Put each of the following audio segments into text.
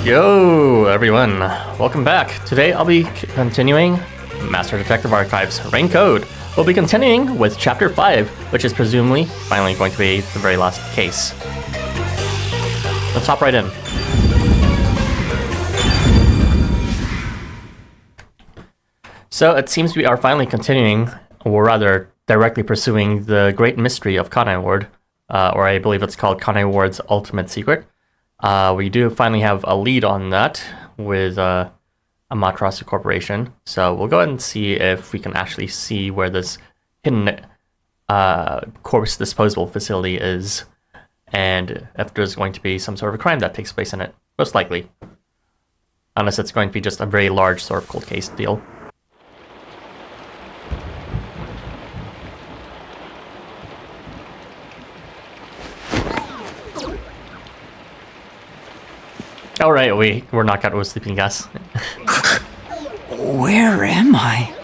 Yo, everyone. Welcome back. Today I'll be continuing Master Detective Archives Rain Code. We'll be continuing with Chapter 5, which is presumably finally going to be the very last case. Let's hop right in. So it seems we are finally continuing, or rather directly pursuing the great mystery of Kanai Ward, or I believe it's called Kanai Ward's Ultimate Secret. We do finally have a lead on that with Amaterasu Corporation, so we'll go ahead and see if we can actually see where this hidden corpse disposal facility is, and if there's going to be some sort of a crime that takes place in it. Most likely. Unless it's going to be just a very large sort of cold case deal. Oh right, we're knocked out with sleeping gas. Where am I?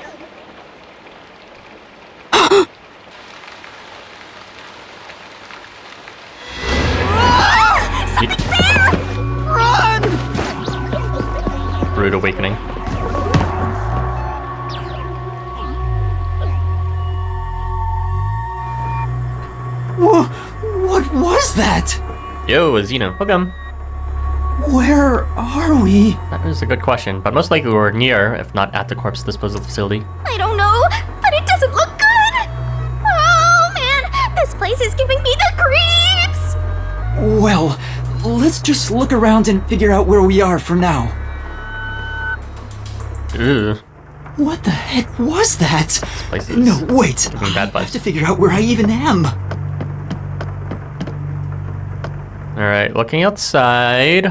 Run! Rude awakening. What was that? Yo, Zeno, welcome. Where are we? That is a good question, but most likely we're near, if not at the corpse disposal facility. I don't know, but it doesn't look good! Oh man, this place is giving me the creeps! Well, let's just look around and figure out where we are for now. Ew. What the heck was that? This place is No, wait. giving bad I have vibes. to figure out where I even am. Alright, looking outside.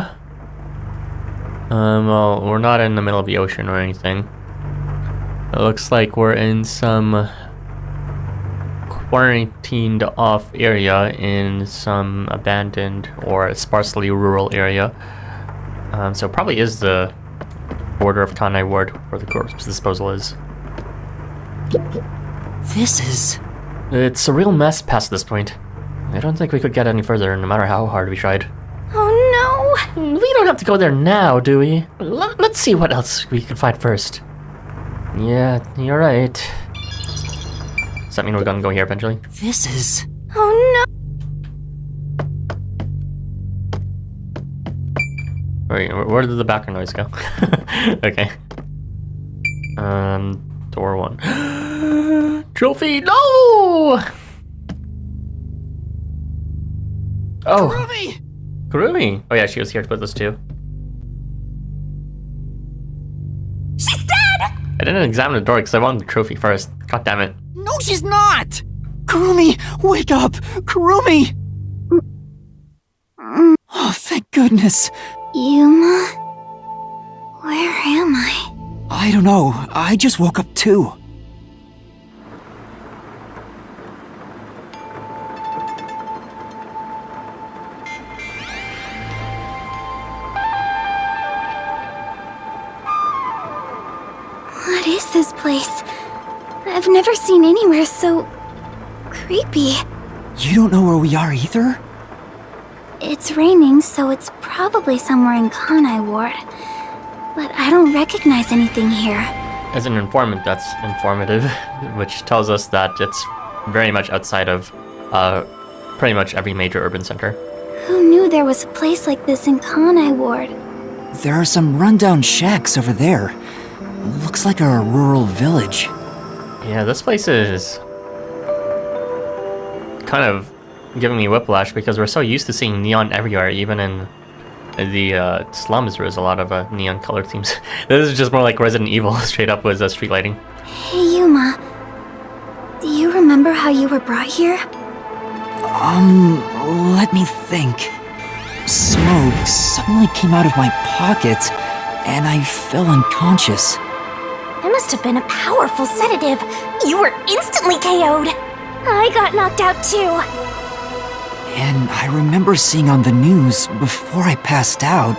Well, we're not in the middle of the ocean or anything. It looks like we're in some quarantined off area in some abandoned or sparsely rural area. So it probably is the border of Kanai Ward where the corpse disposal is. It's a real mess past this point. I don't think we could get any further no matter how hard we tried. Oh We don't have to go there now, do we? Let's see what else we can find first. Yeah, you're right. Does that mean we're gonna go here eventually? no! Oh Wait, where did the background noise go? Okay. Door 1. Trophy, no! Oh! Kurumi! Kurumi! Oh yeah, she was here with us too. She's dead! I didn't examine the door because I wanted the trophy first. God damn it. No, she's not! Kurumi, wake up! Kurumi! Oh, thank goodness. Yuma? Where am I? I don't know. I just woke up too. What is this place? I've never seen anywhere so creepy. You don't know where we are either? It's raining, so it's probably somewhere in Kanai Ward. But I don't recognize anything here. As an informant, that's informative, which tells us that it's very much outside of pretty much every major urban center. Who knew there was a place like this in Kanai Ward? There are some rundown shacks over there. Looks like a rural village. Yeah, this place is kind of giving me whiplash because we're so used to seeing neon everywhere, even in the slums there's a lot of neon colored themes. This is just more like Resident Evil, straight up with street lighting. Hey Yuma, do you remember how you were brought here? Let me think. Smoke suddenly came out of my pocket, and I fell unconscious. It must have been a powerful sedative. You were instantly KO'd. I got knocked out too. And I remember seeing on the news before I passed out,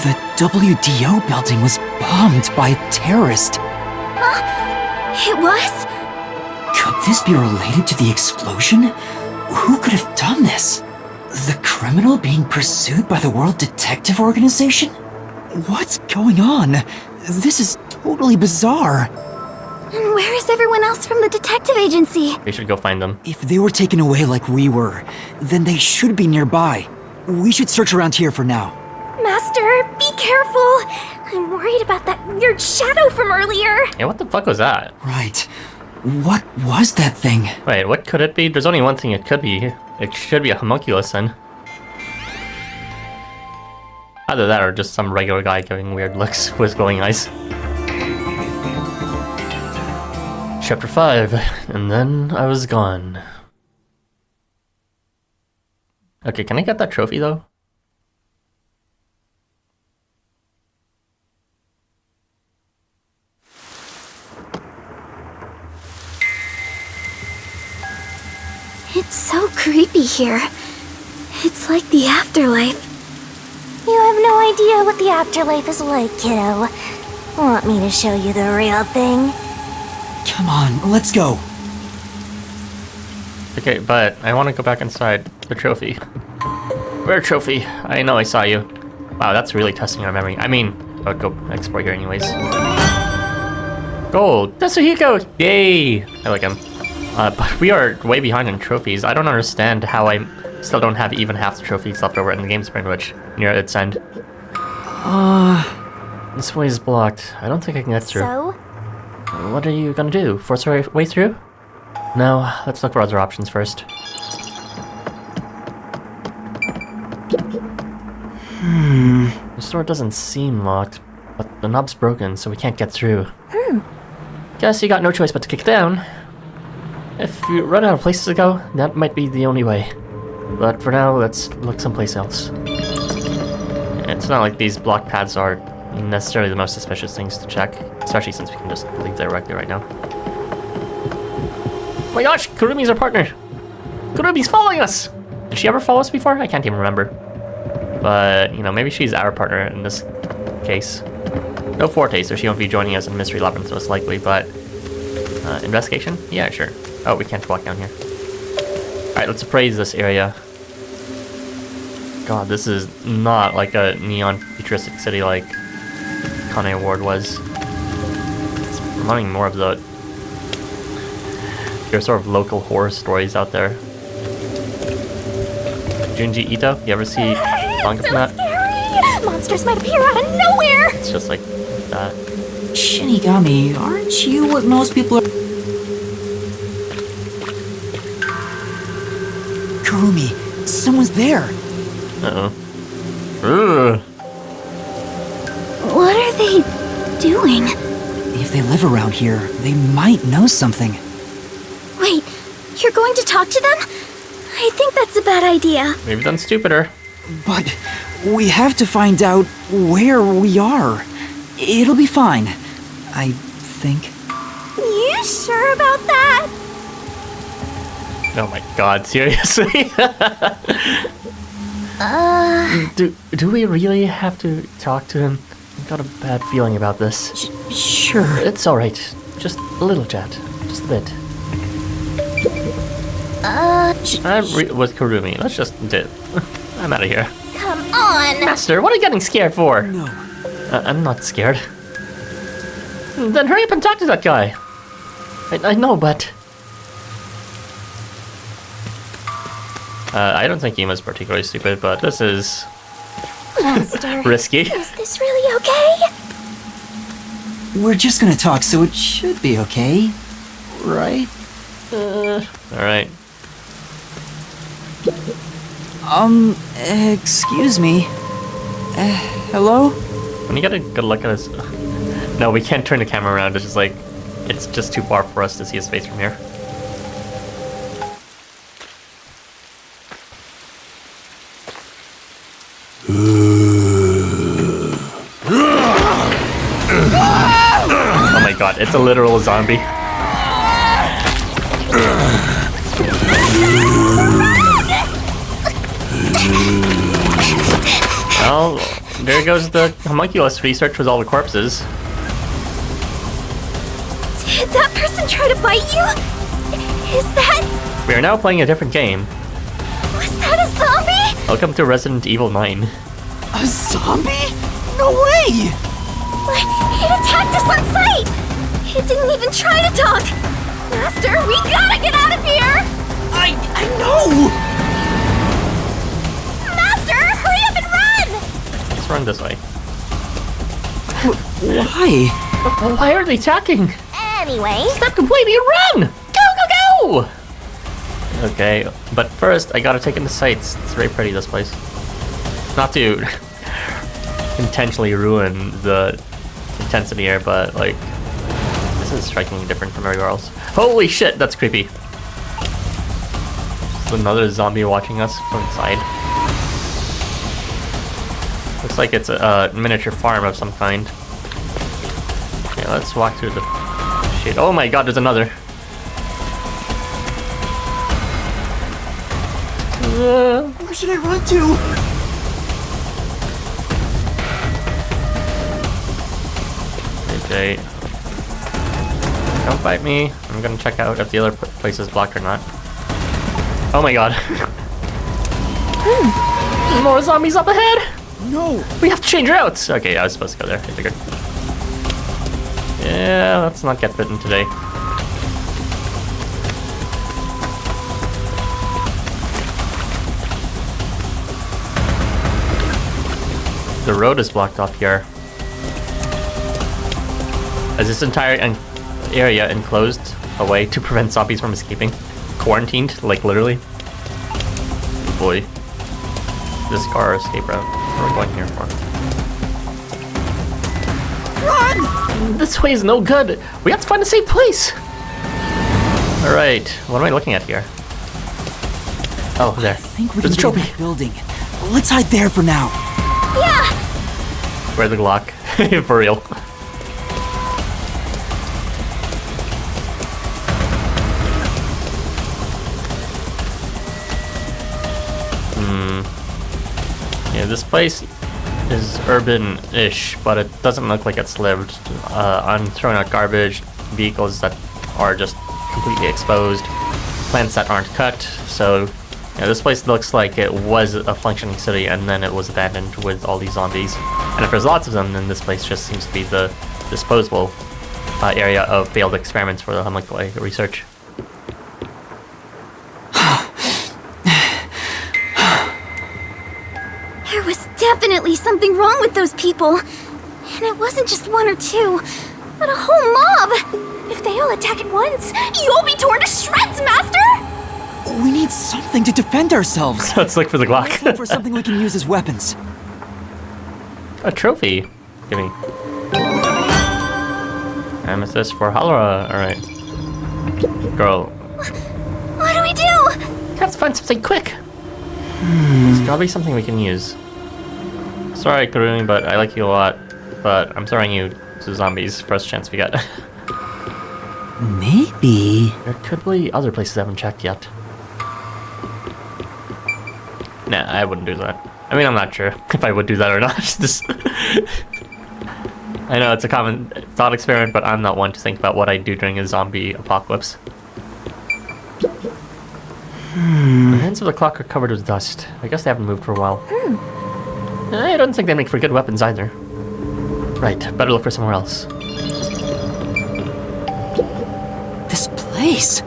the WDO building was bombed by a terrorist. Huh? It was? Could this be related to the explosion? Who could have done this? The criminal being pursued by the World Detective Organization? What's going on? This is totally bizarre. And where is everyone else from the detective agency? We should go find them. If they were taken away like we were, then they should be nearby. We should search around here for now. Master, be careful! I'm worried about that weird shadow from earlier. Yeah, what the fuck was that? Right. What was that thing? Wait, what could it be? There's only one thing it could be. It should be a homunculus then. Either that or just some regular guy giving weird looks with glowing eyes. Chapter 5, and then I was gone. Okay, can I get that trophy though? It's so creepy here. It's like the afterlife. You have no idea what the afterlife is like, kiddo. Want me to show you the real thing? Come on, let's go. Okay, but I want to go back inside the trophy. Rare trophy. I know I saw you. Wow, that's really testing our memory. I mean, I would go explore here anyways. Gold! Tetsuhiko! Yay! I like him. But we are way behind in trophies. I don't understand how I still don't have even half the trophies left over in the game sprint, which near its end. This way is blocked. I don't think I can get through. So? What are you gonna do? Force our way through? No, let's look for other options first. The door doesn't seem locked, but the knob's broken, so we can't get through. Guess you got no choice but to kick it down. If you run out of places to go, that might be the only way. But for now, let's look someplace else. It's not like these block paths are necessarily the most suspicious things to check, especially since we can just leave directly right now. Oh my gosh, Kurumi's our partner! Kurumi's following us! Did she ever follow us before? I can't even remember. But, you know, maybe she's our partner in this case. No Forte, so she won't be joining us in Mystery Labyrinth most likely, but... investigation? Yeah, sure. Oh, we can't walk down here. Alright, let's appraise this area. God, this is not like a neon futuristic city like Kanai Ward was. It's reminding more of the... your sort of local horror stories out there. Junji Ito, you ever see manga from that? Scary! Monsters might appear out of nowhere! It's just like that. Shinigami, aren't you what most people are... Kurumi, someone's there. Uh-oh. Ugh. What are they doing? If they live around here, they might know something. Wait, you're going to talk to them? I think that's a bad idea. Maybe done stupider. But we have to find out where we are. It'll be fine, I think. You sure about that? Oh my god, seriously? Do we really have to talk to him? I've got a bad feeling about this. Sure. It's alright. Just a little chat. Just a bit. I'm with Kurumi. Let's just do. I'm out of here. Come on! Master, what are you getting scared for? No. I'm not scared. Then hurry up and talk to that guy. I know, but... I don't think Ima's particularly stupid, but this is... Master, risky. is this really okay? We're just gonna talk, so it should be okay. Right? Alright. Excuse me. Hello? When you get a good look at his... No, we can't turn the camera around. It's just like... It's just too far for us to see his face from here. Oh my god, it's a literal zombie. Well, there goes the homunculus research with all the corpses. Did that person try to bite you? Is that... We are now playing a different game. was that a zombie? Welcome to Resident Evil 9. A zombie? No way! It attacked us on sight! It didn't even try to talk! Master, we gotta get out of here! I know! Master, hurry up and run! Let's run this way. Why? Why are they attacking? Anyway, Stop complaining and run! Go, go, go! Okay, but first I gotta take in the sights. It's very pretty, this place. Not to intentionally ruin the intensity here, but like, this is strikingly different from everywhere else. Holy shit, that's creepy. There's another zombie watching us from inside. Looks like it's a miniature farm of some kind. Okay, let's walk through the shade. Oh my god, there's another. Where should I run to? Okay. Don't bite me. I'm gonna check out if the other place is blocked or not. Oh my god. More zombies up ahead! No! We have to change routes! Okay, I was supposed to go there, I figured. Yeah, let's not get bitten today. The road is blocked off here. Is this entire area enclosed away to prevent zombies from escaping? Quarantined, like literally? Oh boy. This car escape route. What are we going here for? Run! This way is no good. We have to find a safe place. Alright, what am I looking at here? Oh, there. I think we There's a can get in trophy. that building. Let's hide there for now. Yeah! Where's the Glock? For real. Yeah, this place is urban-ish, but it doesn't look like it's lived. I'm throwing out garbage, vehicles that are just completely exposed, plants that aren't cut, so yeah, this place looks like it was a functioning city and then it was abandoned with all these zombies. And if there's lots of them, then this place just seems to be the disposable area of failed experiments for the Humlick research. There was definitely something wrong with those people. And it wasn't just one or two, but a whole mob. if they all attack at once, you'll be torn to shreds, Master! We need something to defend ourselves. Let's look for the Let's look Glock. for something we can use as weapons. A trophy. Give me. Amethyst for Halora. Alright. Girl. What do we do? We have to find something quick. There's gotta be something we can use. Sorry, Karuni, but I like you a lot. But I'm throwing you to zombies first chance we get. Maybe. There could be other places I haven't checked yet. Nah, I wouldn't do that. I mean, I'm not sure if I would do that or not. This I know it's a common thought experiment, but I'm not one to think about what I'd do during a zombie apocalypse. The hands of the clock are covered with dust. I guess they haven't moved for a while. I don't think they make for good weapons either. Right, better look for somewhere else. This place.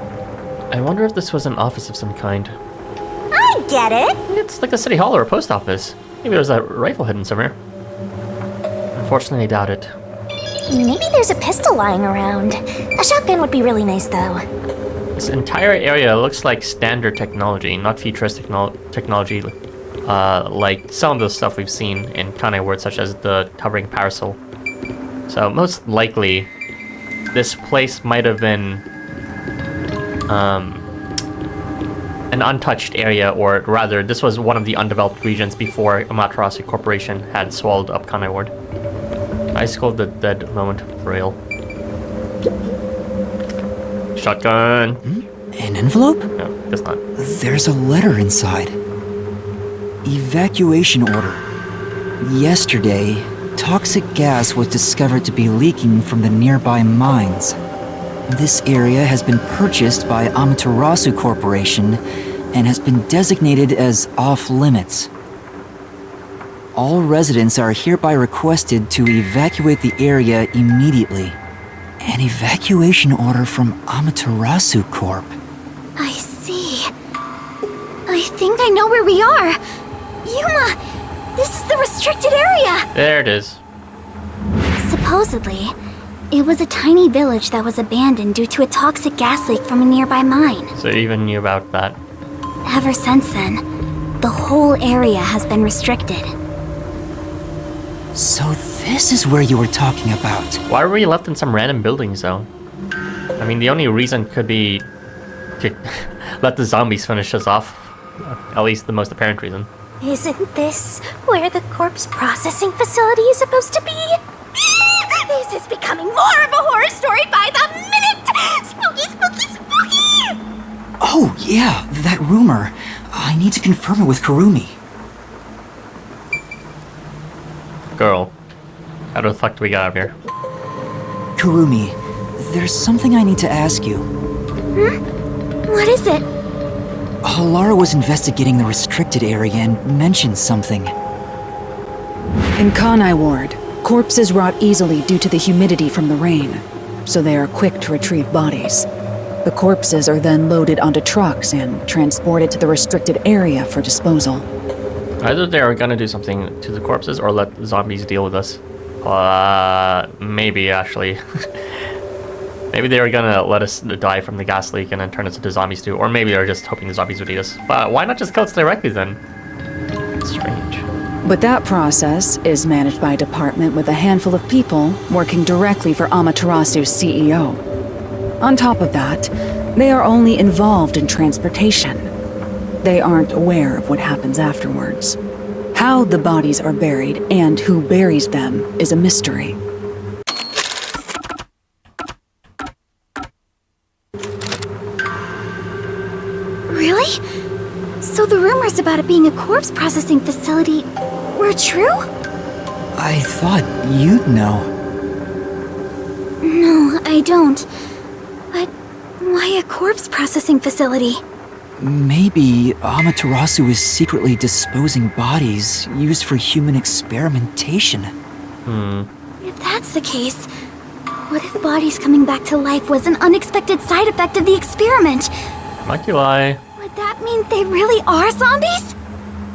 I wonder if this was an office of some kind. I get it! It's like a city hall or a post office. Maybe there's a rifle hidden somewhere. Unfortunately, I doubt it. Maybe there's a pistol lying around. A shotgun would be really nice, though. This entire area looks like standard technology, not futuristic technology, like some of the stuff we've seen in Kanai words, such as the hovering parasol. So most likely, this place might have been an untouched area, or rather, this was one of the undeveloped regions before Amaterasu Corporation had swallowed up Kanai Ward. I scolded the dead moment for real. Shotgun. An envelope? No, guess not. There's a letter inside. Evacuation order. Yesterday, toxic gas was discovered to be leaking from the nearby mines. This area has been purchased by Amaterasu Corporation and has been designated as off-limits. All residents are hereby requested to evacuate the area immediately. An evacuation order from Amaterasu Corp. I see. I think I know where we are. Yuma, this is the restricted area. There it is. Supposedly, it was a tiny village that was abandoned due to a toxic gas leak from a nearby mine. So you even knew about that. Ever since then, the whole area has been restricted. So this is where you were talking about. Why were we left in some random buildings, though? I mean, the only reason could be to let the zombies finish us off. At least the most apparent reason. Isn't this where the corpse processing facility is supposed to be? This is becoming more of a horror story by the minute! Spooky, spooky, spooky! Oh, yeah, that rumor. I need to confirm it with Kurumi. Girl, how the fuck do we get out of here? Kurumi, there's something I need to ask you. What is it? Halara was investigating the restricted area and mentioned something. In Kanai Ward, corpses rot easily due to the humidity from the rain, so they are quick to retrieve bodies. The corpses are then loaded onto trucks and transported to the restricted area for disposal. Either they are gonna do something to the corpses or let the zombies deal with us. Maybe actually. Maybe they were gonna let us die from the gas leak and then turn us into zombies too. Or maybe they're just hoping the zombies would eat us. But why not just kill us directly then? Strange. But that process is managed by a department with a handful of people working directly for Amaterasu's CEO. On top of that, they are only involved in transportation. They aren't aware of what happens afterwards. How the bodies are buried and who buries them is a mystery. Really? So the rumors about it being a corpse processing facility were true? I thought you'd know. No, I don't. But why a corpse processing facility? Maybe Amaterasu is secretly disposing bodies used for human experimentation. If that's the case, what if bodies coming back to life was an unexpected side effect of the experiment? Monkey lie. Would that mean they really are zombies?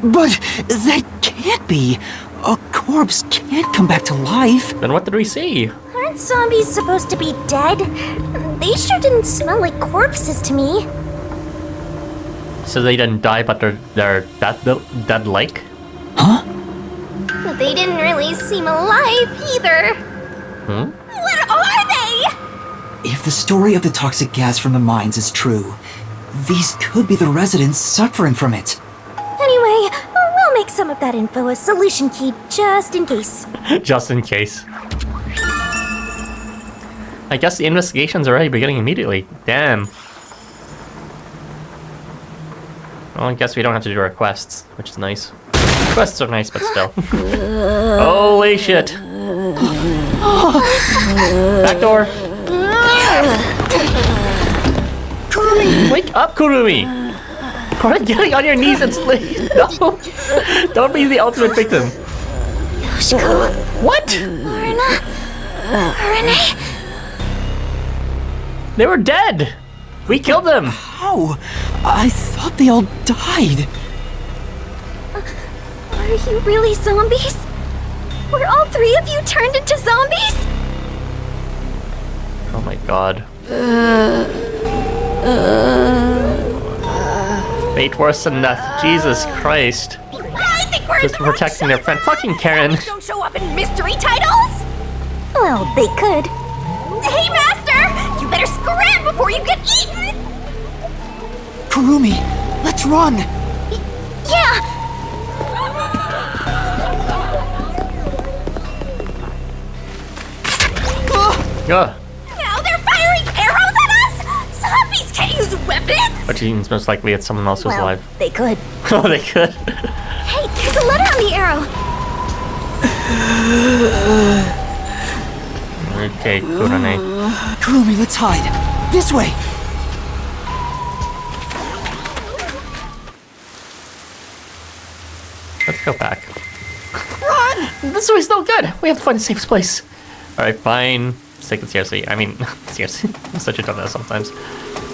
But that can't be. A corpse can't come back to life. Then what did we see? Aren't zombies supposed to be dead? They sure didn't smell like corpses to me. So they didn't die, but they're dead-like? Huh? But they didn't really seem alive either. What are they? If the story of the toxic gas from the mines is true, these could be the residents suffering from it. Anyway, we'll make some of that info a solution key just in case. Just in case. I guess the investigation's already beginning immediately. Damn. Well, I guess we don't have to do our quests, which is nice. Quests are nice, but still. Holy shit! Back door! Kurumi! Wake up, Kurumi! Start getting on your knees and sleep! No! Don't be the ultimate victim! Yoshiko, What? Renee, They were dead! We killed them! How? I thought they all died. are you really zombies? Were all three of you turned into zombies? Oh my god. Fate worse than death. Jesus Christ. I think we're Just protecting their friend. Fucking Karen. Don't show up in mystery titles. Well, they could. Hey, Master! You better scram before you get eaten! Kurumi, let's run! Yeah! Ugh. Now they're firing arrows at us! Zombies can't use weapons! Which means most likely it's someone else who's Well, alive. they could. Oh, they could. Hey, there's a letter on the arrow! Okay, Kurane. Kurumi, let's hide. This way! Let's go back. Run! This way's no good. We have to find a safe place. Alright, fine. Let's take it seriously. I mean, seriously. I'm such a dumbass sometimes.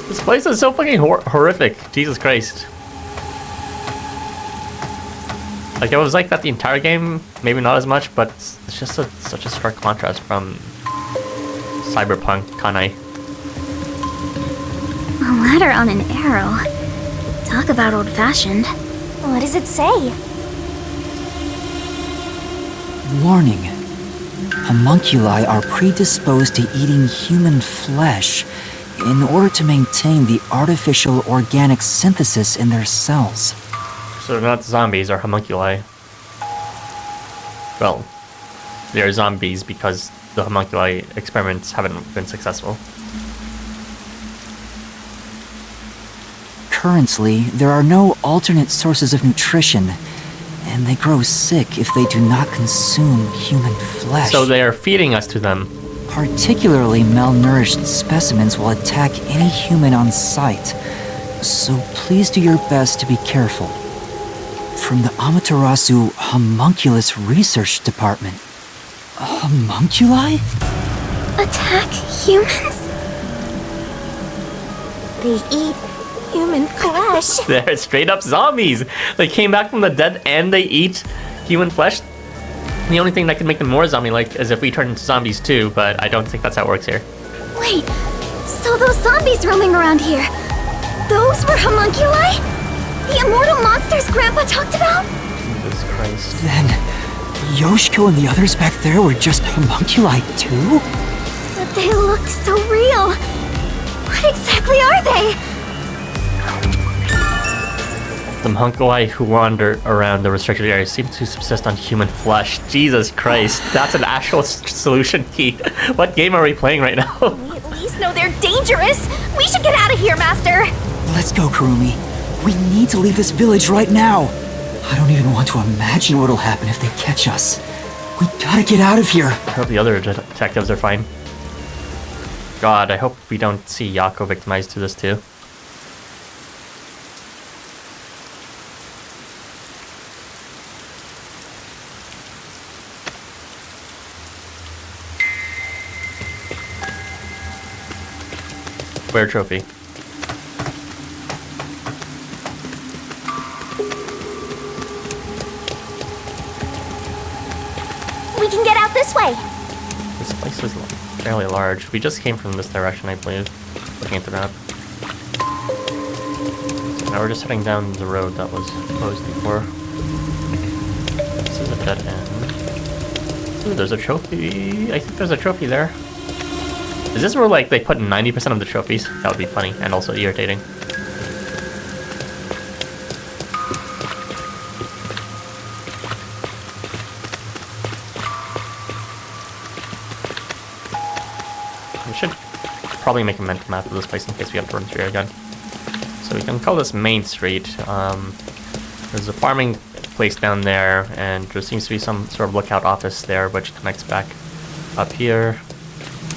This place is so fucking horrific. Jesus Christ. Like, it was like that the entire game. Maybe not as much, but it's just such a stark contrast from Cyberpunk Kanai. A ladder on an arrow. Talk about old-fashioned. What does it say? Warning. Homunculi are predisposed to eating human flesh in order to maintain the artificial organic synthesis in their cells. So they're not zombies, or homunculi. Well, they're zombies because the homunculi experiments haven't been successful. Currently, there are no alternate sources of nutrition, and they grow sick if they do not consume human flesh. So they are feeding us to them. Particularly malnourished specimens will attack any human on sight, so please do your best to be careful. From the Amaterasu Homunculus Research Department. Homunculi? Attack humans? They eat human flesh. They're straight up zombies. They came back from the dead and they eat human flesh. The only thing that could make them more zombie-like is if we turn into zombies too, but I don't think that's how it works here. Wait, so those zombies roaming around here, those were homunculi? The immortal monsters Grandpa talked about? Jesus Christ. Then, Yoshiko and the others back there were just homunculi too? But they looked so real. What exactly are they? The homunculi who wander around the restricted area seem to subsist on human flesh. Jesus Christ, that's an actual solution key. What game are we playing right now? We at least know they're dangerous. We should get out of here, Master. Let's go, Kurumi. We need to leave this village right now. I don't even want to imagine what'll happen if they catch us. We gotta get out of here. I hope the other detectives are fine. God, I hope we don't see Yako victimized to this too. Rare trophy. We can get out this way. This place is fairly large. We just came from this direction, I believe, looking at the map. So now we're just heading down the road that was closed before. This is a dead end. Ooh, there's a trophy. I think there's a trophy there. Is this where, like, they put 90% of the trophies? That would be funny and also irritating. We should probably make a mental map of this place in case we have to run through it again. So we can call this Main Street. There's a farming place down there, and there seems to be some sort of lookout office there, which connects back up here.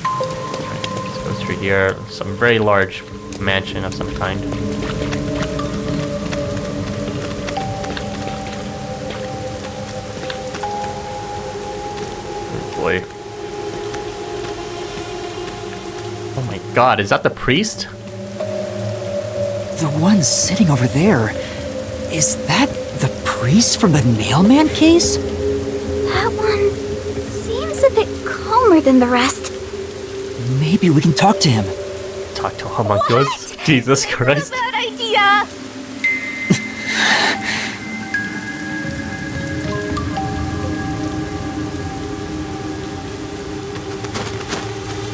Let's go through here. Some very large mansion of some kind. Oh boy. Oh my god, is that the priest? The one sitting over there. Is that the priest from the Nailman case? That one seems a bit calmer than the rest. Maybe we can talk to him. Talk to homunculus? What? Jesus Christ. Bad idea.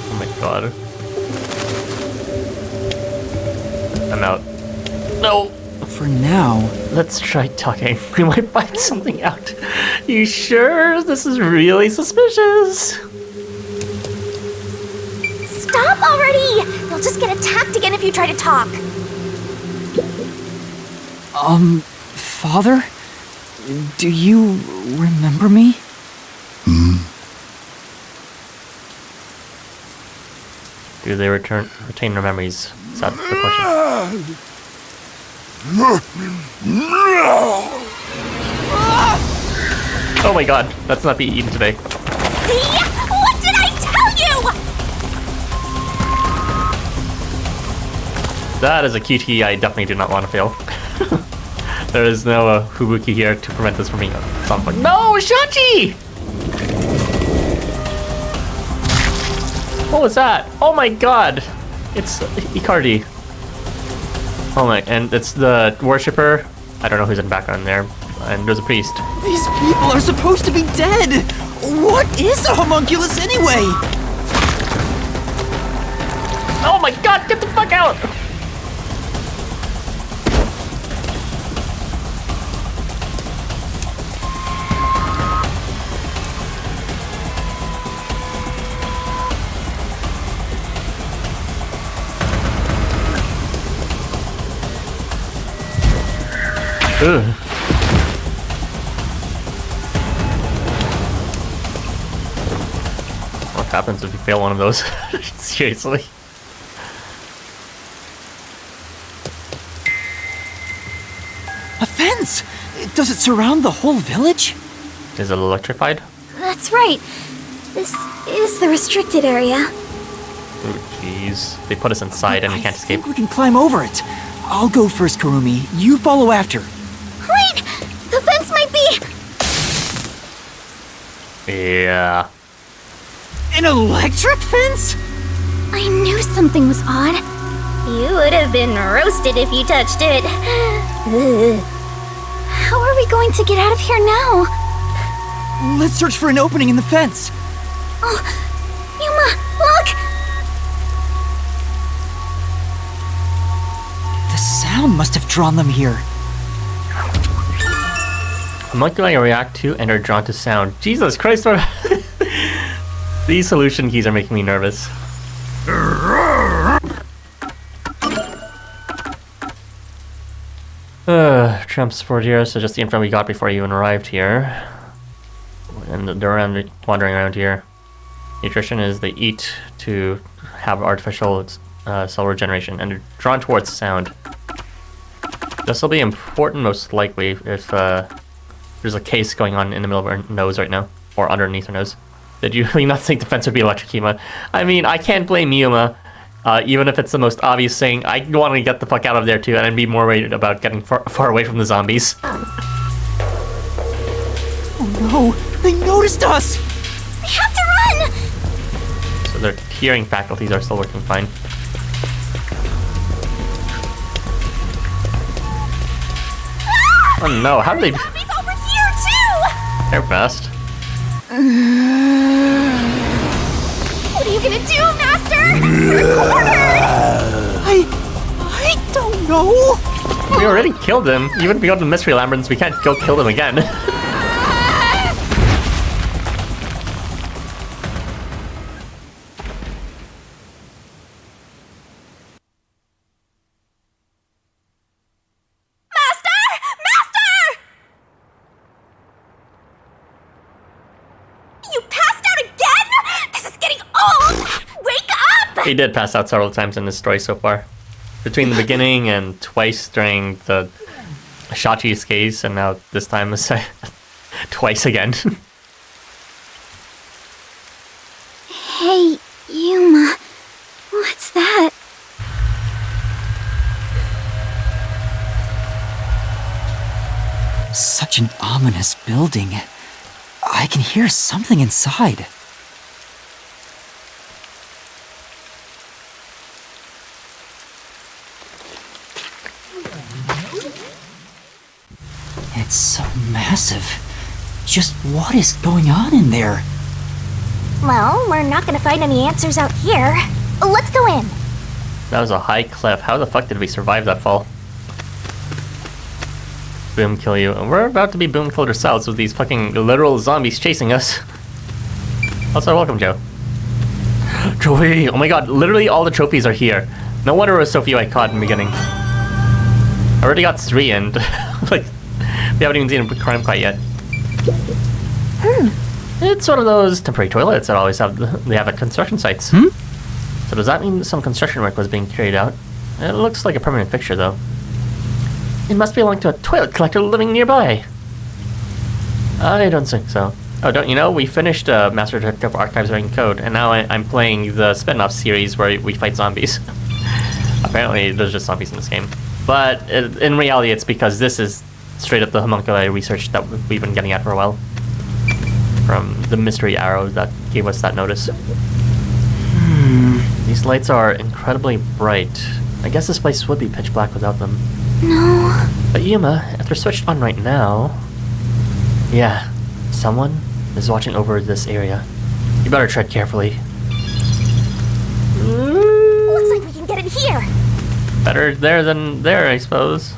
Oh my god. I'm out. No! For now, Let's try talking. We might find something out. You sure? This is really suspicious. Stop already! You'll just get attacked again if you try to talk. Father? Do you remember me? Do they retain their memories? Is that the question? Oh my god, let's not be eaten today. See? What did I tell you? That is a QT I definitely do not want to fail. There is no Fubuki here to prevent this from being something. No, Shachi! What was that? Oh my god! It's Icardi. Oh my, and it's the worshipper. I don't know who's in the background there. And there's a priest. These people are supposed to be dead! What is a homunculus anyway? Oh my god, get the fuck out! Ugh. What happens if you fail one of those? Seriously. A fence! Does it surround the whole village? Is it electrified? That's right. This is the restricted area. Oh jeez. They put us inside and we can't I escape. think we can climb over it. I'll go first, Karumi. You follow after. Wait! The fence might be... Yeah. An electric fence? I knew something was odd. You would have been roasted if you touched it. Ugh. How are we going to get out of here now? Let's search for an opening in the fence. Oh, Yuma, look! The sound must have drawn them here. Homunculi react to and are drawn to sound. Jesus Christ, what? These solution keys are making me nervous. Transport here, so just the info we got before you even arrived here. And they're wandering around here. Nutrition is they eat to have artificial cell regeneration, and they're drawn towards sound. This will be important most likely if there's a case going on in the middle of our nose right now, or underneath our nose. Did you really not think the fence would be electric, Yuma? I mean, I can't blame Yuma. Even if it's the most obvious thing, I want to get the fuck out of there too, and I'd be more worried about getting far away from the zombies. Oh no, they noticed us! We have to run! So their hearing faculties are still working fine. Oh no, how do they... Zombies over here too! They're fast. What are you gonna do, Master? You're cornered! I don't know. We already killed him. Even if we go to the mystery labyrinths, we can't go kill them again. He did pass out several times in this story so far. Between the beginning and twice during the Shachi's case, and now this time twice again. Hey, Yuma. What's that? Such an ominous building. I can hear something inside. It's so massive. Just what is going on in there? Well, we're not gonna find any answers out here. Let's go in. That was a high cliff. How the fuck did we survive that fall? Boom kill you. And we're about to be boom killed ourselves with these fucking literal zombies chasing us. Also, welcome, Joe. Trophy! Oh my god, literally all the trophies are here. No wonder it was so few I caught in the beginning. I already got 3 and like we haven't even seen a crime quite yet. It's one of those temporary toilets that always they have at construction sites. So does that mean some construction work was being carried out? It looks like a permanent fixture though. It must belong to a toilet collector living nearby. I don't think so. Oh, don't you know? We finished Master Detective Archives Writing Code, and now I'm playing the spin-off series where we fight zombies. Apparently, there's just zombies in this game. But in reality, it's because this is straight up the homunculi research that we've been getting at for a while. From the mystery arrow that gave us that notice. These lights are incredibly bright. I guess this place would be pitch black without them. No. But Yuma, if they're switched on right now... Yeah, someone is watching over this area. You better tread carefully. Looks like we can get it here. Better there than there, I suppose.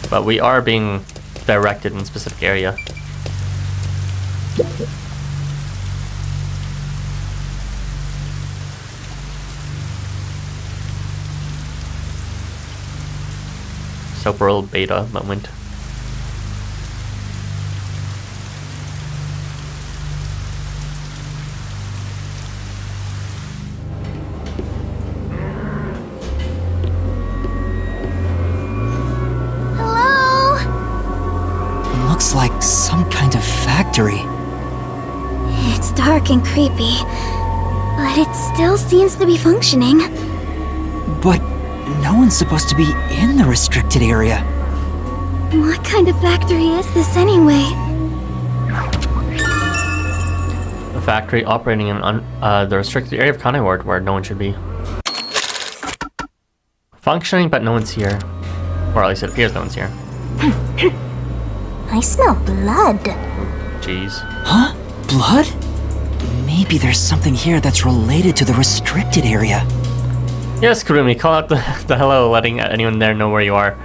But we are being directed in a specific area. Soap World beta moment. Hello? Looks like some kind of factory. It's dark and creepy, but it still seems to be functioning. But no one's supposed to be in the restricted area. What kind of factory is this anyway? A factory operating in the restricted area of Kanai Ward where no one should be. Functioning, but no one's here. Or at least it appears no one's here. I smell blood. Jeez. Huh? Blood? Maybe there's something here that's related to the restricted area. Yes, Kurumi, call out the hello, letting anyone there know where you are.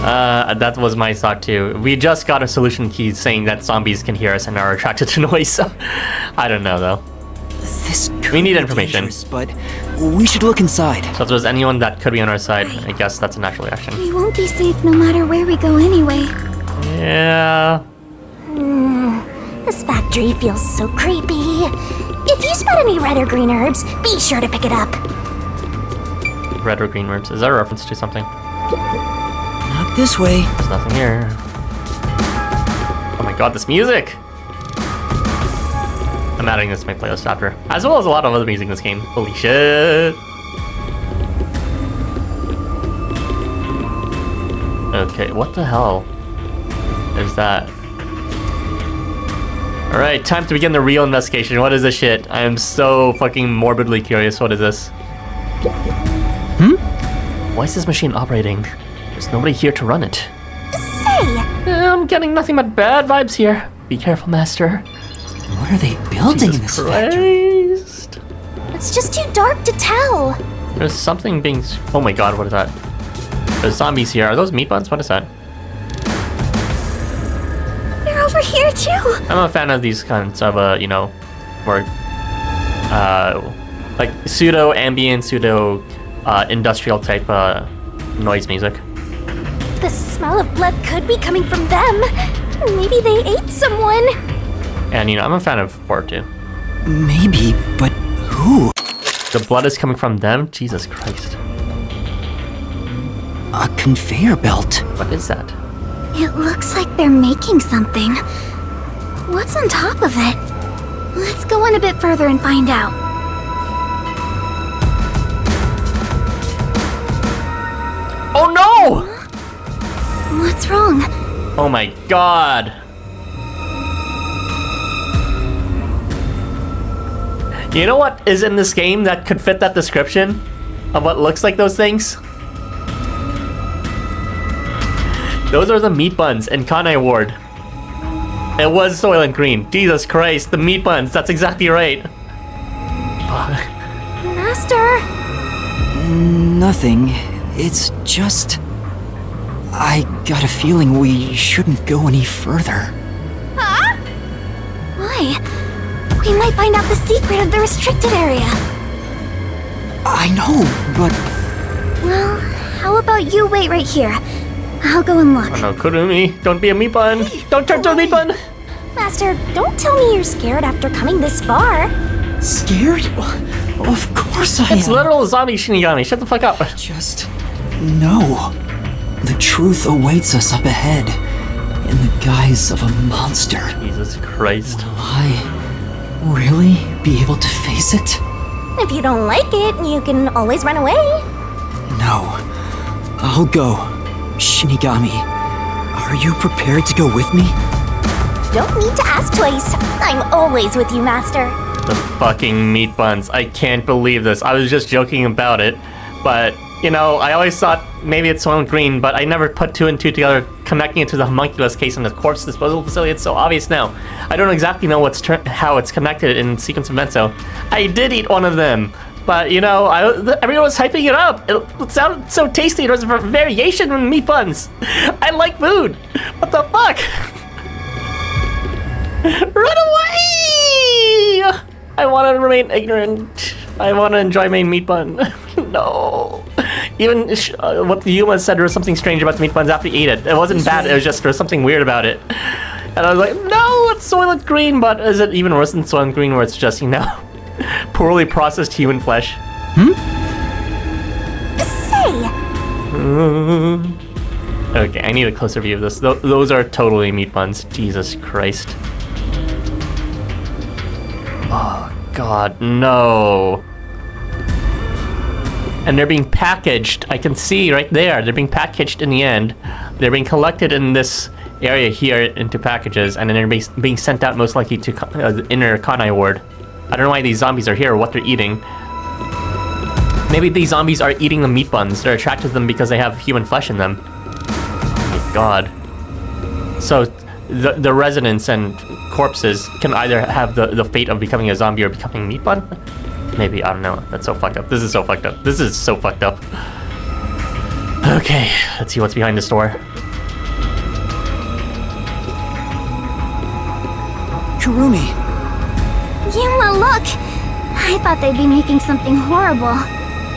That was my thought too. We just got a solution key saying that zombies can hear us and are attracted to noise, so I don't know though. This could We need be information. dangerous, but we should look inside. So if there's anyone that could be on our side, I guess that's a natural reaction. We won't be safe no matter where we go anyway. Yeah. This factory feels so creepy. If you spot any red or green herbs, be sure to pick it up. Red or green words. Is that a reference to something? Not this way. There's nothing here. Oh my god, this music! I'm adding this to my playlist after. As well as a lot of other music in this game. Holy shit! Okay, what the hell is that? Alright, time to begin the real investigation. What is this shit? I am so fucking morbidly curious. What is this? Why is this machine operating? There's nobody here to run it. Say, I'm getting nothing but bad vibes here. Be careful, Master. What are they building in this factory? Christ. it's just too dark to tell. There's something being... Oh my god, what is that? There's zombies here. Are those meat buns? What is that? They're over here too. I'm a fan of these kinds of, you know, more, like pseudo-ambient, pseudo-industrial type, noise music. The smell of blood could be coming from them. Maybe they ate someone. And, you know, I'm a fan of horror, too. Maybe, but who? The blood is coming from them? Jesus Christ. A conveyor belt. What is that? It looks like they're making something. What's on top of it? Let's go in a bit further and find out. Oh no! What's wrong? Oh my god. You know what is in this game that could fit that description of what looks like those things? Those are the meat buns in Kanai Ward. It was Soylent Green. Jesus Christ, the meat buns. That's exactly right. Master! Nothing. It's just... I got a feeling we shouldn't go any further. Huh? Why? We might find out the secret of the restricted area. I know, but... Well, how about you wait right here? I'll go and look. Oh no, Kurumi, don't be a meat bun. Don't turn to a meat bun. Master, don't tell me you're scared after coming this far. Scared? Of course I It's am. literal zombie Shinigami. Shut the fuck up. Just... no. The truth awaits us up ahead, in the guise of a monster. Jesus Christ. Will I really be able to face it? If you don't like it, you can always run away. No. I'll go. Shinigami, are you prepared to go with me? Don't need to ask twice. I'm always with you, Master. The fucking meat buns. I can't believe this. I was just joking about it, but, you know, I always thought maybe it's Soylent Green, but I never put two and two together, connecting it to the homunculus case in the corpse disposal facility. It's so obvious now. I don't exactly know how it's connected in sequence of events, so I did eat one of them. But, you know, everyone was hyping it up. It sounded so tasty. It was a variation on meat buns. I like food. What the fuck? Run away! I want to remain ignorant. I want to enjoy my meat bun. No. Even what the Yuma said, there was something strange about the meat buns after you ate it. It wasn't bad, it was just there was something weird about it. And I was like, no, it's Soylent Green, but is it even worse than Soylent Green where it's just, you know, poorly processed human flesh? Say! Okay, I need a closer view of this. Those are totally meat buns. Jesus Christ. Oh, God, no. And they're being packaged. I can see right there. They're being packaged in the end. They're being collected in this area here into packages, and then they're being sent out most likely to the inner Kanai ward. I don't know why these zombies are here or what they're eating. Maybe these zombies are eating the meat buns. They're attracted to them because they have human flesh in them. Oh my God. So the residents and corpses can either have the fate of becoming a zombie or becoming a meat bun? Maybe, I don't know. That's so fucked up. This is so fucked up. This is so fucked up. Okay, let's see what's behind this door. Kurumi! Yuma, look! I thought they'd be making something horrible.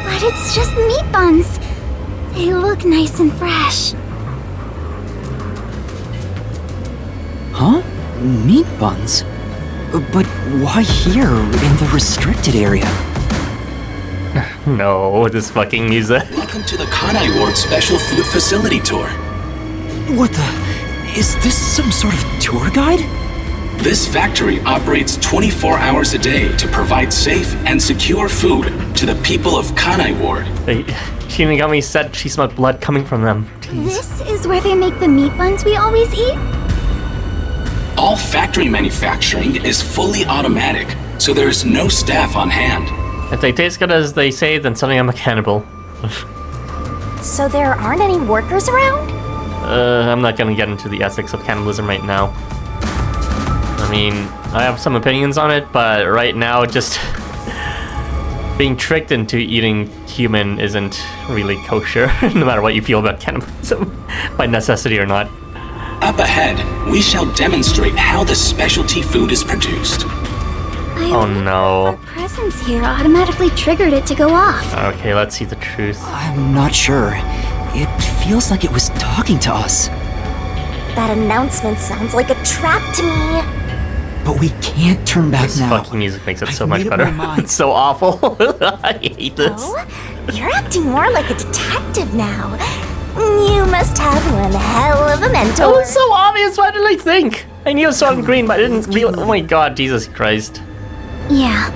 But it's just meat buns. They look nice and fresh. Huh? Meat buns? But why here, in the restricted area? No, this fucking music. Welcome to the Kanai Ward Special Food Facility Tour. What the... Is this some sort of tour guide? This factory operates 24 hours a day to provide safe and secure food to the people of Kanai Ward. Shinigami said she smelled blood coming from them. Jeez. This is where they make the meat buns we always eat? All factory manufacturing is fully automatic, so there is no staff on hand. If they taste good as they say, then suddenly I'm a cannibal. So there aren't any workers around? I'm not gonna get into the ethics of cannibalism right now. I mean, I have some opinions on it, but right now, just being tricked into eating human isn't really kosher, no matter what you feel about cannibalism, by necessity or not. Up ahead, we shall demonstrate how the specialty food is produced. Oh no. Our presence here automatically triggered it to go off. Okay, let's see the truth. I'm not sure. It feels like it was talking to us. That announcement sounds like a trap to me. But we can't turn back This now. fucking music makes it so I've much made up better. my mind. It's so awful. I hate this. Oh, you're acting more like a detective now. You must have one hell of a That mentor. was so obvious. Why didn't I think? I knew it was Soylent Green, but I didn't realize. Oh my God, Jesus Christ. Yeah.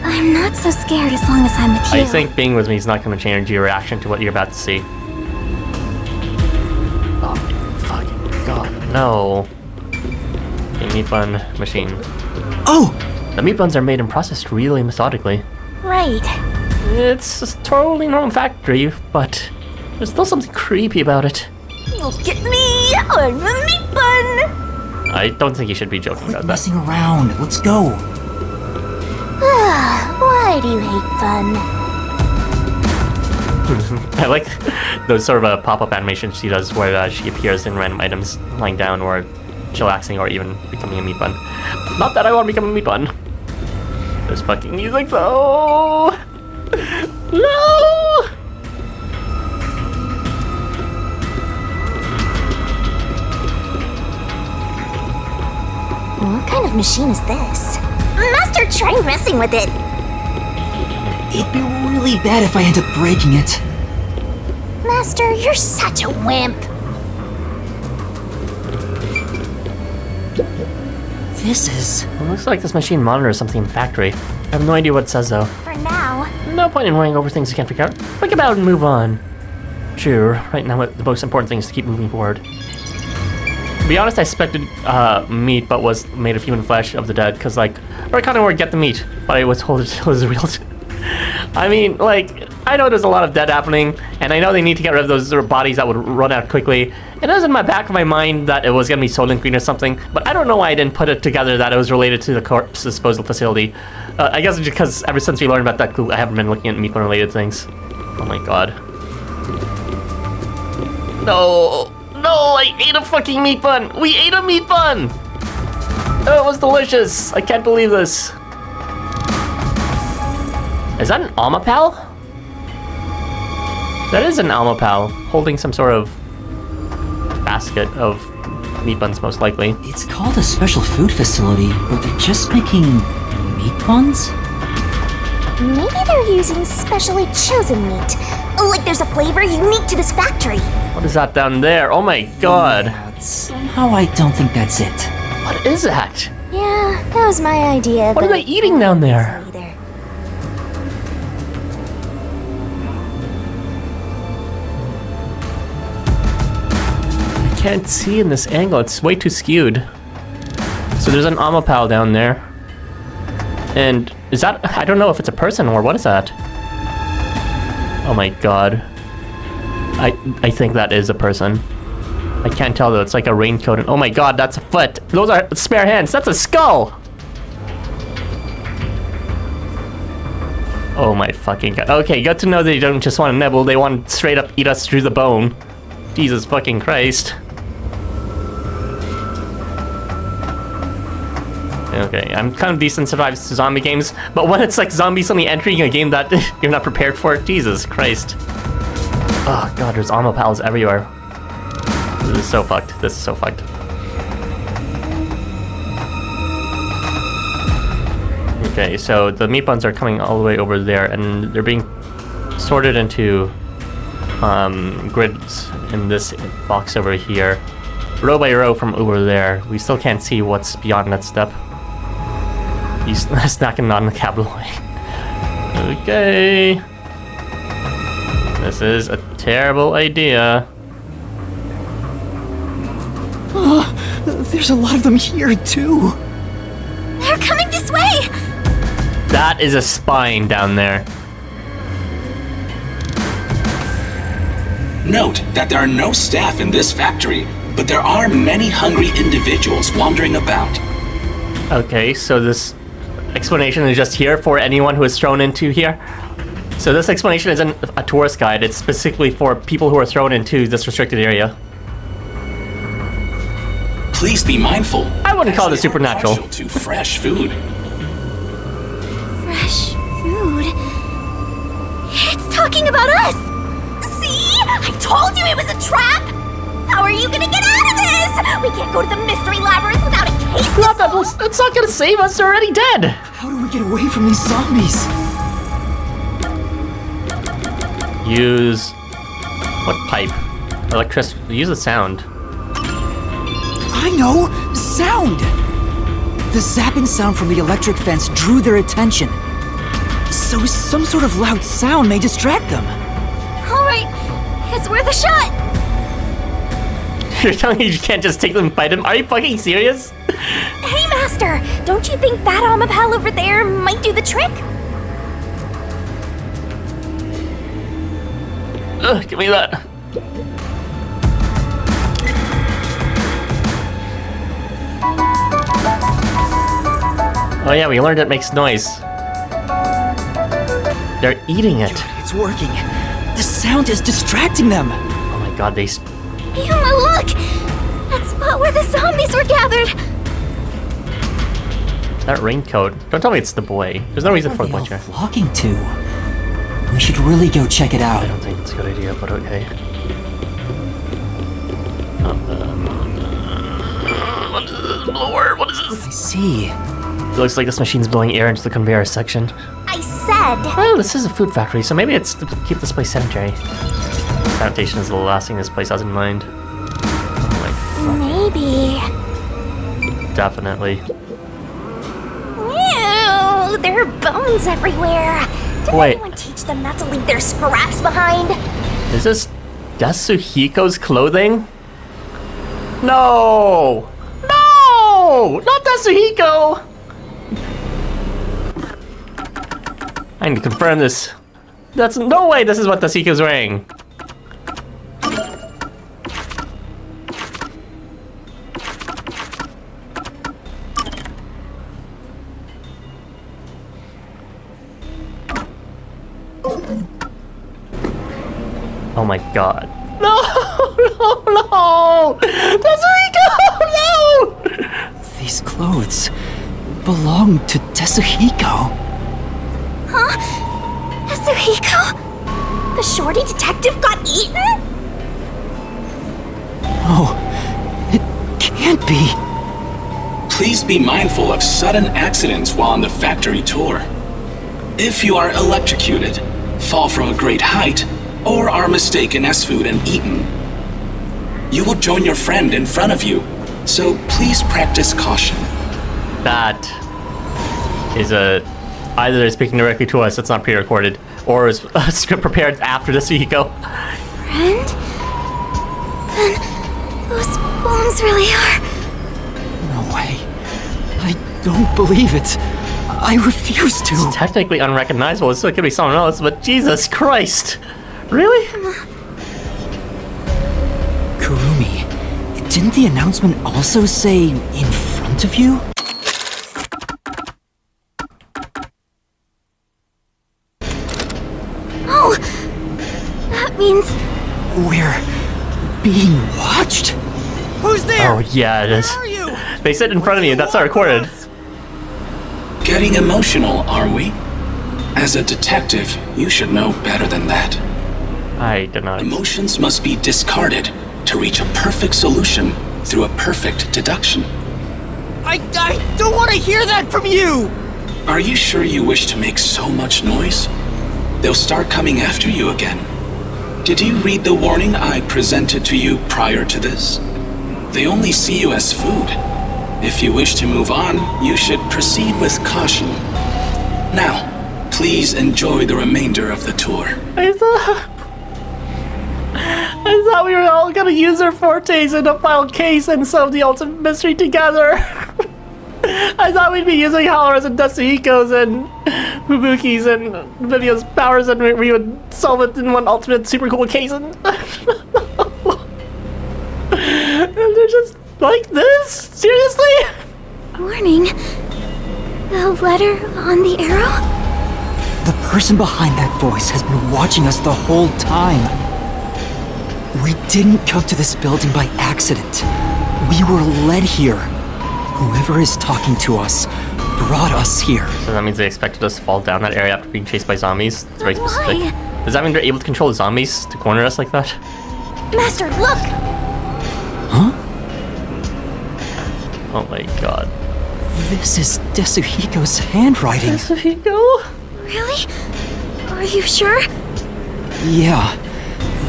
I'm not so scared as long as I'm with you. I think being with me is not going to change your reaction to what you're about to see. Oh my fucking God, no. Okay, meat bun machine. Oh! The meat buns are made and processed really methodically. Right. It's a totally normal factory, but there's still something creepy about it. Look at me. I'm a meat bun. I don't think you should be joking about that. Messing around. Let's go. Why do you hate fun? I like those sort of pop-up animations she does where she appears in random items lying down or chillaxing or even becoming a meat bun. Not that I want to become a meat bun. There's fucking music though. No! What kind of machine is this? Master, try messing with it. It'd be really bad if I end up breaking it. Master, you're such a wimp. This is... It looks like this machine monitors something in the factory. I have no idea what it says though. For now. No point in worrying over things you can't figure out. Think about it and move on. True, right now the most important thing is to keep moving forward. To be honest, I expected meat, but was made of human flesh of the dead, because, like, or I kind of want to get the meat, but I was told it was real. I mean, like, I know there's a lot of dead happening, and I know they need to get rid of those sort of bodies that would run out quickly. And it was in my back of my mind that it was going to be Soylent Green or something, but I don't know why I didn't put it together that it was related to the corpse disposal facility. I guess it's because ever since we learned about that clue, I haven't been looking at meat-related things. Oh my god. No! No, I ate a fucking meat bun! We ate a meat bun! Oh, it was delicious! I can't believe this. Is that an Almapal? That is an Almapal, holding some sort of basket of meat buns, most likely. It's called a special food facility, but they're just making meat buns? Maybe they're using specially chosen meat. Like there's a flavor unique to this factory. What is that down there? Oh my god. Somehow I don't think that's it. What is that? Yeah, that was my idea. What are they eating down there? Either. I can't see in this angle. It's way too skewed. So there's an Amapal down there. And is that... I don't know if it's a person or what is that? Oh my god. I think that is a person. I can't tell though. It's like a raincoat. And, oh my god, that's a foot. Those are spare hands. That's a skull. Oh my fucking god. Okay, good to know they don't just want to nibble. They want to straight up eat us through the bone. Jesus fucking Christ. Okay, I'm kind of desensitized to zombie games, but when it's like zombies suddenly entering a game that you're not prepared for, Jesus Christ. Oh god, there's Amapals everywhere. This is so fucked. This is so fucked. Okay, so the meat buns are coming all the way over there, and they're being sorted into grids in this box over here. Row by row from over there. We still can't see what's beyond that step. He's snacking on the cabinet. Okay. This is a terrible idea. Oh, there's a lot of them here, too. They're coming this way! That is a spine down there. Note that there are no staff in this factory, but there are many hungry individuals wandering about. Okay, so this explanation is just here for anyone who is thrown into here. So this explanation isn't a tourist guide, it's specifically for people who are thrown into this restricted area. Please be mindful. I wouldn't call it as they are supernatural. partial to fresh food. Fresh food. It's talking about us! See? I told you it was a trap! How are you gonna get out of this? We can't go to the mystery labyrinth without a case to solve. It's not gonna save us, they're already dead! How do we get away from these zombies? Use... what pipe? Electricity. Use the sound. I know! Sound! The zapping sound from the electric fence drew their attention. So some sort of loud sound may distract them. Alright, it's worth a shot! You're telling me you can't just take them and fight them? Are you fucking serious? Hey, Master! Don't you think that Amapal over there might do the trick? Ugh, give me that. Oh yeah, we learned it makes noise. They're eating it. It's working. The sound is distracting them. Oh my god, they... Yuma, look! That spot where the zombies were gathered! That raincoat. Don't tell me it's the boy. There's no reason for the boy What are chair. they all flocking to? We should really go check it out. I don't think it's a good idea, but okay. What is this blower? What is I this? see. It looks like this machine's blowing air into the conveyor section. I said. Well, this is a food factory, so maybe it's to keep this place sanitary. Sanitation is the last thing this place has in mind. Maybe. Definitely. Ew, there are bones everywhere. Did Wait. anyone teach them not to leave their scraps behind? Is this Yasuhiko's clothing? No! No! Not Yasuhiko! I need to confirm this. That's no way this is what Yasuhiko's wearing. Oh my god. No! No! No! Tetsuhiko! No! These clothes belong to Tetsuhiko. Yasuhiko? The shorty detective got eaten? Oh, it can't be. Please be mindful of sudden accidents while on the factory tour. If you are electrocuted, fall from a great height, or are mistaken as food and eaten, you will join your friend in front of you, so please practice caution. That is either they're speaking directly to us, it's not pre-recorded, or is a script prepared after the Suhiko. Friend? Then those bones really are... No way. I don't believe it. I refuse to. It's technically unrecognizable, so it could be someone else, but Jesus Christ! Really? Kurumi, didn't the announcement also say in front of you? Oh! That means... We're being watched? Who's there? Oh yeah, it is. They sit in front of you, that's not recorded. Getting emotional, are we? As a detective, you should know better than that. I did not. Emotions must be discarded to reach a perfect solution through a perfect deduction. I don't want to hear that from you! Are you sure you wish to make so much noise? They'll start coming after you again. Did you read the warning I presented to you prior to this? They only see you as food. If you wish to move on, you should proceed with caution. Now, please enjoy the remainder of the tour. I thought we were all gonna use our fortes in a final case and solve the ultimate mystery together. I thought we'd be using Howlers and Tetsuhiko's and Fubuki's and Vivio's powers and we would solve it in one ultimate super cool case and... and they're just like this? Seriously? Warning. The letter on the arrow? The person behind that voice has been watching us the whole time. We didn't come to this building by accident. We were led here. Whoever is talking to us brought us here. So that means they expected us to fall down that area after being chased by zombies? That's very But specific. why? Does that mean they're able to control zombies to corner us like that? Master, look! Huh? Oh my god. This is Tetsuhiko's handwriting. Tetsuhiko? Really? Are you sure? Yeah.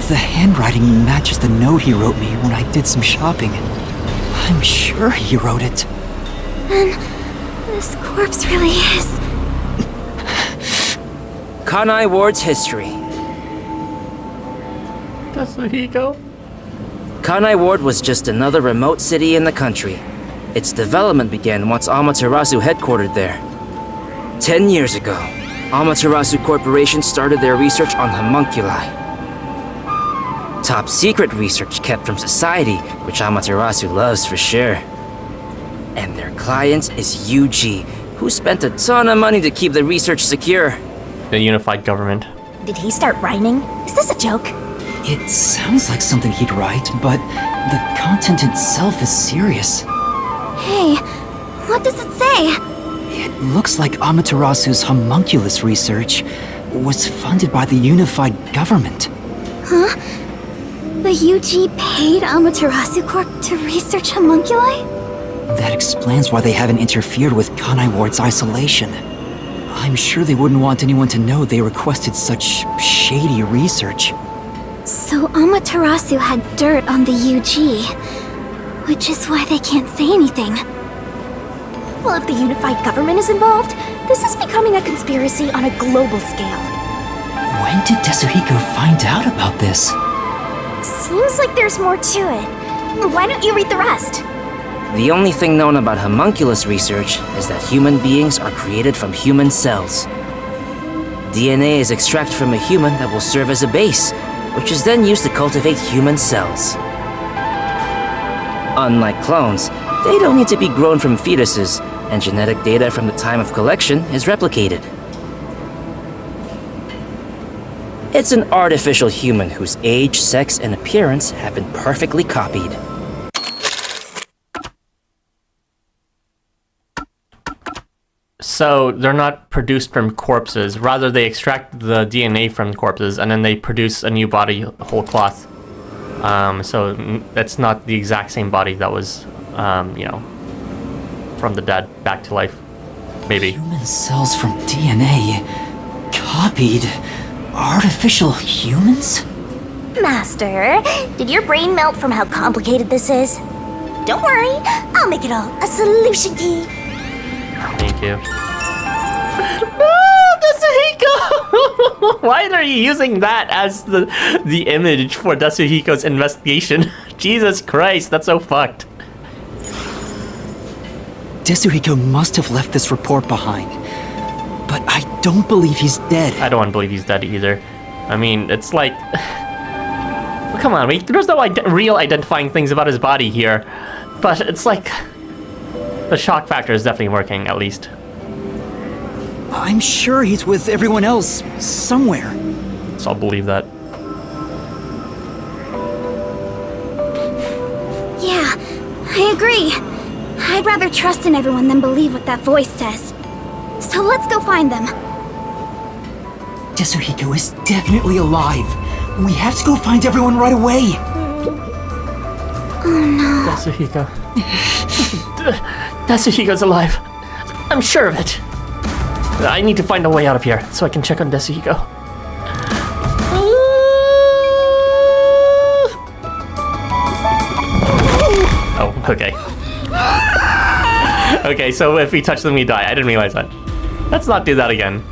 The handwriting matches the note he wrote me when I did some shopping. I'm sure he wrote it. Then this corpse really is... Kanai Ward's history. Tetsuhiko? Kanai Ward was just another remote city in the country. Its development began once Amaterasu headquartered there. 10 years ago, Amaterasu Corporation started their research on homunculi. Top secret research kept from society, which Amaterasu loves for sure. And their client is UG, who spent a ton of money to keep the research secure. The unified government. Did he start rhyming? Is this a joke? It sounds like something he'd write, but the content itself is serious. Hey, what does it say? It looks like Amaterasu's homunculus research was funded by the unified government. Huh? The UG paid Amaterasu Corp to research homunculi? That explains why they haven't interfered with Kanai Ward's isolation. I'm sure they wouldn't want anyone to know they requested such shady research. So Amaterasu had dirt on the UG, which is why they can't say anything. Well, if the unified government is involved, this is becoming a conspiracy on a global scale. When did Tetsuhiko find out about this? Seems like there's more to it. Why don't you read the rest? The only thing known about homunculus research is that human beings are created from human cells. DNA is extracted from a human that will serve as a base, which is then used to cultivate human cells. Unlike clones, they don't need to be grown from fetuses, and genetic data from the time of collection is replicated. It's an artificial human whose age, sex, and appearance have been perfectly copied. So they're not produced from corpses. Rather, they extract the DNA from corpses and then they produce a new body whole cloth. So that's not the exact same body that was, from the dead back to life. Maybe. Human cells from DNA. Copied. Artificial humans? Master, did your brain melt from how complicated this is? Don't worry, I'll make it all a solution key. Thank you. No, Tetsuhiko! Why are you using that as the image for Tetsuhiko's investigation? Jesus Christ, that's so fucked. Tetsuhiko must have left this report behind. But I don't believe he's dead. I don't believe he's dead either. I mean, it's like... Come on, there's no real identifying things about his body here. But it's like... The shock factor is definitely working, at least. I'm sure he's with everyone else, somewhere. So I'll believe that. Yeah, I agree. I'd rather trust in everyone than believe what that voice says. So let's go find them. Tetsuhiko is definitely alive. We have to go find everyone right away. Oh no. Tetsuhiko. Tetsuhiko's alive. I'm sure of it. I need to find a way out of here so I can check on Tetsuhiko. Oh, okay. Okay, so if we touch them, we die. I didn't realize that. Let's not do that again.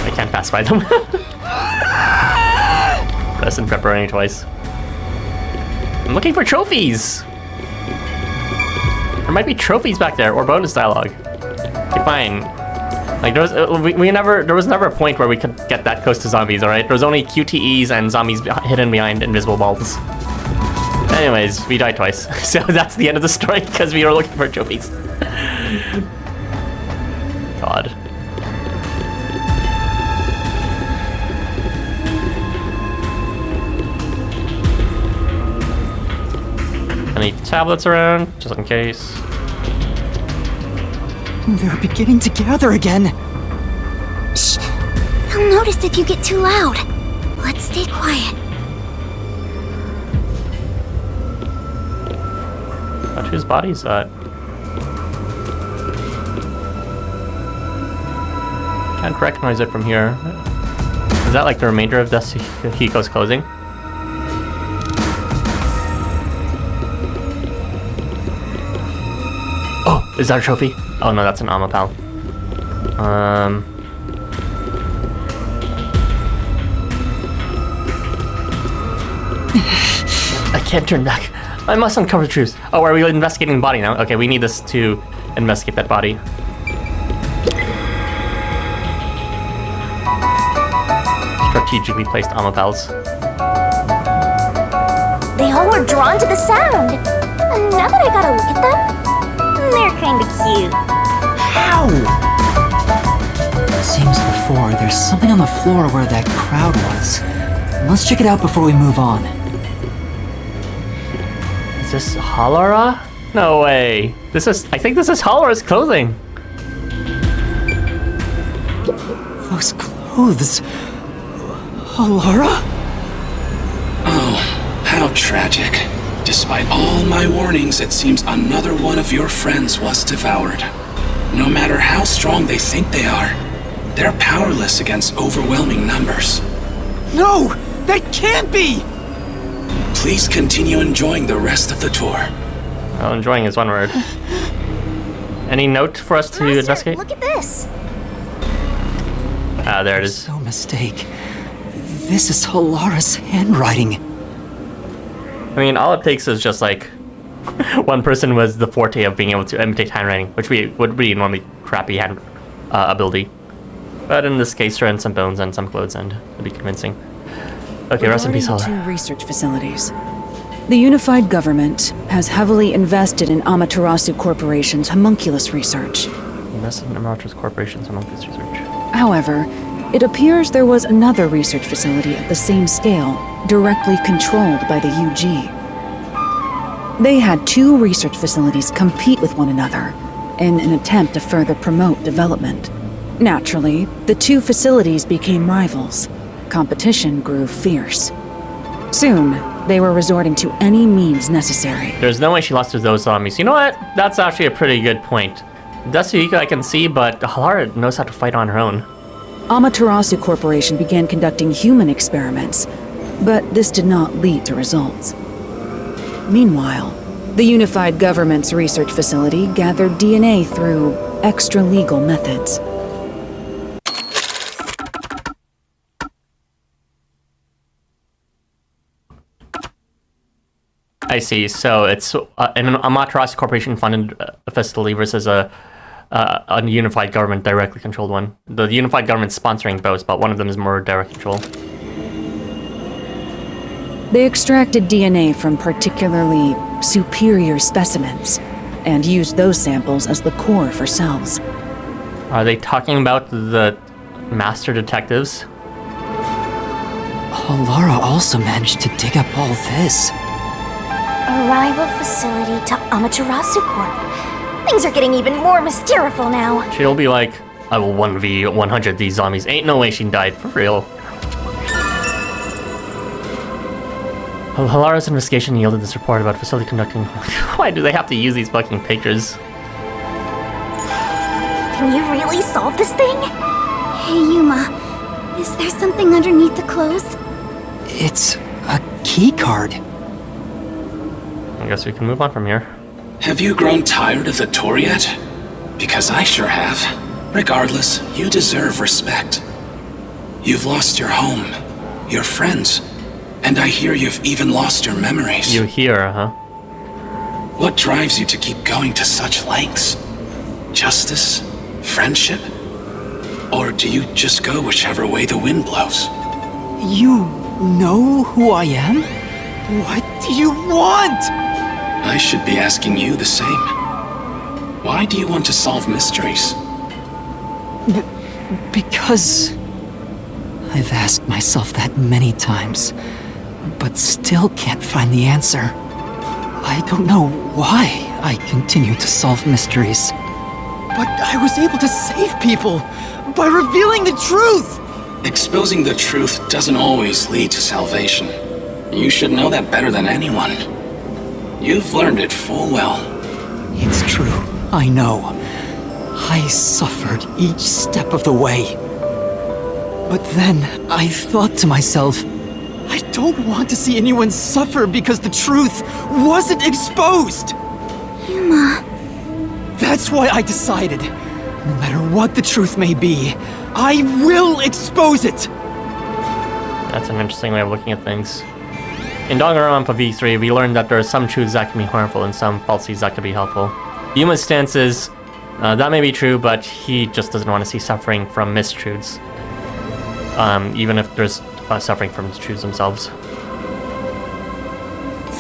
I can't pass by them. Press and pepperoni twice. I'm looking for trophies! There might be trophies back there, or bonus dialogue. Okay, fine. Like, there was never a point where we could get that close to zombies, alright? There was only QTEs and zombies hidden behind invisible balls. Anyways, we died twice. So that's the end of the story, because we were looking for trophies. God. Any tablets around, just in case. They're beginning to gather again. Shh. They'll notice if you get too loud. Let's stay quiet. Watch whose body is that? Can't recognize it from here. Is that like the remainder of Tetsuhiko's clothing? Oh, is that a trophy? Oh no, that's an Amapal. I can't turn back. I must uncover the truth. Oh, are we investigating the body now? Okay, we need this to investigate that body. Strategically placed Amapals. They all were drawn to the sound. And now that I gotta look at them, they're kinda cute. How? Seems before there's something on the floor where that crowd was. Let's check it out before we move on. Is this Halara? No way. I think this is Halara's clothing. Those clothes... Alara? Oh, how tragic. Despite all my warnings, it seems another one of your friends was devoured. No matter how strong they think they are, They're powerless against overwhelming numbers. No! That can't be! Please continue enjoying the rest of the tour. Well, enjoying is one word. Any note for us to Master, investigate? look at this. Ah, there it is. No mistake. This is Halara's handwriting. I mean, all it takes is just like one person was the forte of being able to imitate handwriting, which would be normally crappy hand ability. But in this case, throw in some bones and some clothes and it'll be convincing. Okay, rest in peace, Regarding the Halara. 2 research facilities. The unified government has heavily invested in Amaterasu Corporation's homunculus research. Invested in Amatera's Corporation's homunculus research. However, it appears there was another research facility at the same scale, directly controlled by the UG. They had 2 research facilities compete with one another in an attempt to further promote development. Naturally, the 2 facilities became rivals. Competition grew fierce. Soon, they were resorting to any means necessary. There's no way she lost to those zombies. You know what? That's actually a pretty good point. Dasuhiko I can see, but Halara knows how to fight on her own. Amaterasu Corporation began conducting human experiments, but this did not lead to results. Meanwhile, the unified government's research facility gathered DNA through extra-legal methods. I see. So it's an Amaterasu Corporation funded facility versus a unified government directly controlled one. The unified government's sponsoring both, but one of them is more direct control. They extracted DNA from particularly superior specimens and used those samples as the core for cells. Are they talking about the master detectives? Halara also managed to dig up all this. A rival facility to Amaterasu Corp. Things are getting even more mysterious now. She'll be like, I will 1v100 these zombies. Ain't no way she died, for real. Halara's investigation yielded this report about facility conducting... Why do they have to use these fucking pictures? Can you really solve this thing? Hey, Yuma. Is there something underneath the clothes? It's a key card. I guess we can move on from here. Have you grown tired of the tour yet? Because I sure have. Regardless, you deserve respect. You've lost your home, your friends, and I hear you've even lost your memories. You here, huh? What drives you to keep going to such lengths? Justice? Friendship? Or do you just go whichever way the wind blows? You know who I am? What do you want? I should be asking you the same. Why do you want to solve mysteries? Because I've asked myself that many times, but still can't find the answer. I don't know why I continue to solve mysteries. But I was able to save people by revealing the truth! Exposing the truth doesn't always lead to salvation. You should know that better than anyone. You've learned it full well. It's true, I know. I suffered each step of the way. But then I thought to myself, I don't want to see anyone suffer because the truth wasn't exposed! Yuma. That's why I decided, no matter what the truth may be, I will expose it! That's an interesting way of looking at things. In Danganronpa V3, we learned that there are some truths that can be harmful and some falsities that can be helpful. Yuma's stance is, that may be true, but he just doesn't want to see suffering from mistruths. Even if there's suffering from truths themselves.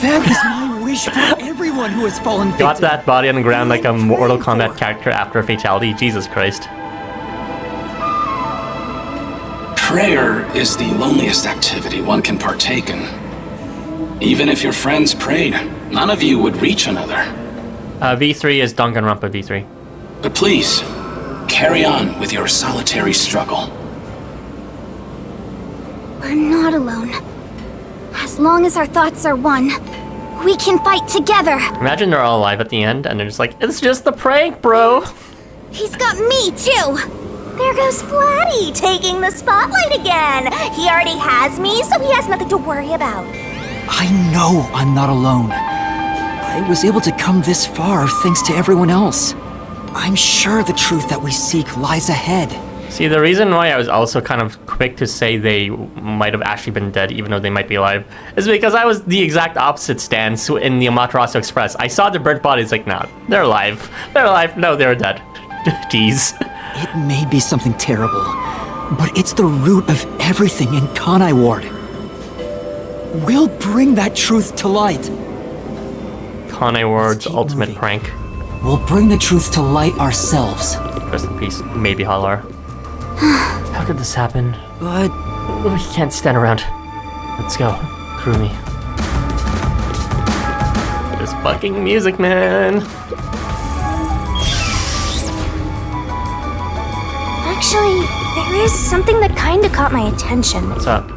That is my wish for everyone who has fallen victim. Got that body on the ground like a Mortal Kombat character after a fatality, Jesus Christ. Prayer is the loneliest activity one can partake in. Even if your friends prayed, none of you would reach another. V3 is Danganronpa V3. But please, carry on with your solitary struggle. We're not alone. As long as our thoughts are one, we can fight together. Imagine they're all alive at the end and they're just like, it's just a prank, bro. He's got me too. There goes Flatty, taking the spotlight again. He already has me, so he has nothing to worry about. I know I'm not alone. I was able to come this far thanks to everyone else. I'm sure the truth that we seek lies ahead. See, the reason why I was also kind of quick to say they might have actually been dead, even though they might be alive, is because I was the exact opposite stance in the Amaterasu Express. I saw the burnt bodies, like, nah, they're alive. They're alive. No, they're dead. Jeez. It may be something terrible, but it's the root of everything in Kanai Ward. We'll bring that truth to light. Kanai Ward's keep ultimate moving. prank. We'll bring the truth to light ourselves. Rest in peace, maybe Halar. How could this happen? But We can't stand around. Let's go. Crew me. This fucking music, man. Actually, there is something that kinda caught my attention. What's up?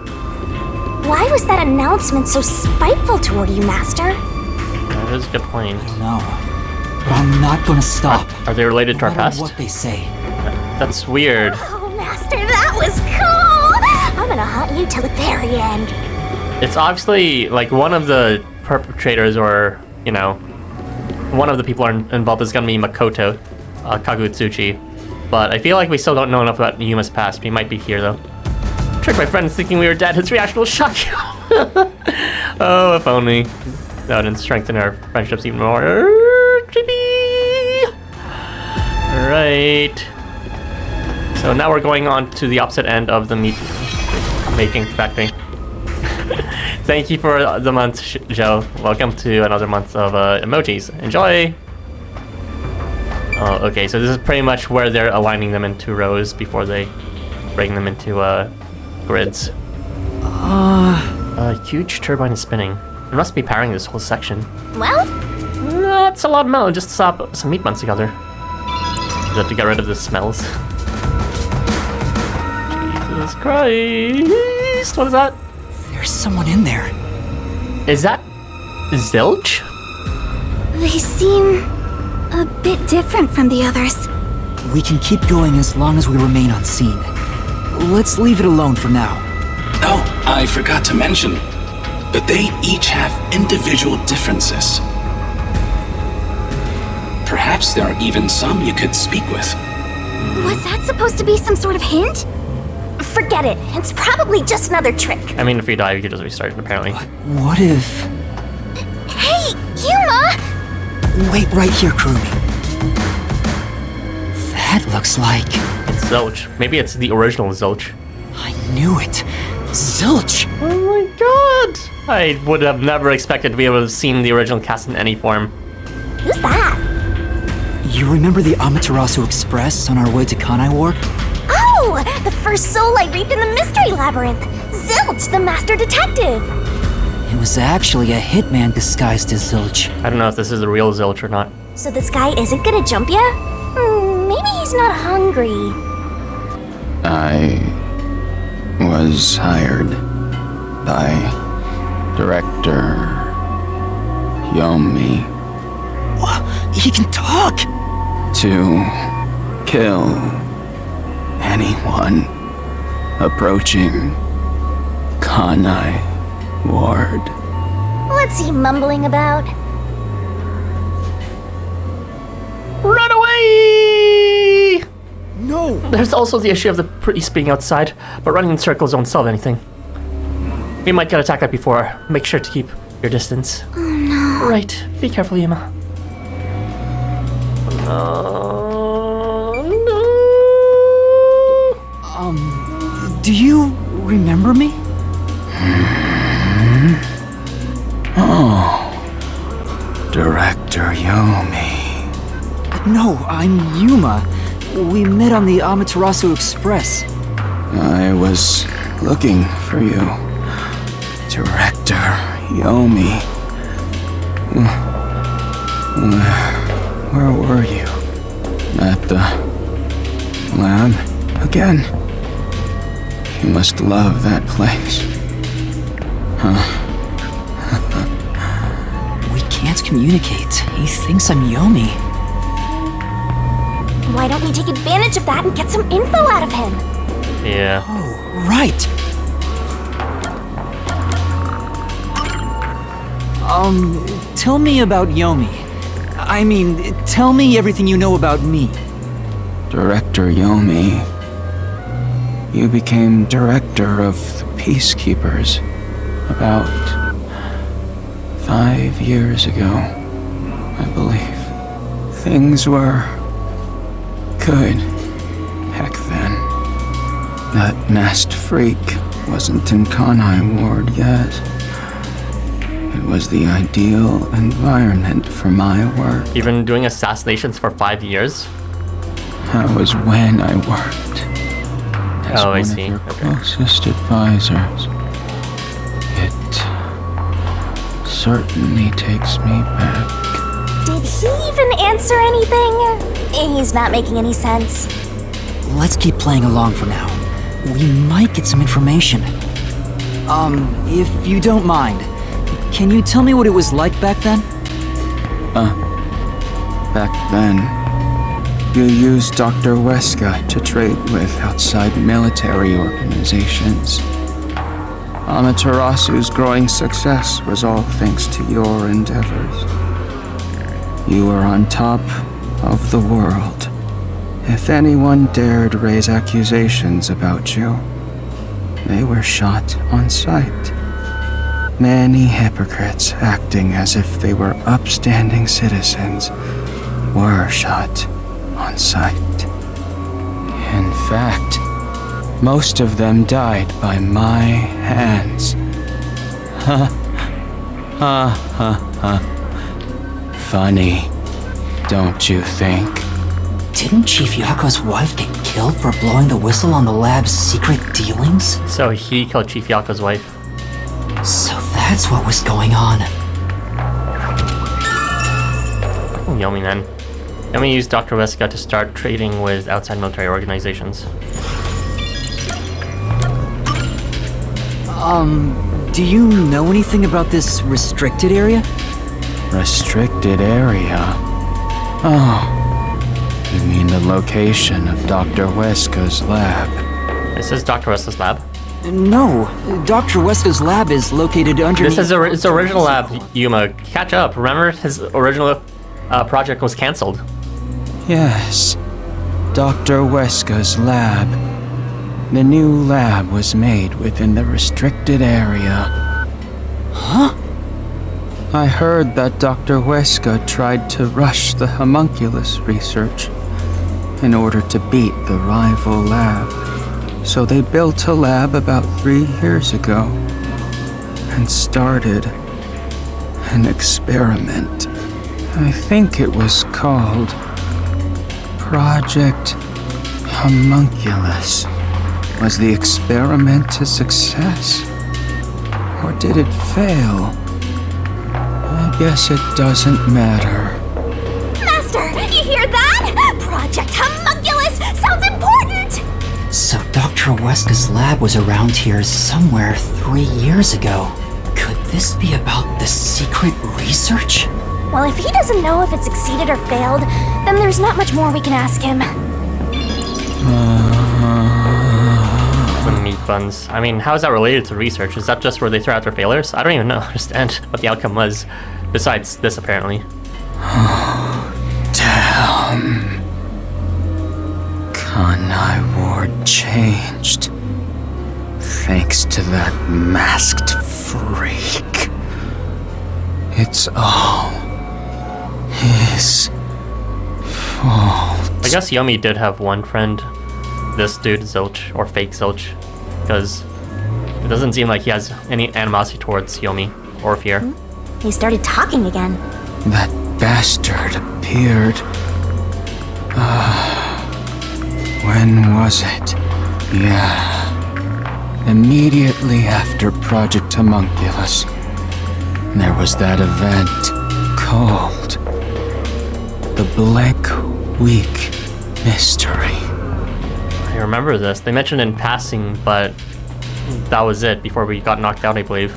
Why was that announcement so spiteful toward you, Master? That is a good point. no. But I'm not gonna stop. Are they related to our No matter past? what they say. That's weird. Oh, Master, that was cool! I'm gonna haunt you till the very end. It's obviously like one of the perpetrators, or you know, one of the people involved is gonna be Makoto, Kagutsuchi. But I feel like we still don't know enough about Yuma's past. We might be here though. Tricked my friends thinking we were dead. His reaction will shock you. Oh, if only. That would strengthen our friendships even more. Creepy. Right. So now we're going on to the opposite end of the meat making factory. Thank you for the month, Joe. Welcome to another month of emojis. Enjoy! Oh, okay, so this is pretty much where they're aligning them into rows before they bring them into grids. A huge turbine is spinning. It must be powering this whole section. Well, That's a lot of metal just to slap some meat buns together. Just to get rid of the smells. Jesus Christ! What is that? There's someone in there. Is that Zilch? They seem a bit different from the others. We can keep going as long as we remain unseen. Let's leave it alone for now. Oh, I forgot to mention, but they each have individual differences. Perhaps there are even some you could speak with. Was that supposed to be some sort of hint? forget it. It's probably just another trick. I mean, if we die, we could just restart, apparently. What if... Hey, Yuma! Wait right here, Kurumi. That looks like... It's Zilch. Maybe it's the original Zilch. I knew it. Zilch! Oh my god! I would have never expected to be able to have seen the original cast in any form. Who's that? You remember the Amaterasu Express on our way to Kanai Ward? Oh! The first soul I reaped in the Mystery Labyrinth! Zilch, the Master Detective! It was actually a hitman disguised as Zilch. I don't know if this is the real Zilch or not. So this guy isn't gonna jump ya? Maybe he's not hungry. I was hired by Director Yomi He can talk! to kill anyone approaching Kanai Ward. What's he mumbling about? Run away! No! There's also the issue of the priest being outside, but running in circles don't solve anything. We might get attacked right before. Make sure to keep your distance. Oh no. Right. Be careful, Yuma. No. Do you remember me? Oh, Director Yomi. No, I'm Yuma. We met on the Amaterasu Express. I was looking for you, Director Yomi. Where were you? At the lab again? You must love that place. We can't communicate. He thinks I'm Yomi. Why don't we take advantage of that and get some info out of him? Yeah. Oh, right. Tell me about Yomi. I mean, tell me everything you know about me. Director Yomi, you became director of the Peacekeepers about 5 years ago, I believe. Things were good back then. That masked freak wasn't in Kanai Ward yet. It was the ideal environment for my work. You've been doing assassinations for 5 years? That was when I worked as Oh, I one see. of your Okay. closest advisors. It certainly takes me back. Did he even answer anything? He's not making any sense. Let's keep playing along for now. We might get some information. If you don't mind, can you tell me what it was like back then? Back then, you used Dr. Weska to trade with outside military organizations. Amaterasu's growing success was all thanks to your endeavors. You were on top of the world. If anyone dared raise accusations about you, they were shot on sight. Many hypocrites acting as if they were upstanding citizens were shot on sight. In fact, most of them died by my hands. Ha ha ha ha. Funny, don't you think? Didn't Chief Yako's wife get killed for blowing the whistle on the lab's secret dealings? So he killed Chief Yako's wife. So that's what was going on. Yomi then. Yomi used Dr. Weska to start trading with outside military organizations. Do you know anything about this restricted area? Restricted area? Oh, you mean the location of Dr. Weska's lab? This is Dr. Weska's lab. No, Dr. Weska's lab is located underneath... This is his original lab, Yuma. Catch up. Remember, his original project was cancelled. Yes, Dr. Weska's lab. The new lab was made within the restricted area. Huh? I heard that Dr. Weska tried to rush the homunculus research in order to beat the rival lab. So they built a lab about 3 years ago and started an experiment. I think it was called Project Homunculus. Was the experiment a success? Or did it fail? I guess it doesn't matter. Master, you hear that? Project Homunculus sounds important! So Dr. Weska's lab was around here somewhere 3 years ago. Could this be about the secret research? Well, if he doesn't know if it succeeded or failed, then there's not much more we can ask him. The meat buns. I mean, how is that related to research? Is that just where they throw out their failures? I don't even understand what the outcome was, besides this apparently. Damn. Kanai Ward changed. Thanks to that masked freak. It's all his fault. I guess Yomi did have one friend. This dude, Zilch, or fake Zilch. Because it doesn't seem like he has any animosity towards Yomi or fear. He started talking again. That bastard appeared. When was it? Yeah. Immediately after Project Homunculus. There was that event called the Blank Week Mystery. I remember this. They mentioned in passing, but that was it before we got knocked out, I believe.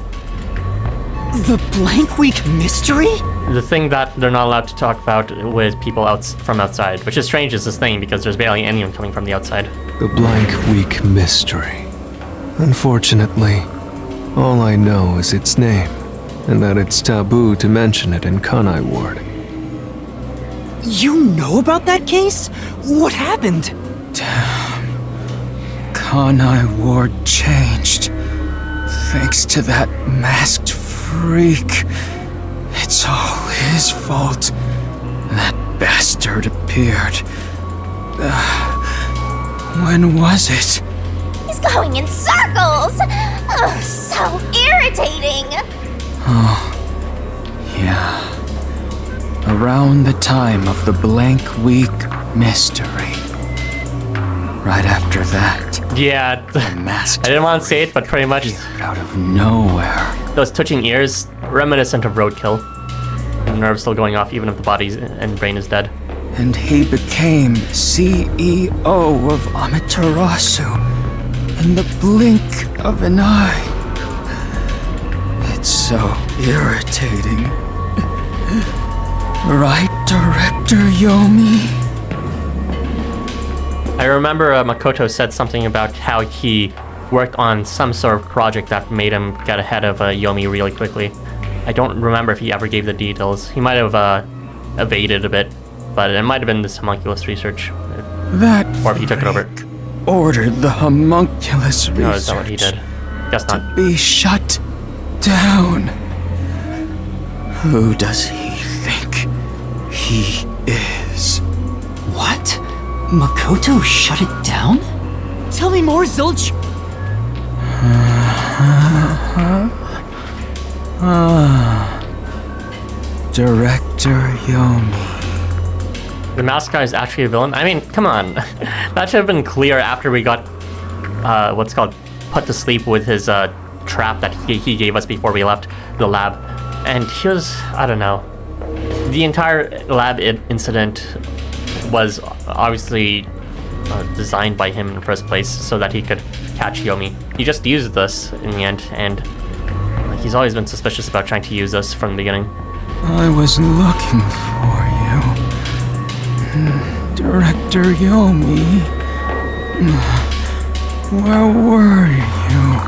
The Blank Week Mystery? The thing that they're not allowed to talk about with people from outside, which is strange is this thing because there's barely anyone coming from the outside. The blank weak mystery. Unfortunately, all I know is its name, and that it's taboo to mention it in Kanai Ward. You know about that case? What happened? Damn. Kanai Ward changed. Thanks to that masked freak. It's all his fault. That bastard appeared. When was it? He's going in circles! Ugh, so irritating! Oh, yeah. Around the time of the blank week mystery. Right after that, Yeah, the masked I didn't want to say it, but pretty much appeared out of nowhere. those twitching ears, reminiscent of roadkill. The nerves still going off even if the body and brain is dead. And he became CEO of Amaterasu in the blink of an eye. It's so irritating. Right, Director Yomi? I remember Makoto said something about how he worked on some sort of project that made him get ahead of Yomi really quickly. I don't remember if he ever gave the details. He might have evaded a bit, but it might have been this homunculus research. That Or if he took it over. ordered the homunculus research No, that's not what he did. Guess not. be shut down. Who does he think he is? What? Makoto shut it down? Tell me more, Zilch! Director Yomi. The mask guy is actually a villain? I mean, come on. That should have been clear after we got, what's called, put to sleep with his trap that he gave us before we left the lab. And he was, I don't know. The entire lab incident was obviously designed by him in the first place so that he could catch Yomi. He just used this in the end, and he's always been suspicious about trying to use us from the beginning. I was looking for you. Director Yomi. Where were you?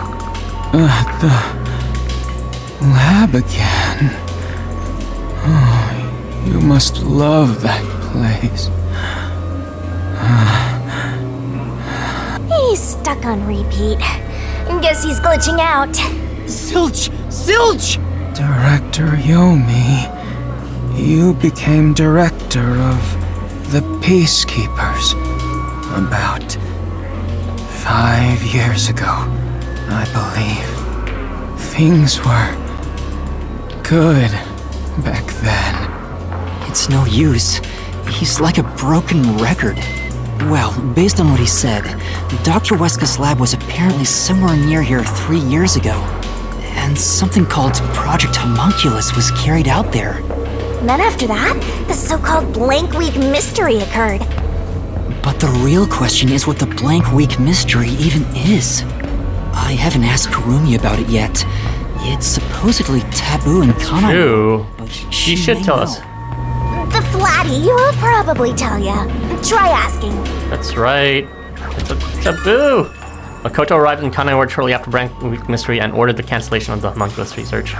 At the lab again. Oh, you must love that place. He's stuck on repeat. Guess he's glitching out. Zilch! Zilch! Director Yomi, you became director of the Peacekeepers about 5 years ago, I believe. Things were good back then. It's no use. He's like a broken record. Well, based on what he said, Dr. Weska's lab was apparently somewhere near here 3 years ago. And something called Project Homunculus was carried out there. Then after that, the so-called blank week mystery occurred. But the real question is what the blank week mystery even is. I haven't asked Kurumi about it yet. It's supposedly taboo in Kanai. True. But She should may tell know. us. The Flatty will probably tell ya. Try asking. That's right. It's a taboo. Makoto arrived in Kanai Ward shortly after Blank Week Mystery and ordered the cancellation of the homunculus research.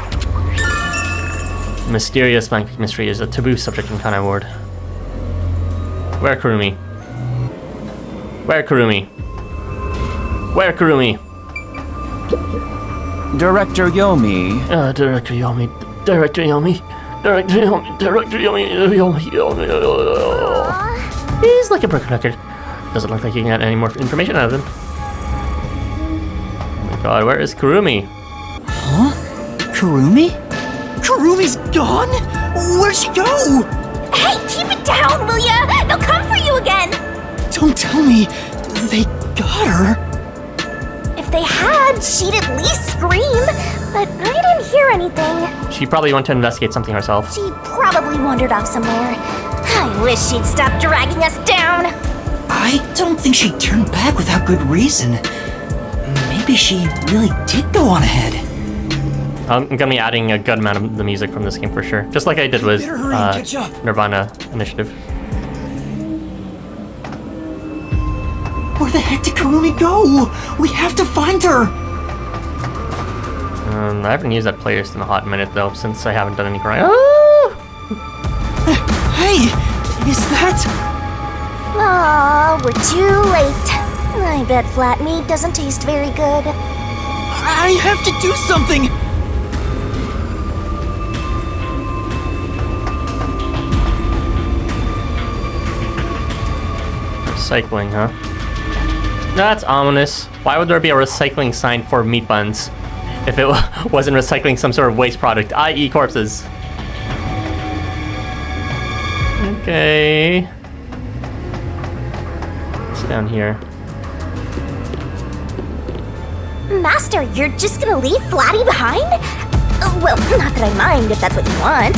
Mysterious Blank Week Mystery is a taboo subject in Kanai Ward. Where Kurumi? Where Kurumi? Where Kurumi? Director Yomi, Director Yomi. Director Yomi. Director Yomi. Director Yomi. Yomi. He's like a broken record. Doesn't look like you can get any more information out of him. Oh my god, where is Kurumi? Huh? Kurumi? Kurumi's gone? Where'd she go? Hey, keep it down, will ya? They'll come for you again. Don't tell me they got her. If they had, she'd at least scream. But I didn't hear anything. She probably went to investigate something herself. She probably wandered off somewhere. I wish she'd stop dragging us down. I don't think she turned back without good reason. Maybe she really did go on ahead. I'm gonna be adding a good amount of the music from this game for sure. Just like I did with Better hurry and catch up. Nirvana Initiative. Where the heck did Kurumi go? We have to find her! I haven't used that playlist in a hot minute though, since I haven't done any crime. Hey! Is that... Aw, we're too late. I bet flat meat doesn't taste very good. I have to do something! Recycling, huh? That's ominous. Why would there be a recycling sign for meat buns if it wasn't recycling some sort of waste product, i.e. corpses? Okay. It's down here. Master, you're just gonna leave Flatty behind? Well, not that I mind if that's what you want.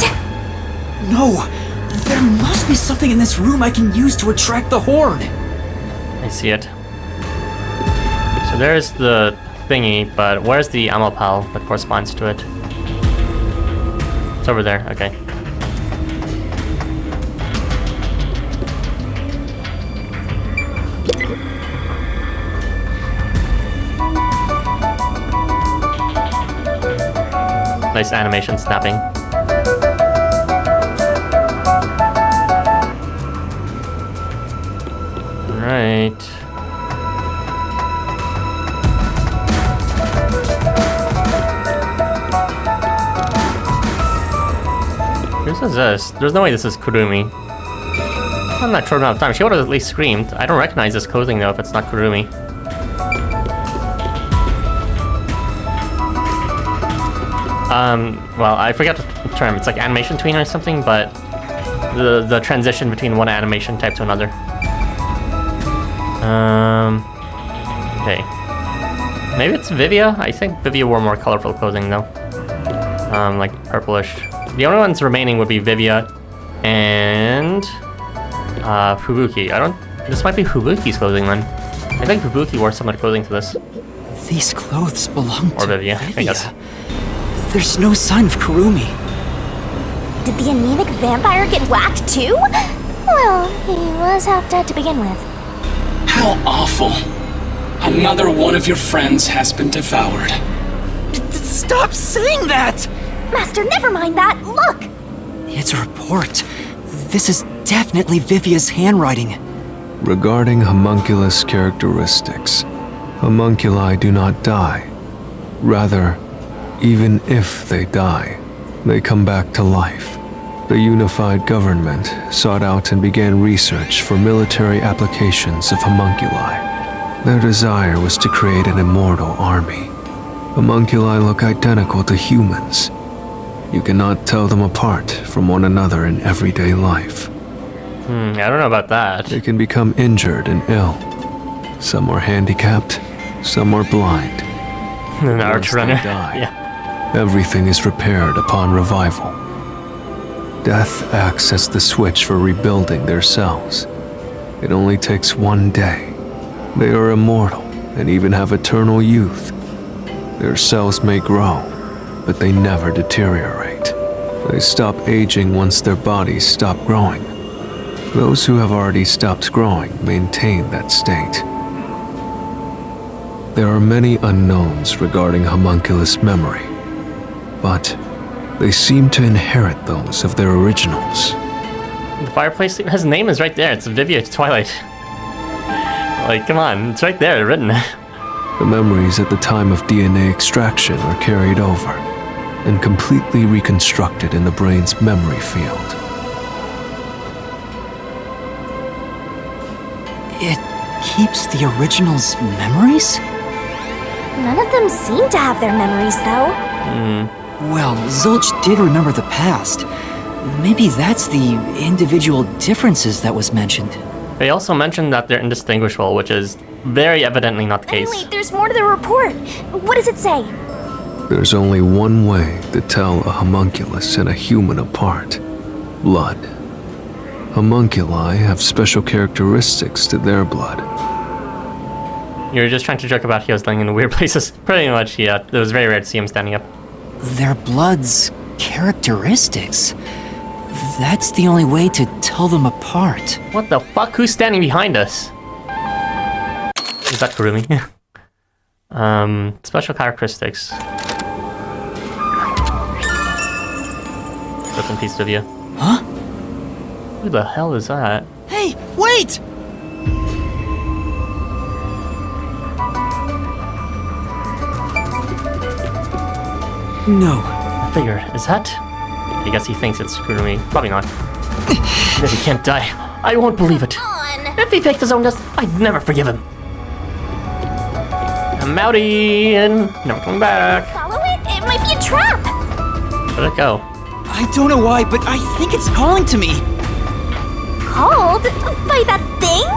No! There must be something in this room I can use to attract the horde! I see it. So there's the thingy, but where's the ammo pal that corresponds to it? It's over there, okay. Nice animation snapping. Right. Who says this? There's no way this is Kurumi. I'm not sure enough time. She would have at least screamed. I don't recognize this clothing though if it's not Kurumi. Well, I forgot the term. It's like animation tween or something, but the transition between one animation type to another. Okay. Maybe it's Vivia? I think Vivia wore more colorful clothing though. Like purplish. The only ones remaining would be Vivia and Fubuki. This might be Fubuki's clothing then. I think Fubuki wore similar clothing to this. These clothes belong Or to Vivia, I guess. There's no sign of Kurumi. Did the anemic vampire get whacked too? Well, he was half dead to begin with. How awful. Another one of your friends has been devoured. Stop saying that! Master, never mind that. Look! It's a report. This is definitely Vivia's handwriting. Regarding homunculus characteristics, homunculi do not die. Rather, even if they die, they come back to life. The unified government sought out and began research for military applications of homunculi. Their desire was to create an immortal army. Homunculi look identical to humans. You cannot tell them apart from one another in everyday life. I don't know about that. They can become injured and ill. Some are handicapped, some are blind. An arch Once they runner. die, Yeah. everything is repaired upon revival. Death acts as the switch for rebuilding their cells. It only takes one day. They are immortal and even have eternal youth. Their cells may grow, but they never deteriorate. They stop aging once their bodies stop growing. Those who have already stopped growing maintain that state. There are many unknowns regarding homunculus memory, but they seem to inherit those of their originals. The fireplace, his name is right there. It's Vivia Twilight. Like, come on, it's right there, written. The memories at the time of DNA extraction are carried over and completely reconstructed in the brain's memory field. It keeps the original's memories? None of them seem to have their memories, though. Well, Zilch did remember the past. Maybe that's the individual differences that was mentioned. They also mentioned that they're indistinguishable, which is very evidently not the case. Wait, there's more to the report. What does it say? There's only one way to tell a homunculus and a human apart: blood. Homunculi have special characteristics to their blood. You're just trying to joke about he was laying in weird places. Pretty much, yeah. It was very rare to see him standing up. their blood's characteristics. That's the only way to tell them apart. What the fuck? Who's standing behind us? Is that Kurumi? Special characteristics. That's some piece of you. Huh? Who the hell is that? Hey, wait! No. I figured. Is that? I guess he thinks it's Kurumi. Probably not. If he can't die, I won't believe it. If he faked his own death, I'd never forgive him. I'm outie and never coming back. Follow it? It might be a trap! Where'd it go? I don't know why, but I think it's calling to me. Called? By that thing?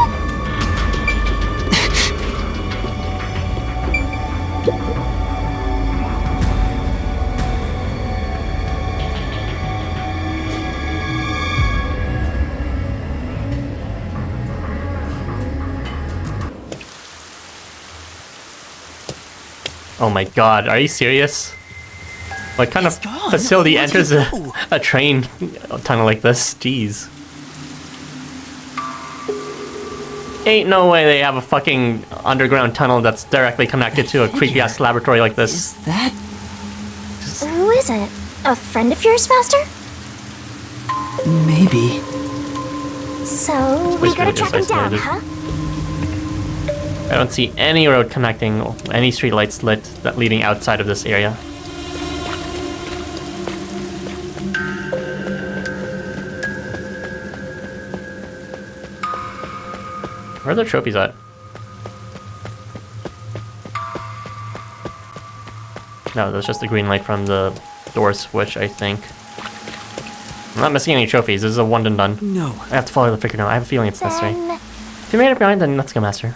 Oh my god, are you serious? What kind of gone. facility Where'd enters it go? a train tunnel like this? Jeez. Ain't no way they have a fucking underground tunnel that's directly connected to a creepy ass laboratory like this. Is that... Who is it? A friend of yours, Master? maybe? So, we gotta track him down, huh? I don't see any road connecting, any streetlights lit that leading outside of this area. Where are the trophies at? No, that's just the green light from the door switch, I think. I'm not missing any trophies. This is a one and done. No. I have to follow the figure now. I have a feeling it's necessary. Then... If you made it behind, then let's go, Master.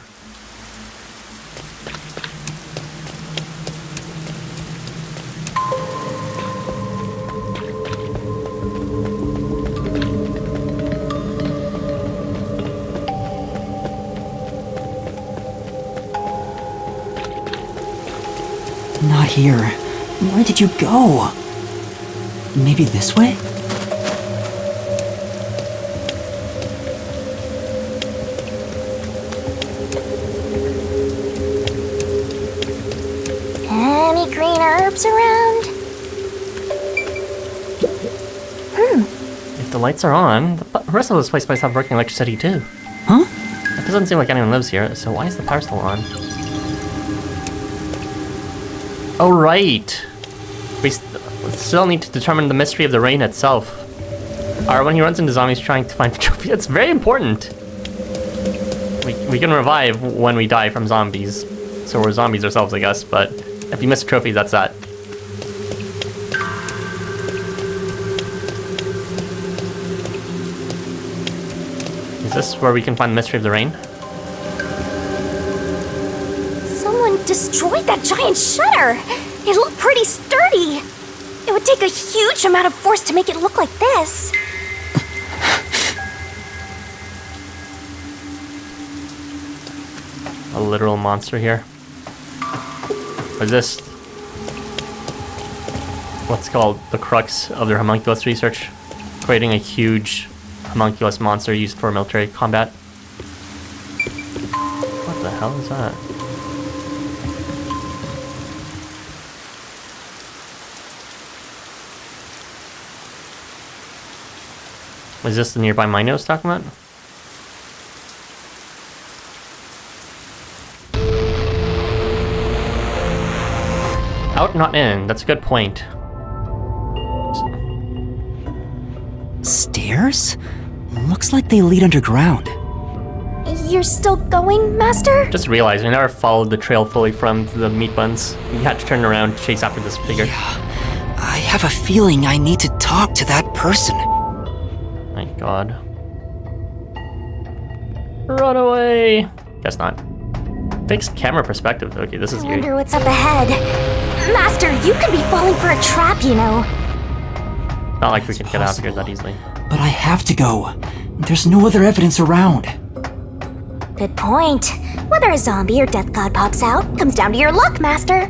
Not here. Where did you go? Maybe this way? Any green herbs around? If the lights are on, the rest of this place must have working electricity too. Huh? It doesn't seem like anyone lives here, so why is the power still on? Oh, right. We still need to determine the mystery of the rain itself. Or when he runs into zombies trying to find the trophy, it's very important. We can revive when we die from zombies. So we're zombies ourselves, I guess, but if you miss a trophy, that's that. Is this where we can find the mystery of the rain? Someone destroyed that giant shutter! It looked pretty sturdy! It would take a huge amount of force to make it look like this. A literal monster here. Or is this what's called the crux of their homunculus research? Creating a huge homunculus monster used for military combat. What the hell is that? Was this the nearby mine I was talking about? Out, not in. That's a good point. Stairs? Looks like they lead underground. You're still going, Master? Just realized we never followed the trail fully from the meat buns. We had to turn around to chase after this figure. Yeah, I have a feeling I need to talk to that person. My god. Run away! Guess not. Fixed camera perspective. Okay, this is I eerie. wonder what's up ahead. Master, you could be falling for a trap, you know. Not like we can get out of here that easily. But I have to go. There's no other evidence around. Good point. Whether a zombie or death god pops out comes down to your luck, Master.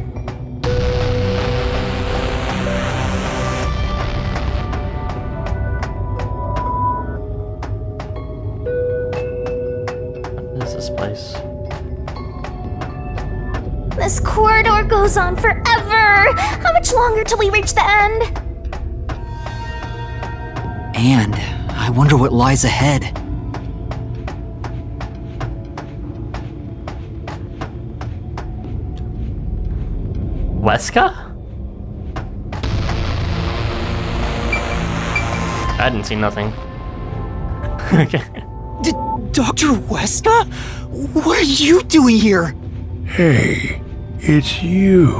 place. This corridor goes on forever! How much longer till we reach the end? And I wonder what lies ahead. Weska? I didn't see nothing. Okay. Dr. Weska? What are you doing here? Hey, it's you.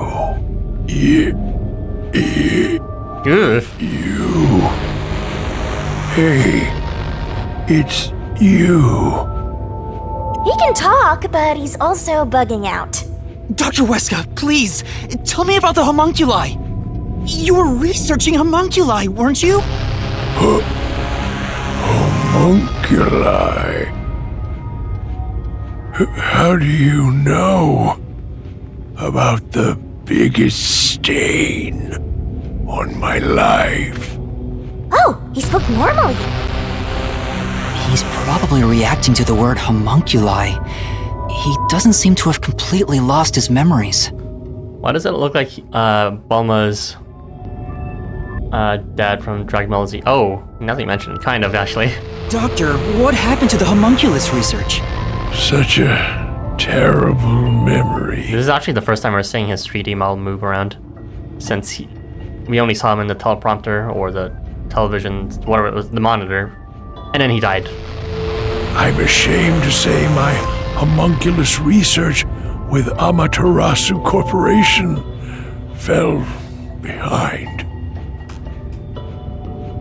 Ugh. You. Hey, it's you. He can talk, but he's also bugging out. Dr. Weska, please, tell me about the homunculi. You were researching homunculi, weren't you? Homunculi. How do you know about the biggest stain on my life? Oh, he spoke normally. He's probably reacting to the word homunculi. He doesn't seem to have completely lost his memories. Why does it look like Bulma's dad from Dragon Ball Z? Oh, now that you mentioned, kind of actually. Doctor, what happened to the homunculus research? Such a terrible memory. This is actually the first time we're seeing his 3D model move around, since we only saw him in the teleprompter or the television, whatever it was, the monitor, and then he died. I'm ashamed to say my homunculus research with Amaterasu Corporation fell behind.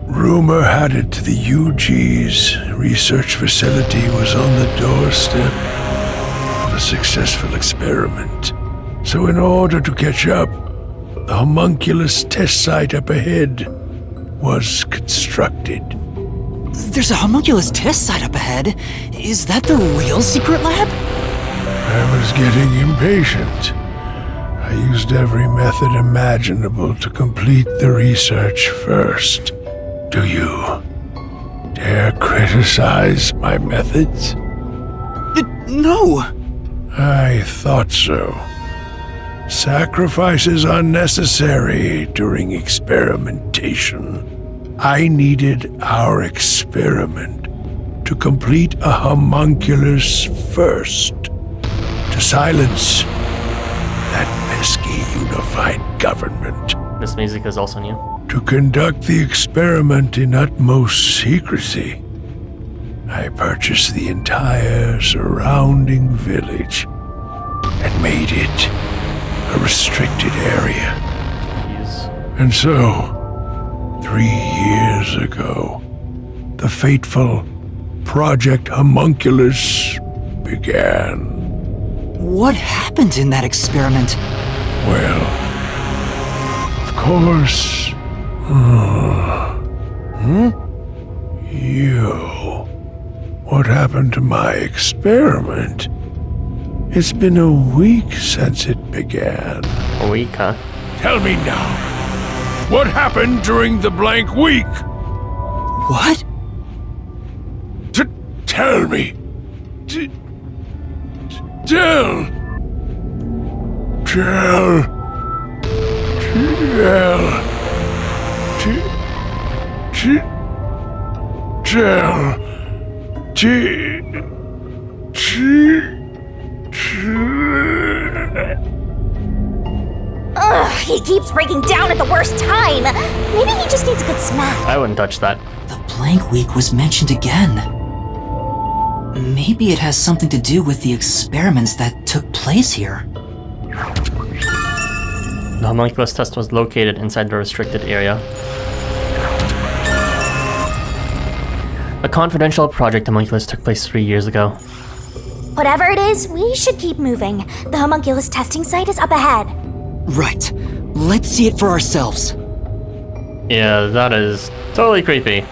Rumor had it the UG's research facility was on the doorstep of a successful experiment. So in order to catch up, the homunculus test site up ahead was constructed. There's a homunculus test site up ahead. Is that the real secret lab? I was getting impatient. I used every method imaginable to complete the research first. Do you dare criticize my methods? No. I thought so. Sacrifices are necessary during experimentation. I needed our experiment to complete a homunculus first, to silence that pesky unified government. This music is also new. To conduct the experiment in utmost secrecy, I purchased the entire surrounding village and made it a restricted area. Jeez. And so, 3 years ago, the fateful Project Homunculus began. What happened in that experiment? Well, of course, what happened to my experiment? It's been a week since it began. A week, huh? Tell me now, what happened during the blank week? What? Tell me. Tell. Ugh, he keeps breaking down at the worst time. Maybe he just needs a good smack. I wouldn't touch that. The blank week was mentioned again. Maybe it has something to do with the experiments that took place here. The homunculus test was located inside the restricted area. A confidential Project Homunculus took place 3 years ago. Whatever it is, we should keep moving. The homunculus testing site is up ahead. Right. Let's see it for ourselves. Yeah, that is totally creepy.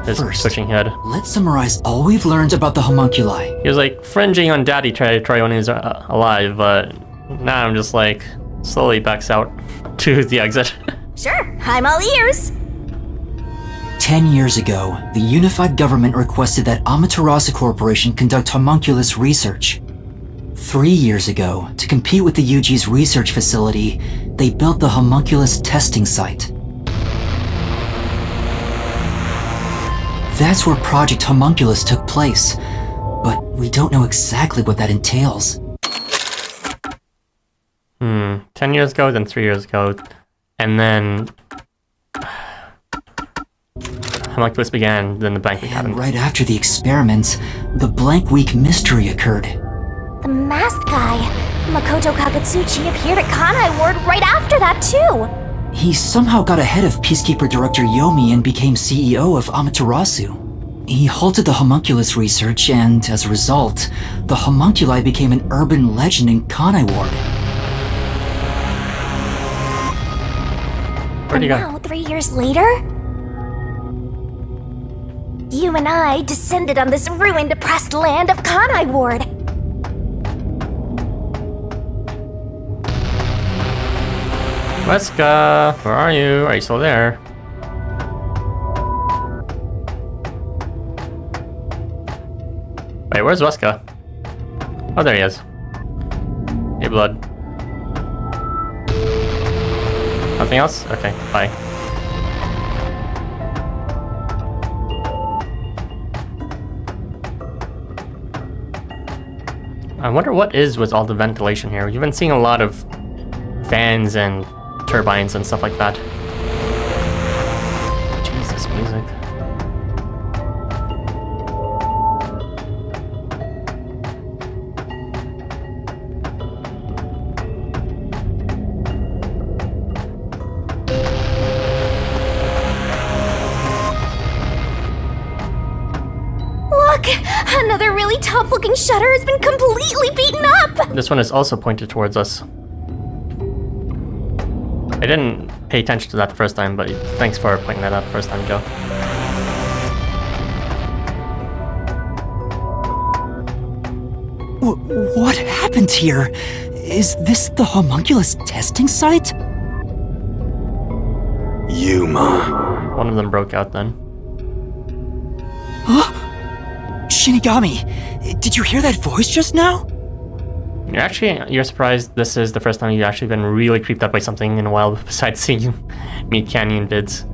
His First, twitching head. let's summarize all we've learned about the homunculi. He was like fringing on daddy territory when he was alive, but now I'm just like slowly backs out to the exit. Sure, I'm all ears. 10 years ago, the unified government requested that Amaterasu Corporation conduct homunculus research. 3 years ago, to compete with the UG's research facility, they built the homunculus testing site. That's where Project Homunculus took place, but we don't know exactly what that entails. 10 years ago, then 3 years ago, and then Homunculus began, then the blank week happened. And right after the experiments, the blank week mystery occurred. The masked guy, Makoto Kagetsuchi, appeared at Kanai Ward right after that, too. He somehow got ahead of Peacekeeper Director Yomi and became CEO of Amaterasu. He halted the homunculus research, and as a result, the homunculi became an urban legend in Kanai Ward. Where'd he go? Now, 3 years later, you and I descended on this ruined, oppressed land of Kanai Ward. Weska, where are you? Are you still there? Wait, where's Weska? Oh, there he is. Hey, Blood. Nothing else? Okay, bye. I wonder what is with all the ventilation here. You've been seeing a lot of fans and turbines and stuff like that. Jesus, music. Look! Another really tough-looking shutter has been completely beaten up! This one is also pointed towards us. I didn't pay attention to that the first time, but thanks for pointing that out the first time, Joe. What happened here? Is this the homunculus testing site? Yuma. One of them broke out then. Huh? Shinigami, did you hear that voice just now? You're surprised this is the first time you've actually been really creeped out by something in a while, besides seeing Meat Canyon vids.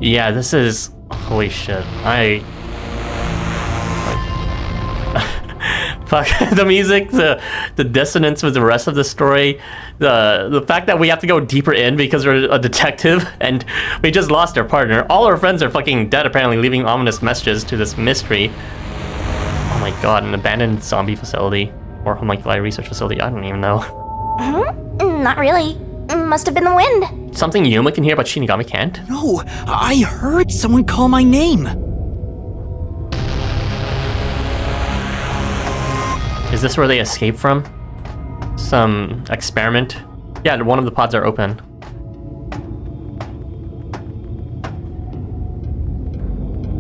Yeah, this is... holy shit. Fuck, the music, the dissonance with the rest of the story, the fact that we have to go deeper in because we're a detective, and we just lost our partner. All our friends are fucking dead, apparently, leaving ominous messages to this mystery. Oh my god, an abandoned zombie facility. Or homunculi research facility, I don't even know. Not really. Must have been the wind. Something Yuma can hear but Shinigami can't? No, I heard someone call my name. Is this where they escaped from? Some experiment? Yeah, one of the pods are open.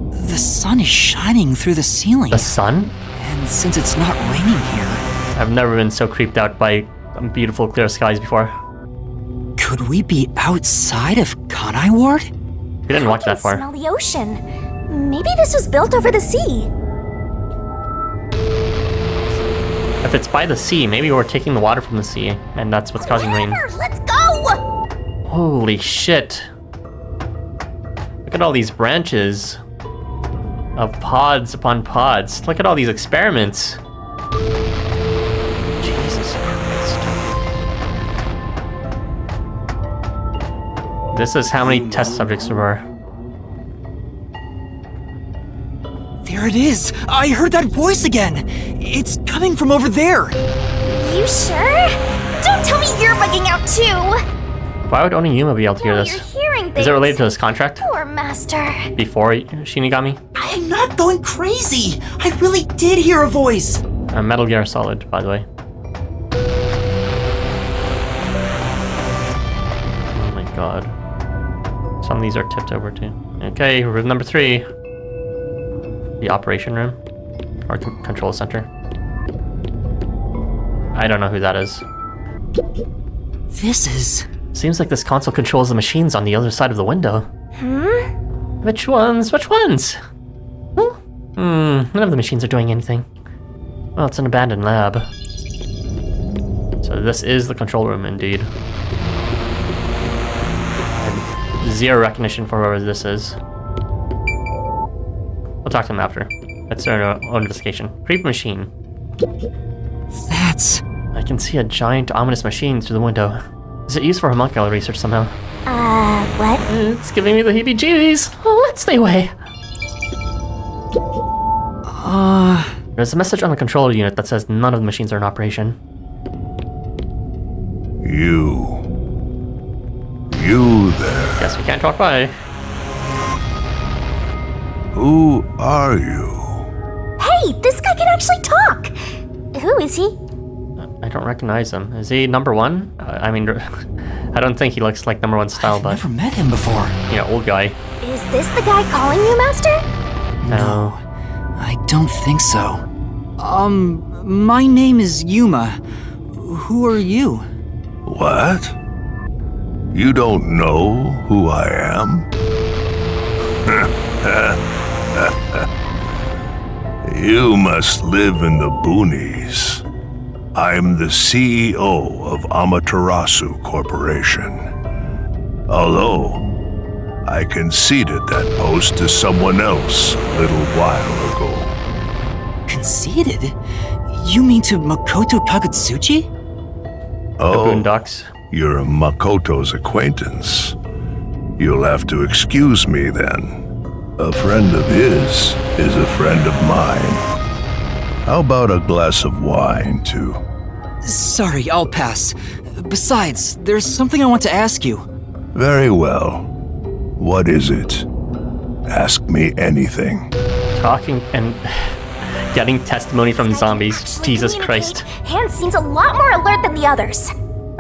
The sun is shining through the ceiling. The sun? And since it's not raining here... I've never been so creeped out by beautiful clear skies before. Could we be outside of Kanai Ward? We didn't walk that far. I can smell the ocean. Maybe this was built over the sea. If it's by the sea, maybe we're taking the water from the sea, and that's what's causing rain. Let's go! Holy shit. Look at all these branches of pods upon pods. Look at all these experiments. Jesus Christ. This is how many test subjects there were. There it is! I heard that voice again! It's coming from over there! You sure? Don't tell me you're bugging out too! Why would only Yuma be able to hear Now this? you're hearing things. Is it related to this contract? Poor master. Before Shinigami? I'm not going crazy! I really did hear a voice! Metal Gear Solid, by the way. Oh my god. Some of these are tipped over too. Okay, room number 3. The operation room. Or control center. I don't know who that is. This is... Seems like this console controls the machines on the other side of the window. Which ones? Which ones? None of the machines are doing anything. Well, it's an abandoned lab. So this is the control room, indeed. And zero recognition for whoever this is. We'll talk to them after. Let's start our own investigation. Creep machine. That's... I can see a giant, ominous machine through the window. Is it used for homuncular research somehow? What? It's giving me the heebie-jeebies. Oh, let's stay away. There's a message on the control unit that says none of the machines are in operation. You there. Guess we can't talk by. Who are you? Hey, this guy can actually talk! Who is he? I don't recognize him. Is he number one? I mean, I don't think he looks like number one style, I've but, never met him before. you know, old guy. Is this the guy calling you, Master? No. I don't think so. My name is Yuma. Who are you? What? You don't know who I am? You must live in the boonies. I'm the CEO of Amaterasu Corporation. Although, I conceded that post to someone else a little while ago. Conceded? You mean to Makoto Kagutsuchi? Oh, Boondocks. you're Makoto's acquaintance. You'll have to excuse me then. A friend of his is a friend of mine. How about a glass of wine, too? Sorry, I'll pass. Besides, there's something I want to ask you. Very well. What is it? Ask me anything. Talking and getting testimony from zombies. Actually Jesus communicate. Christ. Hand seems a lot more alert than the others.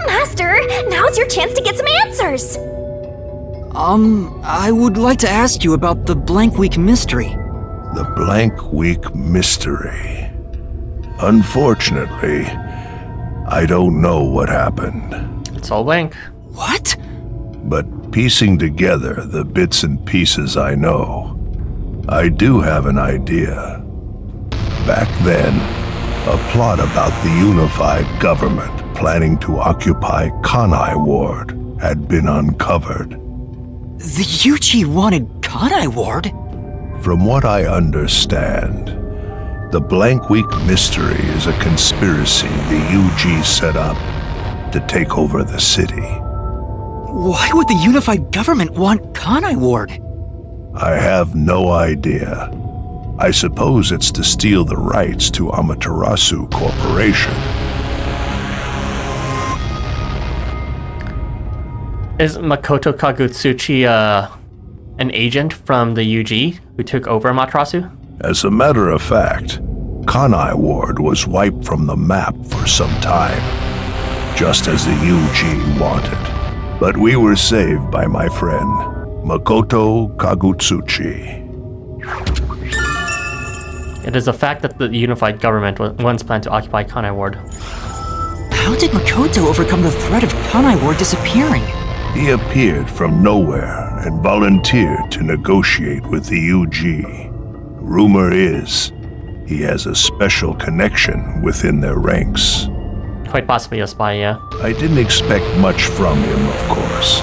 Master, now's your chance to get some answers. I would like to ask you about the Blank Week mystery. The Blank Week mystery. Unfortunately, I don't know what happened. It's all blank. What? But piecing together the bits and pieces I know, I do have an idea. Back then, a plot about the unified government planning to occupy Kanai Ward had been uncovered. The Yuji wanted Kanai Ward? From what I understand, the Blank Week mystery is a conspiracy the UG set up to take over the city. Why would the unified government want Kanai Ward? I have no idea. I suppose it's to steal the rights to Amaterasu Corporation. Is Makoto Kagutsuchi an agent from the UG who took over Amaterasu? As a matter of fact, Kanai Ward was wiped from the map for some time, just as the UG wanted. But we were saved by my friend, Makoto Kagutsuchi. It is a fact that the unified government once planned to occupy Kanai Ward. How did Makoto overcome the threat of Kanai Ward disappearing? He appeared from nowhere and volunteered to negotiate with the UG. Rumor is, he has a special connection within their ranks. Quite possibly a spy, yeah. I didn't expect much from him, of course.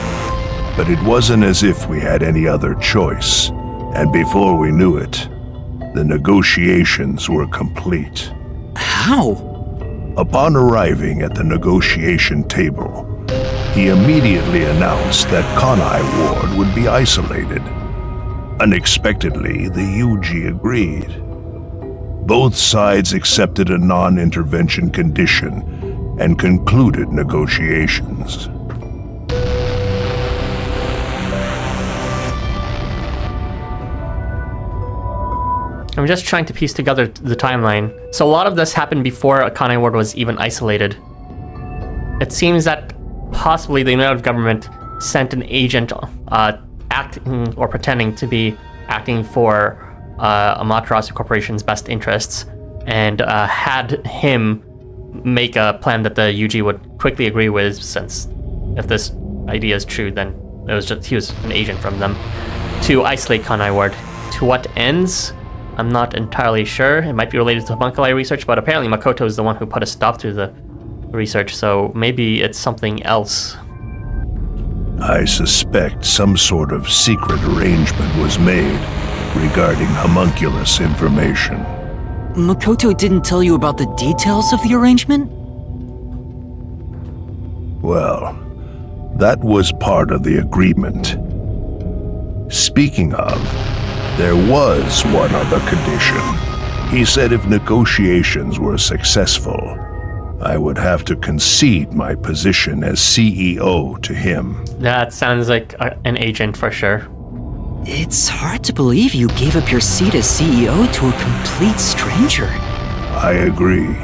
But it wasn't as if we had any other choice. And before we knew it, the negotiations were complete. How? Upon arriving at the negotiation table, he immediately announced that Kanai Ward would be isolated. Unexpectedly, the UG agreed. Both sides accepted a non-intervention condition and concluded negotiations. I'm just trying to piece together the timeline. So a lot of this happened before Kanai Ward was even isolated. It seems that possibly the United Government sent an agent acting or pretending to be acting for Amaterasu Corporation's best interests and had him make a plan that the UG would quickly agree with, since if this idea is true, then it was just he was an agent from them. to isolate Kanai Ward. To what ends? I'm not entirely sure. It might be related to homunculi research, but apparently Makoto is the one who put a stop to the research, so maybe it's something else. I suspect some sort of secret arrangement was made regarding homunculus information. Makoto didn't tell you about the details of the arrangement? Well, that was part of the agreement. Speaking of, there was one other condition. He said if negotiations were successful, I would have to concede my position as CEO to him. That sounds like an agent for sure. It's hard to believe you gave up your seat as CEO to a complete stranger. I agree.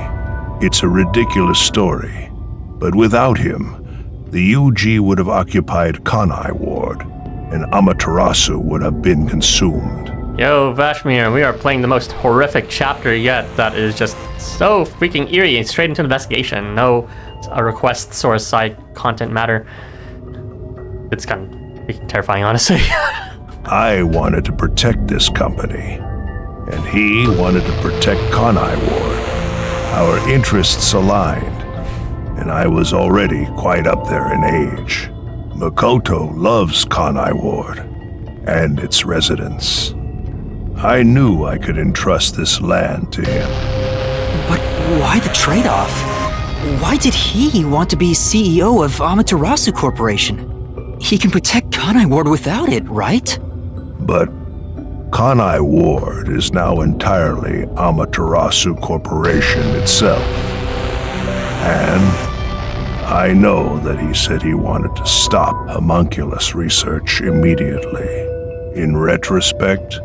It's a ridiculous story. But without him, the UG would have occupied Kanai Ward, and Amaterasu would have been consumed. Yo, Vashmir, we are playing the most horrific chapter yet that is just so freaking eerie and straight into investigation. No requests or side content matter. It's kind of freaking terrifying, honestly. I wanted to protect this company, and he wanted to protect Kanai Ward. Our interests aligned, and I was already quite up there in age. Makoto loves Kanai Ward and its residents. I knew I could entrust this land to him. But why the trade-off? Why did he want to be CEO of Amaterasu Corporation? He can protect Kanai Ward without it, right? But Kanai Ward is now entirely Amaterasu Corporation itself. And I know that he said he wanted to stop homunculus research immediately. In retrospect,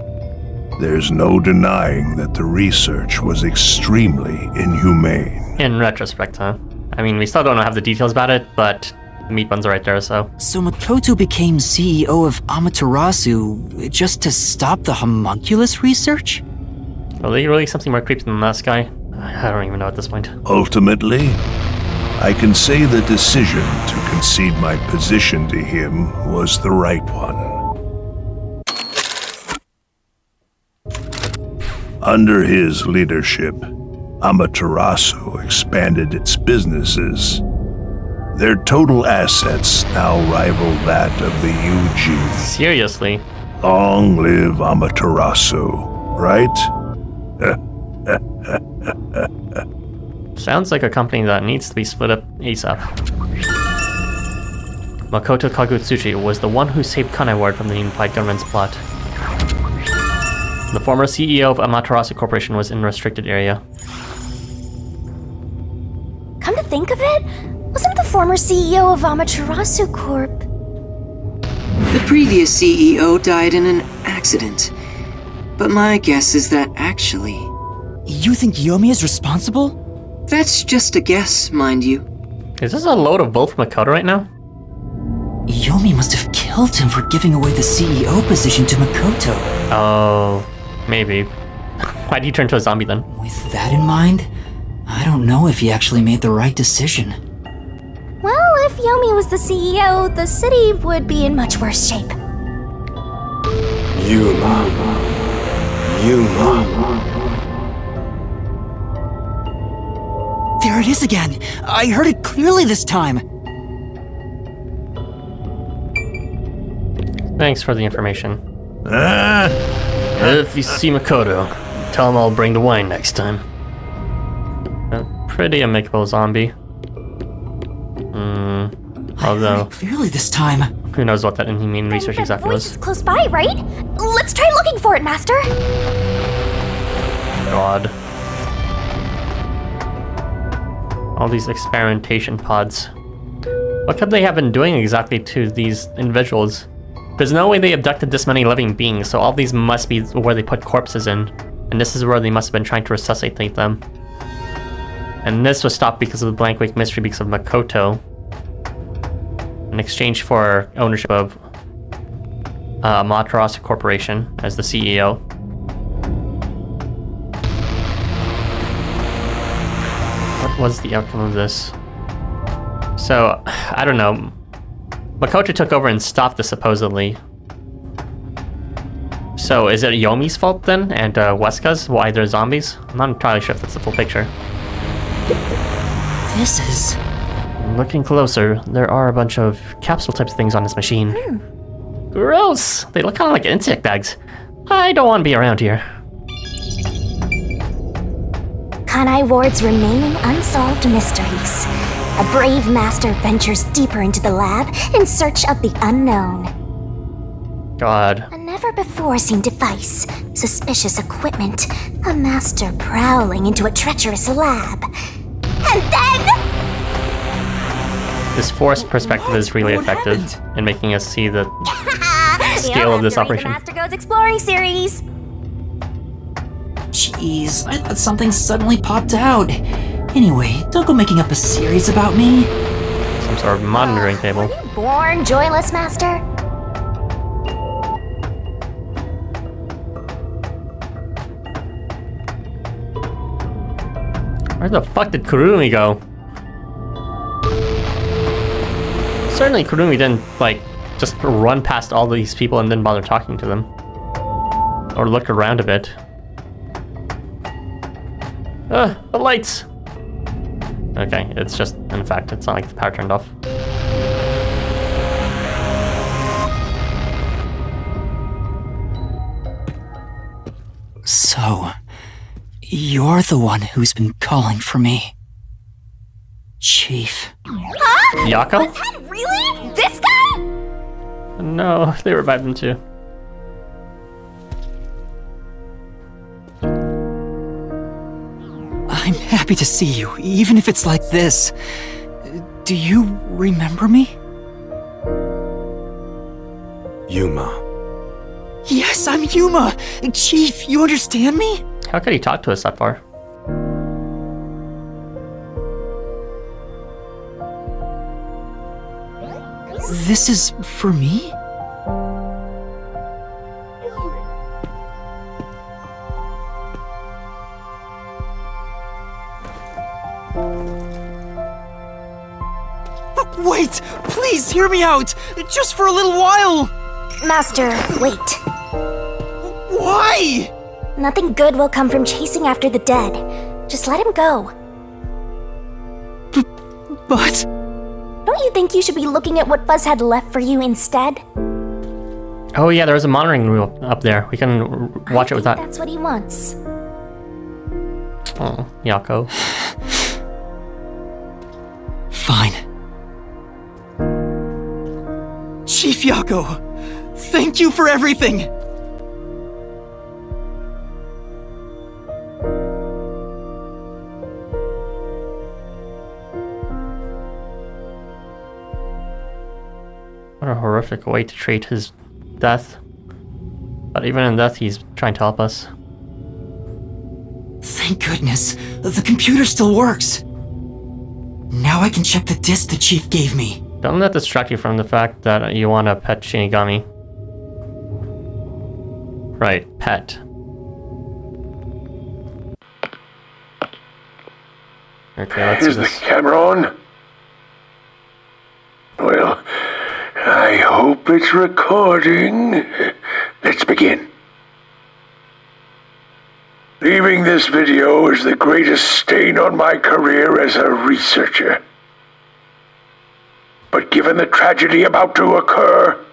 there's no denying that the research was extremely inhumane. In retrospect, huh? I mean, we still don't have the details about it, but the meat buns are right there, so. So Makoto became CEO of Amaterasu just to stop the homunculus research? Well, they really something more creepy than this guy? I don't even know at this point. Ultimately, I can say the decision to concede my position to him was the right one. Under his leadership, Amaterasu expanded its businesses. Their total assets now rival that of the UG. Seriously? Long live Amaterasu, right? Sounds like a company that needs to be split up ASAP. Makoto Kagutsuchi was the one who saved Kanai Ward from the unified government's plot. The former CEO of Amaterasu Corporation was in a restricted area. Come to think of it, wasn't the former CEO of Amaterasu Corp? The previous CEO died in an accident. But my guess is that actually... You think Yomi is responsible? That's just a guess, mind you. Is this a load of both Makoto right now? Yomi must have killed him for giving away the CEO position to Makoto. Oh, maybe. Why'd he turn to a zombie then? With that in mind, I don't know if he actually made the right decision. Well, if Yomi was the CEO, the city would be in much worse shape. Yuma. There it is again! I heard it clearly this time! Thanks for the information. If you see Makoto, tell him I'll bring the wine next time. A pretty amicable zombie. Although, Clearly this time. who knows what that inhumane research That exactly voice was. is close by, right? Let's try looking for it, Master. God. All these experimentation pods. What could they have been doing exactly to these individuals? There's no way they abducted this many living beings, so all these must be where they put corpses in. And this is where they must have been trying to resuscitate them. And this was stopped because of the Blank Wake mystery because of Makoto. In exchange for ownership of Amaterasu Corporation as the CEO. What was the outcome of this? So, I don't know. Makoto took over and stopped this, supposedly. So is it Yomi's fault then, and Weska's why they're zombies? I'm not entirely sure if that's the full picture. This is... Looking closer, there are a bunch of capsule type things on this machine. Gross! They look kind of like insect bags. I don't want to be around here. Kanai Ward's remaining unsolved mysteries. A brave master ventures deeper into the lab in search of the unknown. God. A never-before-seen device, suspicious equipment, a master prowling into a treacherous lab. And then... This forced perspective is really effective in making us see the scale of this operation. The Master Goes Exploring series. Jeez, I thought something suddenly popped out. Anyway, don't go making up a series about me. Some sort of monitoring table. Were you born joyless, Master? Where the fuck did Kurumi go? Certainly Kurumi didn't, like, just run past all these people and didn't bother talking to them. Or look around a bit. The lights! Okay, it's just, in fact, it's not like the power turned off. So, you're the one who's been calling for me. Chief. Yako? Was that really? This guy? No, they revived him too. I'm happy to see you, even if it's like this. Do you remember me? Yuma. Yes, I'm Yuma! Chief, you understand me? How could he talk to us that far? This is for me? Wait! Please hear me out! Just for a little while! Master, wait. Why? Nothing good will come from chasing after the dead. Just let him go. But... Don't you think you should be looking at what Fuzz had left for you instead? Oh yeah, there's a monitoring room up there. We can watch it with that. That's what he wants. Oh, Yako. Fine. Chief Yako, thank you for everything! What a horrific way to treat his death. But even in death, he's trying to help us. Thank goodness, the computer still works. Now I can check the disc the Chief gave me. Don't let this distract you from the fact that you want to pet Shinigami. Right, pet. Okay, let's do Is the this. camera on? Well, I hope it's recording. Let's begin. Leaving this video is the greatest stain on my career as a researcher. But given the tragedy about to occur,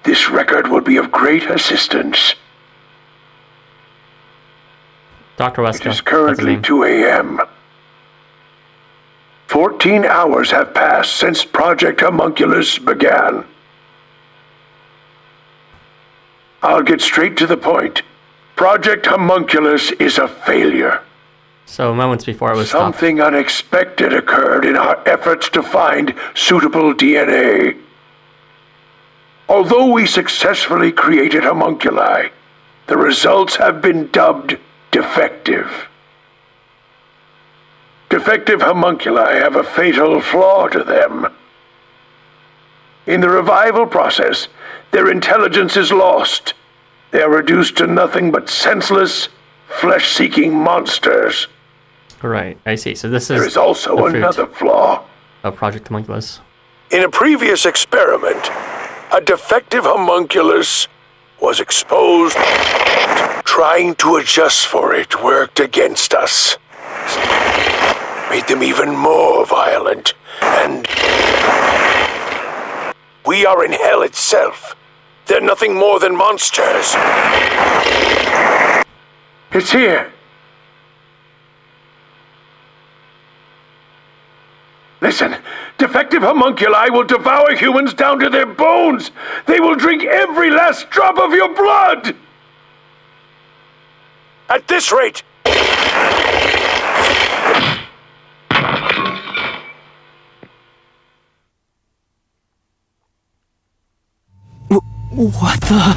this record will be of great assistance. Dr. Weska. It is currently 2 a.m. 14 hours have passed since Project Homunculus began. I'll get straight to the point. Project Homunculus is a failure. So moments before it was stopped. Something unexpected occurred in our efforts to find suitable DNA. Although we successfully created homunculi, the results have been dubbed defective. Defective homunculi have a fatal flaw to them. In the revival process, their intelligence is lost. They are reduced to nothing but senseless, flesh-seeking monsters. Right, I see. So this is There is also another flaw. of Project Homunculus. In a previous experiment, a defective homunculus was exposed. Trying to adjust for it worked against us. Made them even more violent, and we are in hell itself. They're nothing more than monsters. It's here. Listen, defective homunculi will devour humans down to their bones. They will drink every last drop of your blood. At this rate... What the?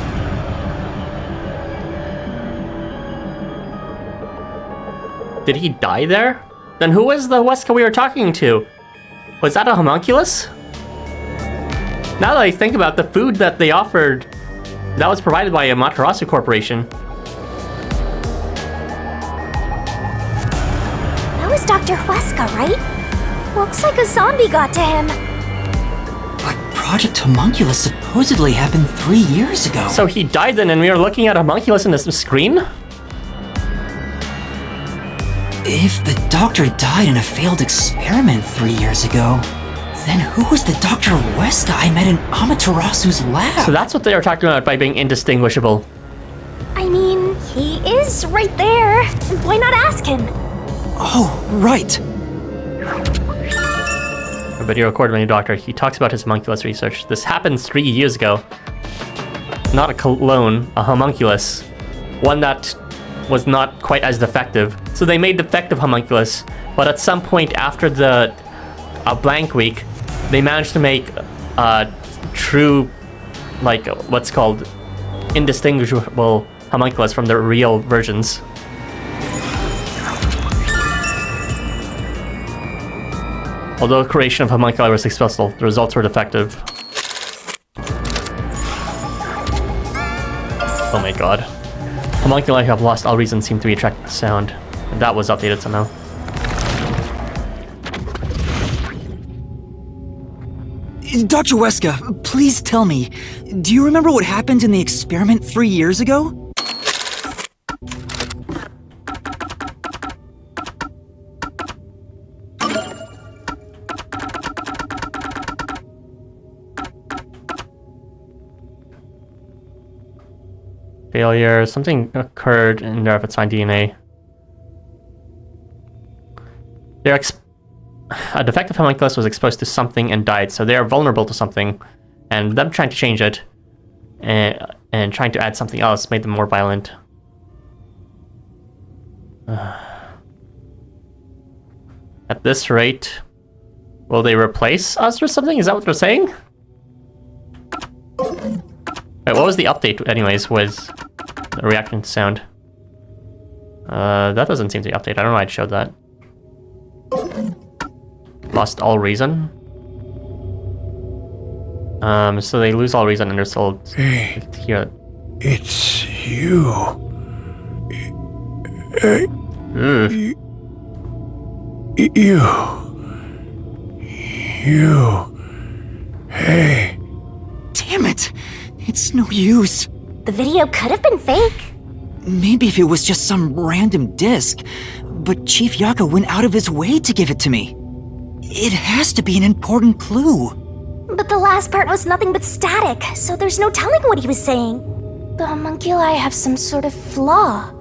Did he die there? Then who was the Wesker we were talking to? Was that a homunculus? Now that I think about the food that they offered, that was provided by Amaterasu Corporation. That was Dr. Wesker, right? Looks like a zombie got to him. But Project Homunculus supposedly happened 3 years ago. So he died then and we were looking at a homunculus in the screen? If the doctor died in a failed experiment 3 years ago, then who was the Dr. Wesker I met in Amaterasu's lab? So that's what they were talking about by being indistinguishable. I mean, he is right there. Why not ask him? Oh, right. A video recorded by the doctor. He talks about his homunculus research. This happened 3 years ago. Not a clone, a homunculus. One that was not quite as defective. So they made defective homunculus, but at some point after the blank week, they managed to make true, like, what's called indistinguishable homunculus from the real versions. Although the creation of homunculi was successful, the results were defective. Oh my god. Homunculi who have lost all reason seem to be attracted to sound. And that was updated somehow. Dr. Wesker, please tell me, do you remember what happened in the experiment 3 years ago? Failure. Something occurred in there if it's fine DNA. A defective homunculus was exposed to something and died, so they are vulnerable to something, and them trying to change it and trying to add something else made them more violent. At this rate, will they replace us or something? Is that what they're saying? Wait, what was the update anyways with the reaction to sound? That doesn't seem to be updated. I don't know why it showed that. Lost all reason? So they lose all reason and they're still here. It's you. You. Hey. Damn it! It's no use. The video could have been fake. Maybe if it was just some random disc, but Chief Yaka went out of his way to give it to me. It has to be an important clue. But the last part was nothing but static, so there's no telling what he was saying. The homunculi have some sort of flaw.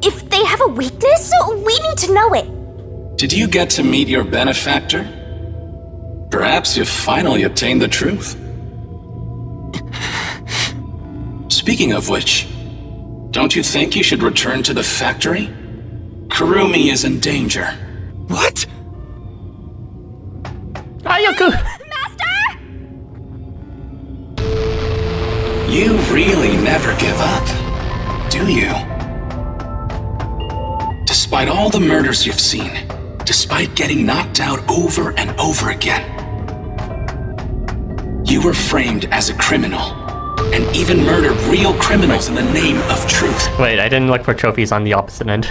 If they have a weakness, we need to know it. Did you get to meet your benefactor? Perhaps you've finally obtained the truth. Speaking of which, don't you think you should return to the factory? Kurumi is in danger. What? Ayako! Master! You really never give up, do you? Despite all the murders you've seen, despite getting knocked out over and over again, you were framed as a criminal, and even murdered real criminals in the name of truth. Wait, I didn't look for trophies on the opposite end.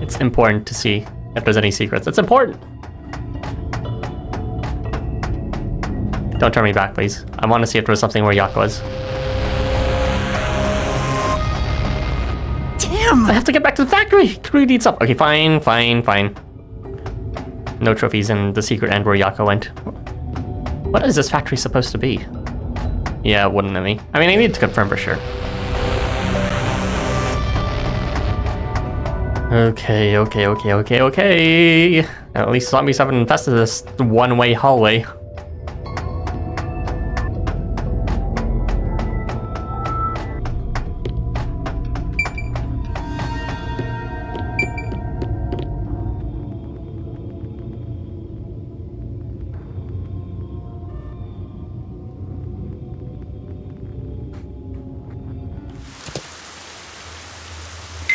It's important to see if there's any secrets. It's important! Don't turn me back, please. I want to see if there was something where Yako was. Damn! I have to get back to the factory! Crew needs stuff. Okay, fine. No trophies in the secret end where Yako went. What is this factory supposed to be? Yeah, it wouldn't let me. I mean, I need to confirm for sure. Okay. At least zombies haven't infested this one-way hallway.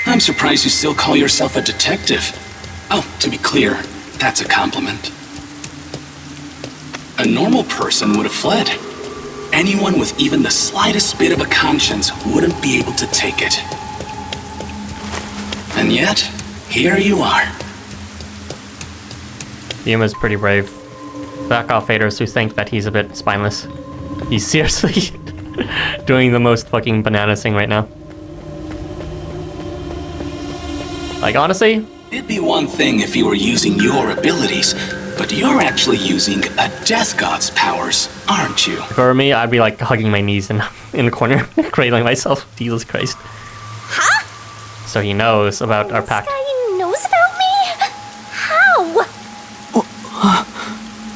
I'm surprised you still call yourself a detective. Oh, to be clear, that's a compliment. A normal person would have fled. Anyone with even the slightest bit of a conscience wouldn't be able to take it. And yet, here you are. Yuma's pretty brave. Back off haters who think that he's a bit spineless. He's seriously doing the most fucking bananas thing right now. Like, honestly? It'd be one thing if you were using your abilities, but you're actually using a Death God's powers, aren't you? If it were me, I'd be like hugging my knees in the corner, cradling myself. Jesus Christ. Huh? So he knows about our pact. This guy knows about me? How?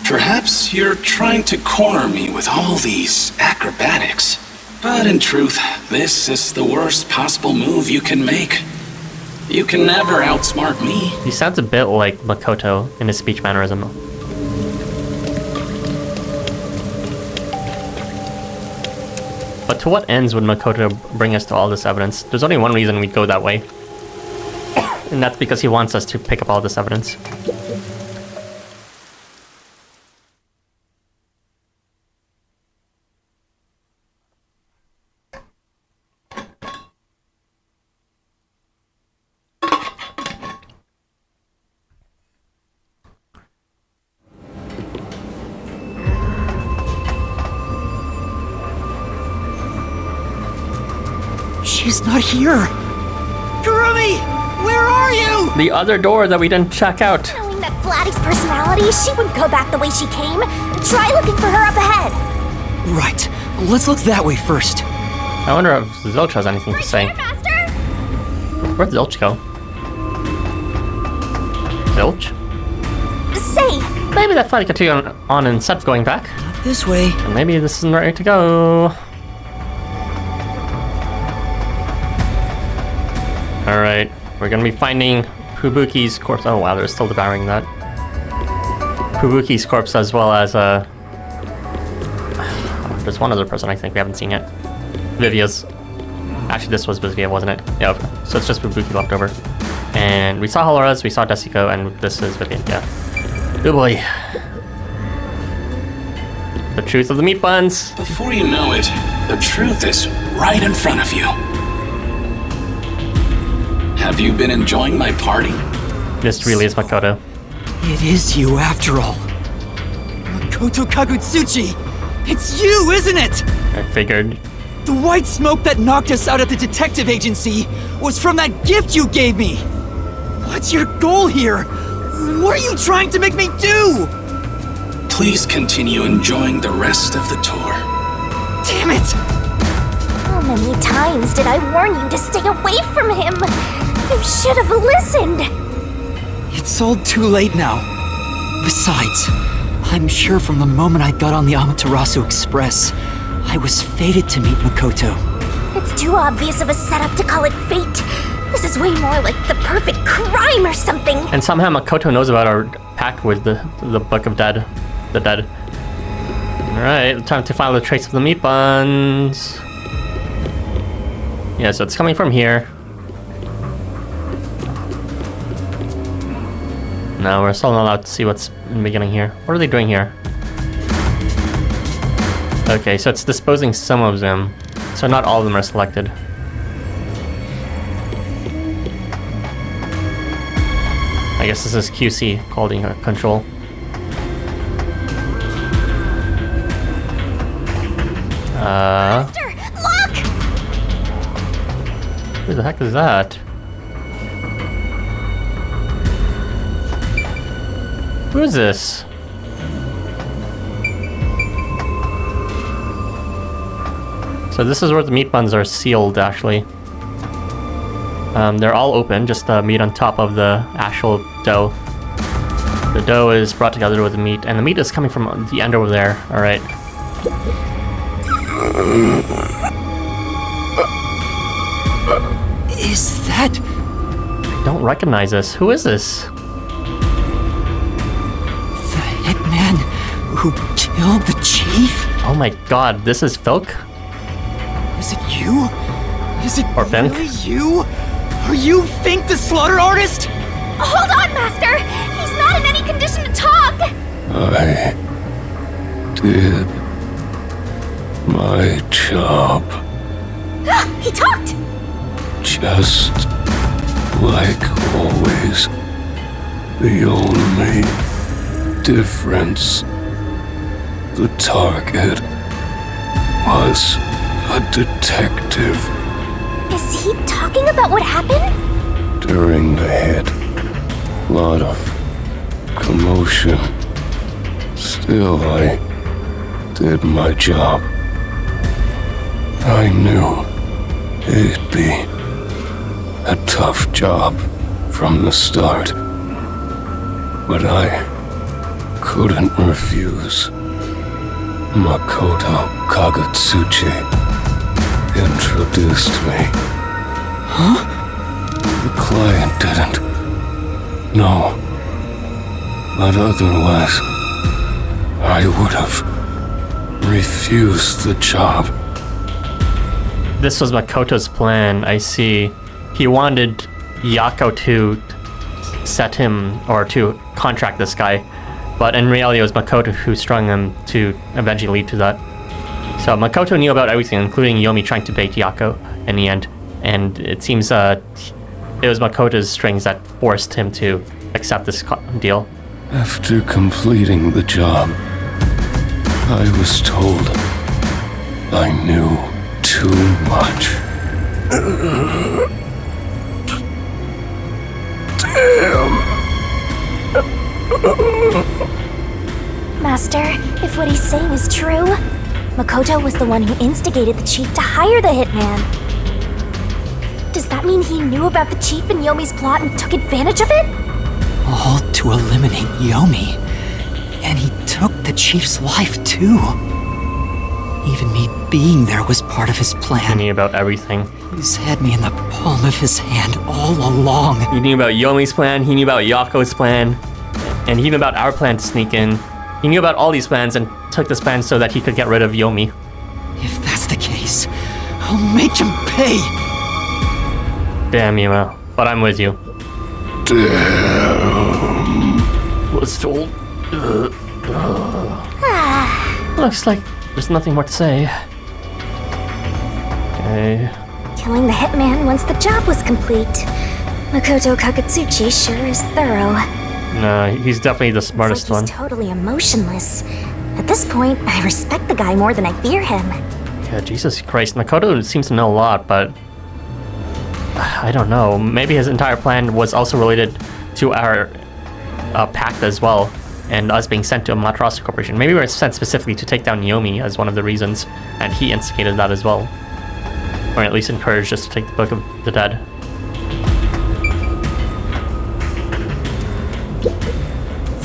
Perhaps you're trying to corner me with all these acrobatics. But in truth, this is the worst possible move you can make. You can never outsmart me. He sounds a bit like Makoto in his speech mannerism. But to what ends would Makoto bring us to all this evidence? There's only one reason we'd go that way. And that's because he wants us to pick up all this evidence. She's not here! Kurumi! Where are you? The other door that we didn't check out. Knowing that Vladdy's personality, she wouldn't go back the way she came. Try looking for her up ahead. Right. Let's look that way first. I wonder if Zilch has anything to say. Here, Master! Where'd Zilch go? Zilch? Say, Maybe that flight continue on instead of going back. Not this way. And maybe this isn't right to go. Alright, we're gonna be finding Fubuki's corpse. Oh wow, they're still devouring that. Fubuki's corpse as well as there's one other person I think we haven't seen yet. Vivia's. Actually, this was Vivia, wasn't it? Yeah, so it's just Fubuki left over. And we saw Holora's, we saw Desico, and this is Vivia, yeah. Oh boy. The truth of the meat buns. Before you know it, the truth is right in front of you. Have you been enjoying my party? This really is Makoto. It is you after all. Makoto Kagutsuchi! It's you, isn't it? I figured. The white smoke that knocked us out at the detective agency was from that gift you gave me! What's your goal here? What are you trying to make me do? Please continue enjoying the rest of the tour. Damn it! how many times did I warn you to stay away from him? You should have listened. It's all too late now. Besides, I'm sure from the moment I got on the Amaterasu Express, I was fated to meet Makoto. It's too obvious of a setup to call it fate. This is way more like the perfect crime or something. And somehow Makoto knows about our pact with the Book of Dead. The Dead. Alright, time to find the trace of the meat buns. Yeah, so it's coming from here. No, we're still not allowed to see what's in the beginning here. What are they doing here? Okay, so it's disposing some of them. So not all of them are selected. I guess this is QC, quality control. Master, look! Who the heck is that? Who is this? So this is where the meat buns are sealed, actually. They're all open, just the meat on top of the actual dough. The dough is brought together with the meat, and the meat is coming from the end over there. Alright. Is that... I don't recognize this. Who is this? the hitman who killed the chief? Oh my god, this is Filk? Is it you? Is it Or Fink? really you? Are you Fink the slaughter artist? Hold on, Master! He's not in any condition to talk! I did my job. He talked! Just like always. The only difference, the target was a detective. Is he talking about what happened? During the hit, lot of commotion. Still, I did my job. I knew it'd be a tough job from the start, but I couldn't refuse. Makoto Kagetsuchi introduced me. Huh? The client didn't. No. But otherwise, I would have refused the job. This was Makoto's plan, I see. He wanted Yako to set him, or to contract this guy, but in reality it was Makoto who strung him to eventually lead to that. So Makoto knew about everything, including Yomi trying to bait Yako in the end, and it seems it was Makoto's strings that forced him to accept this deal. After completing the job, I was told I knew too much. Master, if what he's saying is true, Makoto was the one who instigated the chief to hire the hitman. Does that mean he knew about the chief and Yomi's plot and took advantage of it? All to eliminate Yomi. And he took the chief's life too. Even me being there was part of his He plan. knew about everything. He's had me in the palm of his hand all along. He knew about Yomi's plan, he knew about Yako's plan, and he knew about our plan to sneak in. He knew about all these plans and took this plan so that he could get rid of Yomi. If that's the case, I'll make him pay. Damn, Yuma. But I'm with you. Damn. Was told. Looks like there's nothing more to say. Okay. Killing the hitman once the job was complete. Makoto Kagetsuchi sure is thorough. No, he's definitely the smartest It's like one. he's totally emotionless. At this point, I respect the guy more than I fear him. Yeah, Jesus Christ. Makoto seems to know a lot, but I don't know. Maybe his entire plan was also related to our pact as well, and us being sent to Amaterasu Corporation. Maybe we were sent specifically to take down Yomi as one of the reasons, and he instigated that as well. Or at least encouraged us to take the Book of the Dead.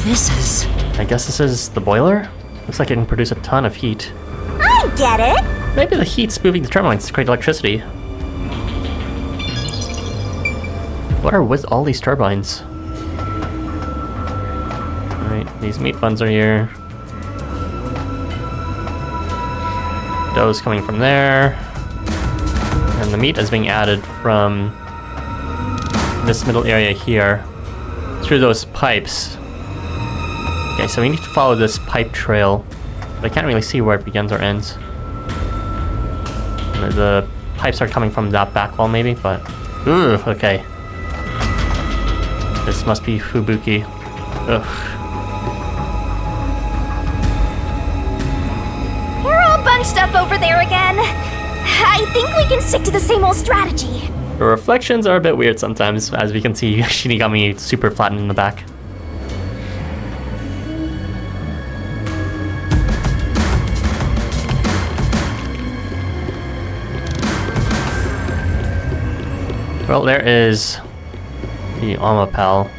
This is... I guess this is the boiler? Looks like it can produce a ton of heat. I get it! Maybe the heat's moving the turbines to create electricity. What are with all these turbines? Alright, these meat buns are here. Dough's coming from there. And the meat is being added from this middle area here through those pipes. Okay, so we need to follow this pipe trail. But I can't really see where it begins or ends. The pipes are coming from that back wall maybe, but... Ooh, okay. This must be Fubuki. Ugh. You're all a bunch stuff over there again. I think we can stick to the same old strategy. The reflections are a bit weird sometimes, as we can see Shinigami super flattened in the back. Well, there is the Omapal.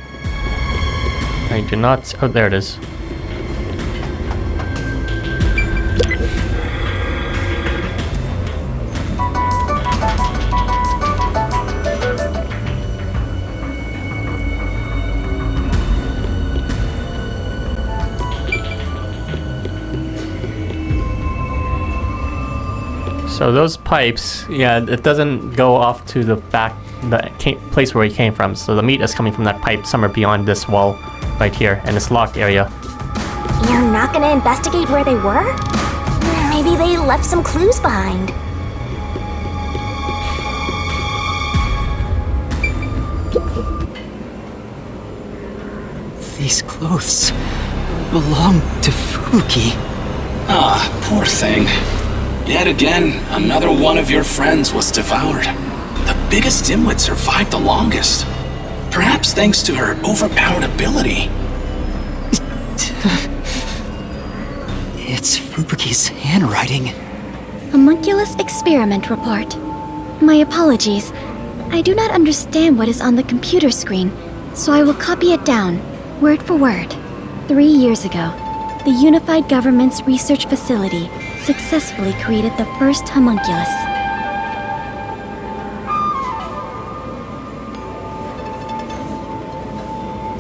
I do not... Oh, there it is. So those pipes, yeah, it doesn't go off to the back, place where he came from. So the meat is coming from that pipe somewhere beyond this wall right here in this locked area. You're not gonna investigate where they were? Maybe they left some clues behind. These clothes belong to Fubuki. Ah, poor thing. Yet again, another one of your friends was devoured. The biggest dimwit survived the longest. Perhaps thanks to her overpowered ability. It's Fubuki's handwriting. Homunculus experiment report. My apologies. I do not understand what is on the computer screen, so I will copy it down, word for word. 3 years ago, the Unified Government's research facility successfully created the first homunculus.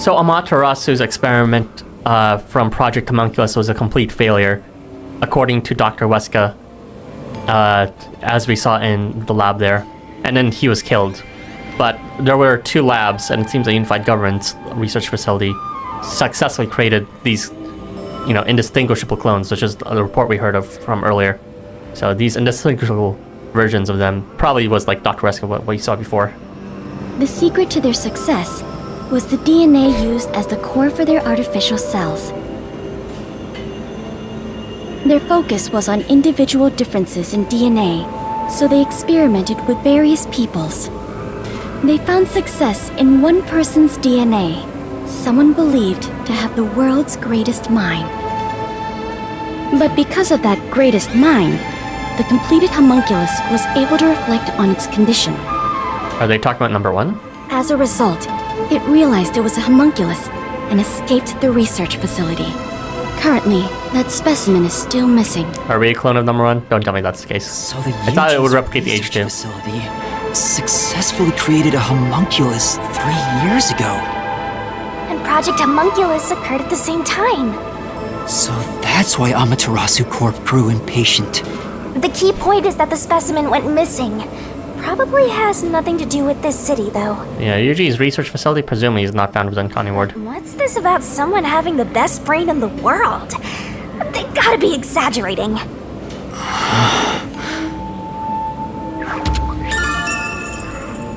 So Amaterasu's experiment from Project Homunculus was a complete failure, according to Dr. Weska, as we saw in the lab there. And then he was killed. But there were 2 labs, and it seems the Unified Government's research facility successfully created these, indistinguishable clones, which is the report we heard of from earlier. So these indistinguishable versions of them probably was like Dr. Weska, what you saw before. The secret to their success was the DNA used as the core for their artificial cells. Their focus was on individual differences in DNA, so they experimented with various peoples. They found success in one person's DNA, someone believed to have the world's greatest mind. But because of that greatest mind, the completed homunculus was able to reflect on its condition. Are they talking about number 1? As a result, it realized it was a homunculus and escaped the research facility. Currently, that specimen is still missing. Are we a clone of number 1? Don't tell me that's the case. So the I thought it would replicate the research H2. facility successfully created a homunculus 3 years ago. And Project Homunculus occurred at the same time. So that's why Amaterasu Corp grew impatient. The key point is that the specimen went missing. Probably has nothing to do with this city, though. Yeah, Yuji's research facility presumably is not found within Kanai Ward. What's this about someone having the best brain in the world? They gotta be exaggerating.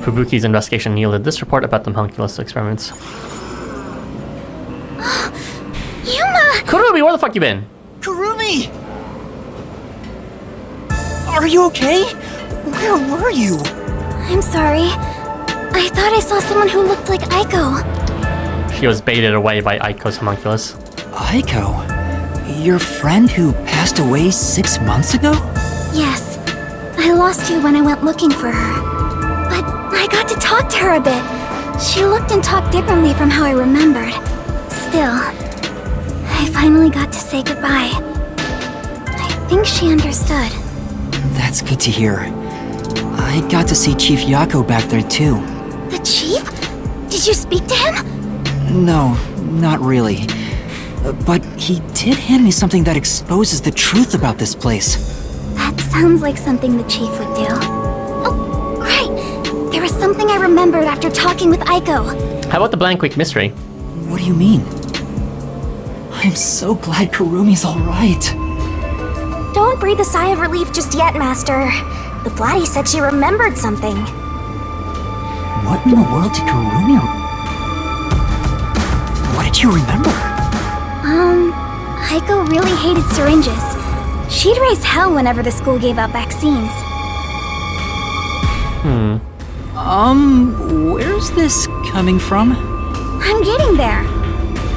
Fubuki's investigation yielded this report about the homunculus experiments. Yuma! Kurumi, where the fuck you been? Kurumi! Are you okay? Where were you? I'm sorry. I thought I saw someone who looked like Aiko. She was baited away by Aiko's homunculus. Aiko? Your friend who passed away 6 months ago? Yes. I lost you when I went looking for her. But I got to talk to her a bit. She looked and talked differently from how I remembered. Still, I finally got to say goodbye. I think she understood. That's good to hear. I got to see Chief Yako back there too. The chief? Did you speak to him? No, not really. But he did hand me something that exposes the truth about this place. That sounds like something the chief would do. Oh, right. There was something I remembered after talking with Aiko. How about the Blank Week mystery? What do you mean? I'm so glad Kurumi's alright. Don't breathe a sigh of relief just yet, Master. The Flatty said she remembered something. What in the world did Kurumi... What did you remember? Aiko really hated syringes. She'd raise hell whenever the school gave out vaccines. Where's this coming from? I'm getting there.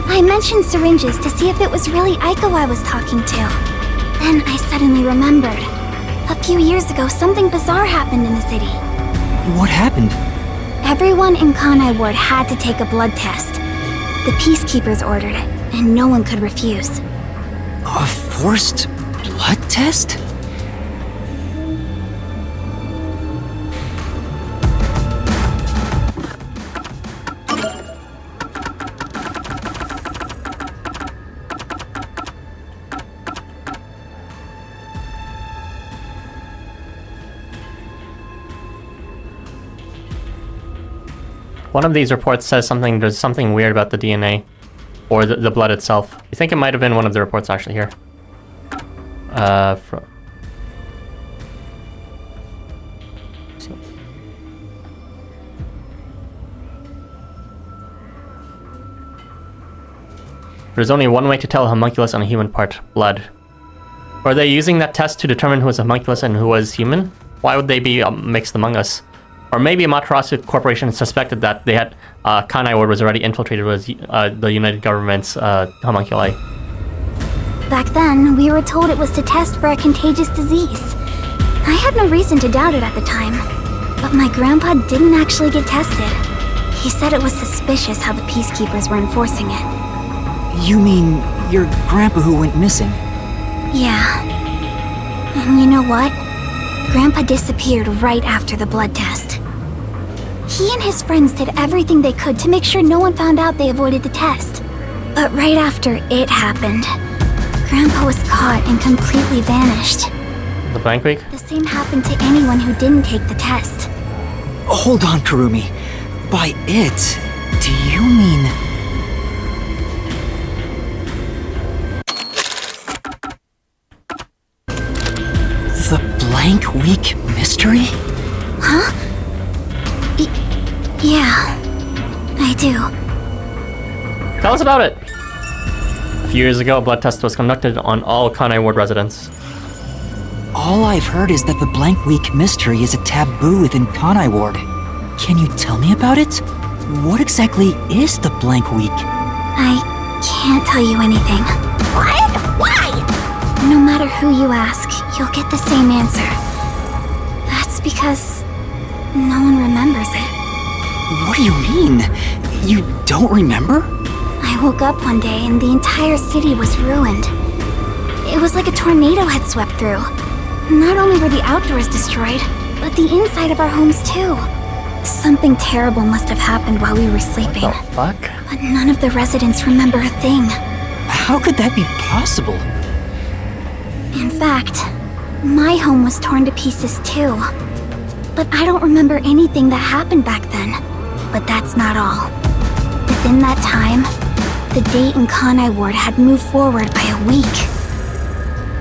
I mentioned syringes to see if it was really Aiko I was talking to. Then I suddenly remembered. A few years ago, something bizarre happened in the city. What happened? Everyone in Kanai Ward had to take a blood test. The peacekeepers ordered it, and no one could refuse. A forced blood test? One of these reports says there's something weird about the DNA. Or the blood itself. I think it might have been one of the reports actually here. There's only one way to tell a homunculus on a human part, blood. Are they using that test to determine who was a homunculus and who was human? Why would they be mixed among us? Or maybe Amaterasu Corporation suspected that they had Kanai Ward was already infiltrated with the United Government's homunculi. Back then, we were told it was to test for a contagious disease. I had no reason to doubt it at the time. But my grandpa didn't actually get tested. He said it was suspicious how the peacekeepers were enforcing it. You mean your grandpa who went missing? Yeah. And you know what? Grandpa disappeared right after the blood test. He and his friends did everything they could to make sure no one found out they avoided the test. But right after it happened, Grandpa was caught and completely vanished. The blank week? The same happened to anyone who didn't take the test. Hold on, Kurumi. By it, do you mean... the blank week mystery? Huh? Yeah, I do. Tell us about it! A few years ago, a blood test was conducted on all Kanai Ward residents. All I've heard is that the blank week mystery is a taboo within Kanai Ward. Can you tell me about it? What exactly is the blank week? I can't tell you anything. What? Why? No matter who you ask, you'll get the same answer. That's because no one remembers it. What do you mean? You don't remember? I woke up one day and the entire city was ruined. It was like a tornado had swept through. Not only were the outdoors destroyed, but the inside of our homes too. Something terrible must have happened while we were sleeping. What the fuck? But none of the residents remember a thing. How could that be possible? In fact, my home was torn to pieces too. But I don't remember anything that happened back then. But that's not all. Within that time, the date in Kanai Ward had moved forward by a week.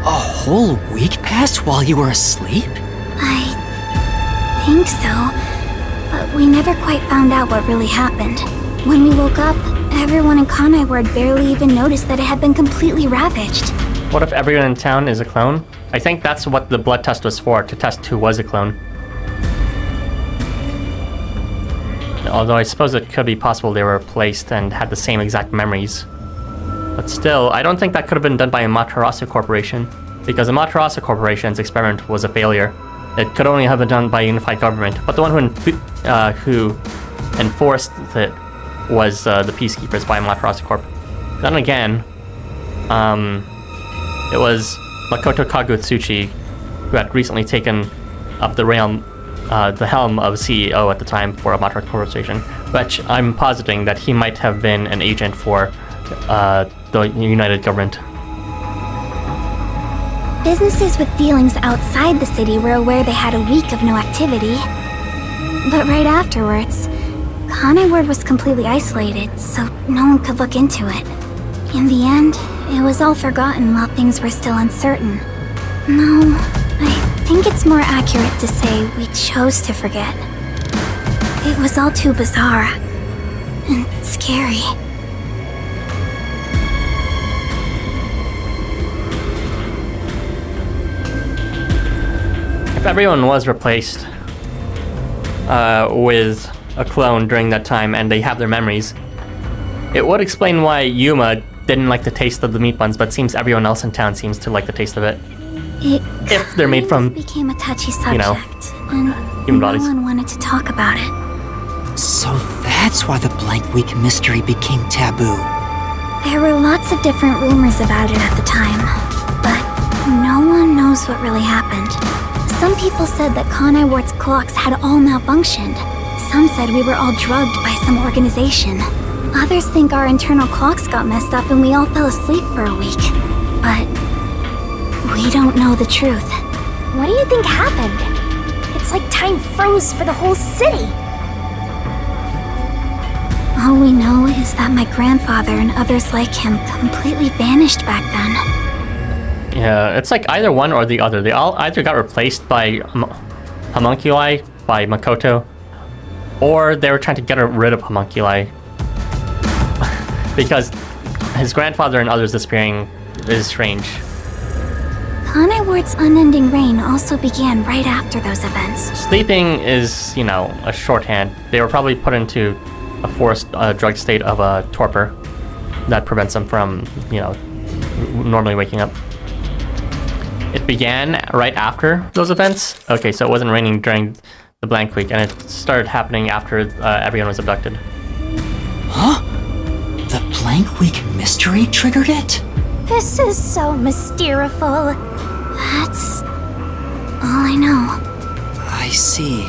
A whole week passed while you were asleep? I think so. But we never quite found out what really happened. When we woke up, everyone in Kanai Ward barely even noticed that it had been completely ravaged. What if everyone in town is a clone? I think that's what the blood test was for, to test who was a clone. Although I suppose it could be possible they were replaced and had the same exact memories. But still, I don't think that could have been done by Amaterasu Corporation, because Amaterasu Corporation's experiment was a failure. It could only have been done by a unified government, but the one who enforced it was the Peacekeepers by Amaterasu Corp. Then again, it was Makoto Kagutsuchi who had recently taken up the helm of CEO at the time for Amaterasu Corporation, which I'm positing that he might have been an agent for the United Government. Businesses with dealings outside the city were aware they had a week of no activity. But right afterwards, Kanai Ward was completely isolated, so no one could look into it. In the end, it was all forgotten while things were still uncertain. No, I think it's more accurate to say we chose to forget. It was all too bizarre and scary. if everyone was replaced with a clone during that time and they have their memories, it would explain why Yuma didn't like the taste of the meat buns, but seems everyone else in town seems to like the taste of it. If they're made from, became a touchy subject, you know, and human no bodies. one wanted to talk about it. So that's why the Blank Week mystery became taboo. There were lots of different rumors about it at the time, but no one knows what really happened. Some people said that Kanai Ward's clocks had all malfunctioned. Some said we were all drugged by some organization. Others think our internal clocks got messed up and we all fell asleep for a week. But we don't know the truth. What do you think happened? It's like time froze for the whole city. All we know is that my grandfather and others like him completely vanished back then. Yeah, it's like either one or the other. They all either got replaced by homunculi, by Makoto, or they were trying to get rid of homunculi. Because his grandfather and others disappearing is strange. Kanai Ward's unending reign also began right after those events. Sleeping is, you know, a shorthand. They were probably put into a forced drug state of a torpor that prevents them from, you know, normally waking up. It began right after those events. Okay, so it wasn't raining during the Blank Week, and it started happening after everyone was abducted. Huh? The Blank Week mystery triggered it? This is so mysteriful. That's all I know. I see.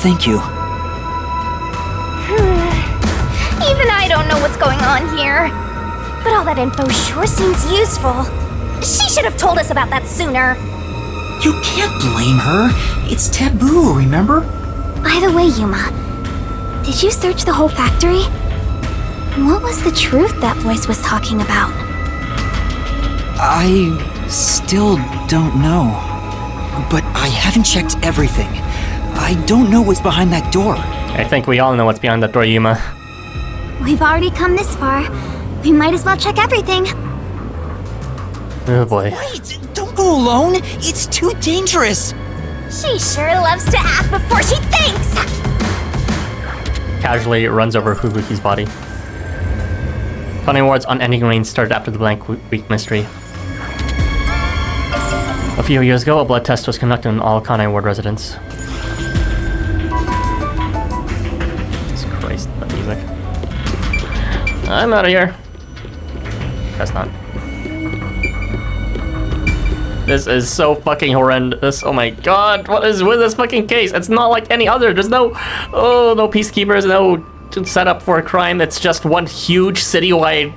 Thank you. Even I don't know what's going on here. But all that info sure seems useful. She should have told us about that sooner. You can't blame her. It's taboo, remember? By the way, Yuma, did you search the whole factory? What was the truth that voice was talking about? I still don't know. But I haven't checked everything. I don't know what's behind that door. I think we all know what's behind that door, Yuma. We've already come this far. We might as well check everything. Oh boy. Wait, don't go alone. It's too dangerous. She sure loves to act before she thinks. Casually runs over Fubuki's body. Kanai Ward's unending reign started after the Blank Week mystery. A few years ago, a blood test was conducted on all Kanai Ward residents. Jesus Christ, that music. I'm out of here. That's not. This is so fucking horrendous. Oh my god, what is with this fucking case? It's not like any other. There's no peacekeepers, no setup for a crime. It's just one huge citywide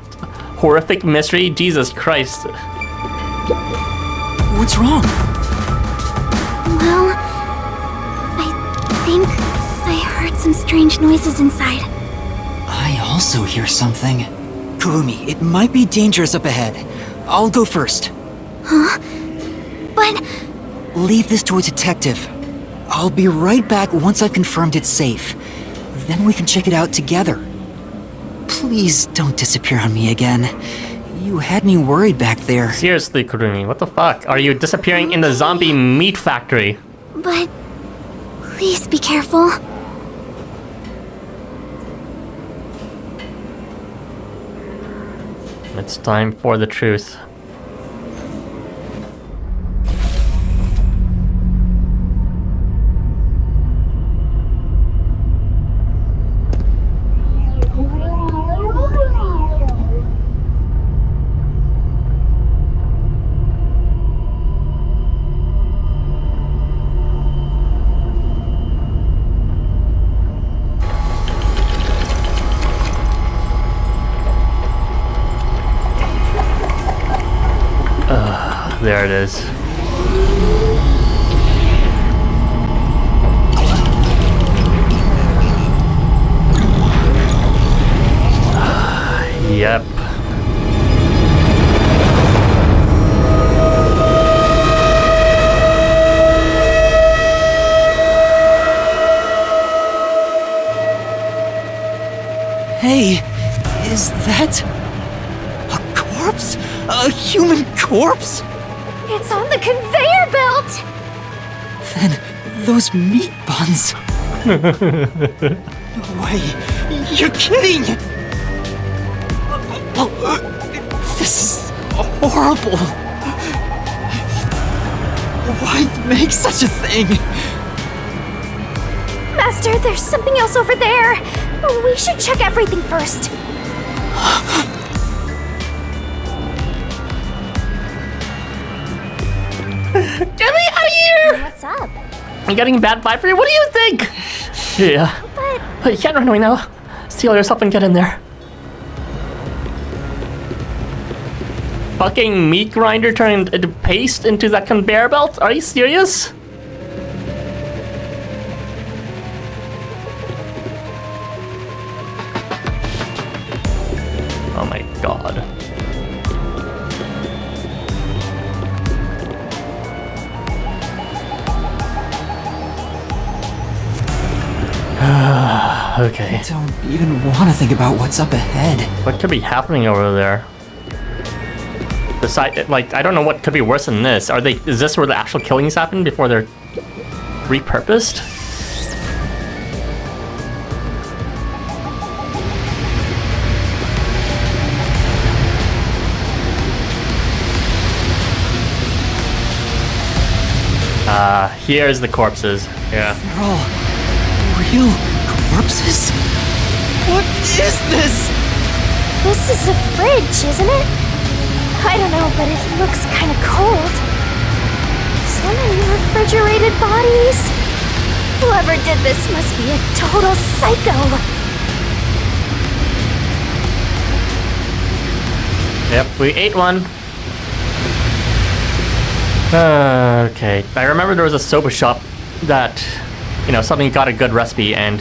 horrific mystery. Jesus Christ. What's wrong? Well, I think I heard some strange noises inside. I also hear something. Kurumi, it might be dangerous up ahead. I'll go first. Huh? But... Leave this to a detective. I'll be right back once I've confirmed it's safe. Then we can check it out together. Please don't disappear on me again. You had me worried back there. Seriously, Kurumi, what the fuck? Are you disappearing in the zombie meat factory? But... please be careful. It's time for the truth. There it is. Yep. Hey, is that a corpse? A human corpse? It's on the conveyor belt! Those meat buns. No way. You're kidding. This is horrible. Why make such a thing? Master, there's something else over there. We should check everything first. Get me out of here! What's up? I'm getting a bad vibe for you. What do you think? Yeah. But you can't run away now. Steal yourself and get in there. Fucking meat grinder turned into paste into that conveyor belt? Are you serious? Oh my god. Okay. I don't even want to think about what's up ahead. What could be happening over there? Besides, like, I don't know what could be worse than this. Is this where the actual killings happen before they're repurposed? Here's the corpses. Yeah. They're all real corpses? What is this? This is a fridge, isn't it? I don't know, but it looks kind of cold. So many refrigerated bodies. Whoever did this must be a total psycho. Yep, we ate one. Okay, I remember there was a soba shop that, you know, suddenly got a good recipe and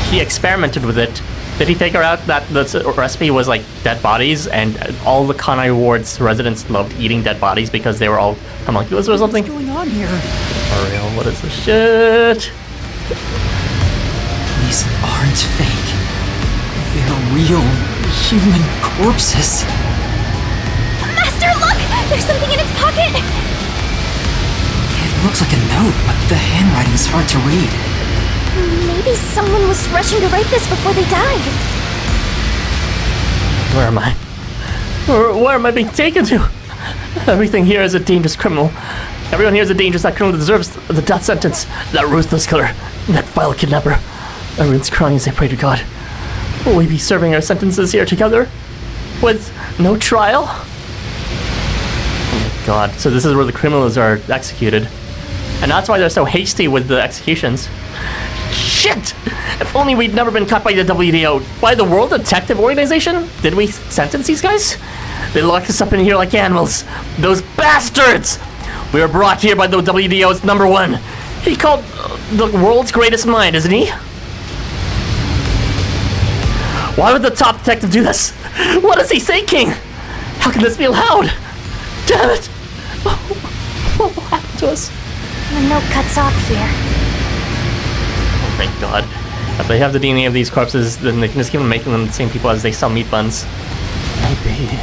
he experimented with it. Did he figure out that the recipe was like dead bodies and all the Kanai ward's residents loved eating dead bodies because they were all homunculus or something? What's going on here? For real, what is this shit? These aren't fake. They're real human corpses. Master, look! There's something in its pocket! It looks like a note, but the handwriting's hard to read. Maybe someone was rushing to write this before they died. Where am I? Where am I being taken to? Everything here is a dangerous criminal. Everyone here is a dangerous criminal that deserves the death sentence. That ruthless killer. That vile kidnapper. Everyone's crying as they pray to God. Will we be serving our sentences here together? With no trial? Oh my god. So this is where the criminals are executed. And that's why they're so hasty with the executions. Shit! If only we'd never been caught by the WDO. By the World Detective Organization? Did we sentence these guys? They locked us up in here like animals. Those bastards! We were brought here by the WDO's #1. He called the world's greatest mind, isn't he? Why would the top detective do this? What is he thinking? How can this be allowed? Damn it! What happened to us? The note cuts off here. Oh my god. If they have the DNA of these corpses, then they can just keep on making them the same people as they sell meat buns. Maybe.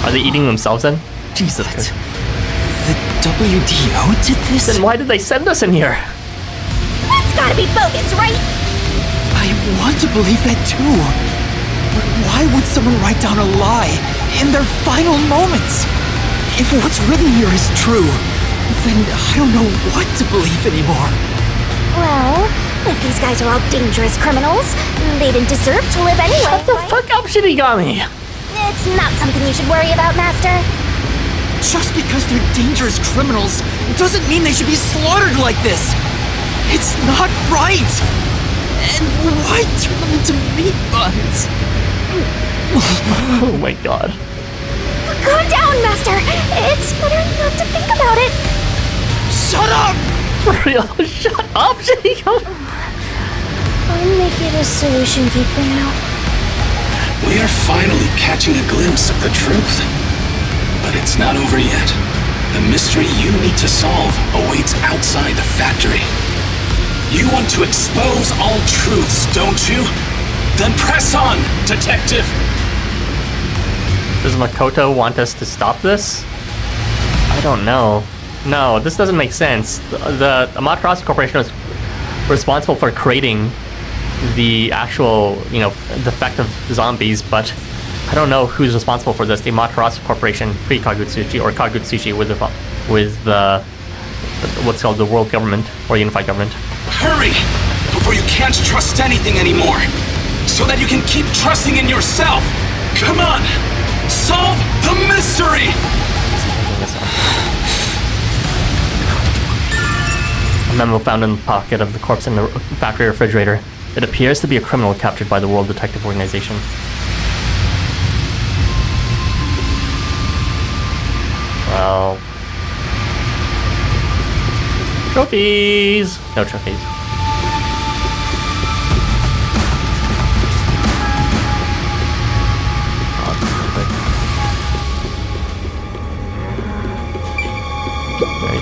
Are they eating themselves then? Jesus. The WDO did this? Then why did they send us in here? That's gotta be bogus, right? I want to believe that too. But why would someone write down a lie in their final moments? If what's written here is true, then I don't know what to believe anymore. Well, if these guys are all dangerous criminals, they didn't deserve to live anyway. Shut the fuck up, Shinigami! It's not something you should worry about, Master. Just because they're dangerous criminals doesn't mean they should be slaughtered like this. It's not right. And why turn them into meat buns? Oh my god. Calm down, Master. It's better not to think about it. Shut up! For real, shut up, Shinigami! I'll make it a solution key for now. We are finally catching a glimpse of the truth. But it's not over yet. The mystery you need to solve awaits outside the factory. You want to expose all truths, don't you? Then press on, Detective! Does Makoto want us to stop this? I don't know. No, this doesn't make sense. The Amaterasu Corporation was responsible for creating the actual, defective zombies, but I don't know who's responsible for this. The Amaterasu Corporation, pre-Kagutsuchi, or Kagutsuchi with the what's called the world government, or unified government. Hurry! Before you can't trust anything anymore! So that you can keep trusting in yourself! Come on! Solve the mystery! A memo found in the pocket of the corpse in the factory refrigerator. It appears to be a criminal captured by the World Detective Organization. Well... Trophies! No trophies.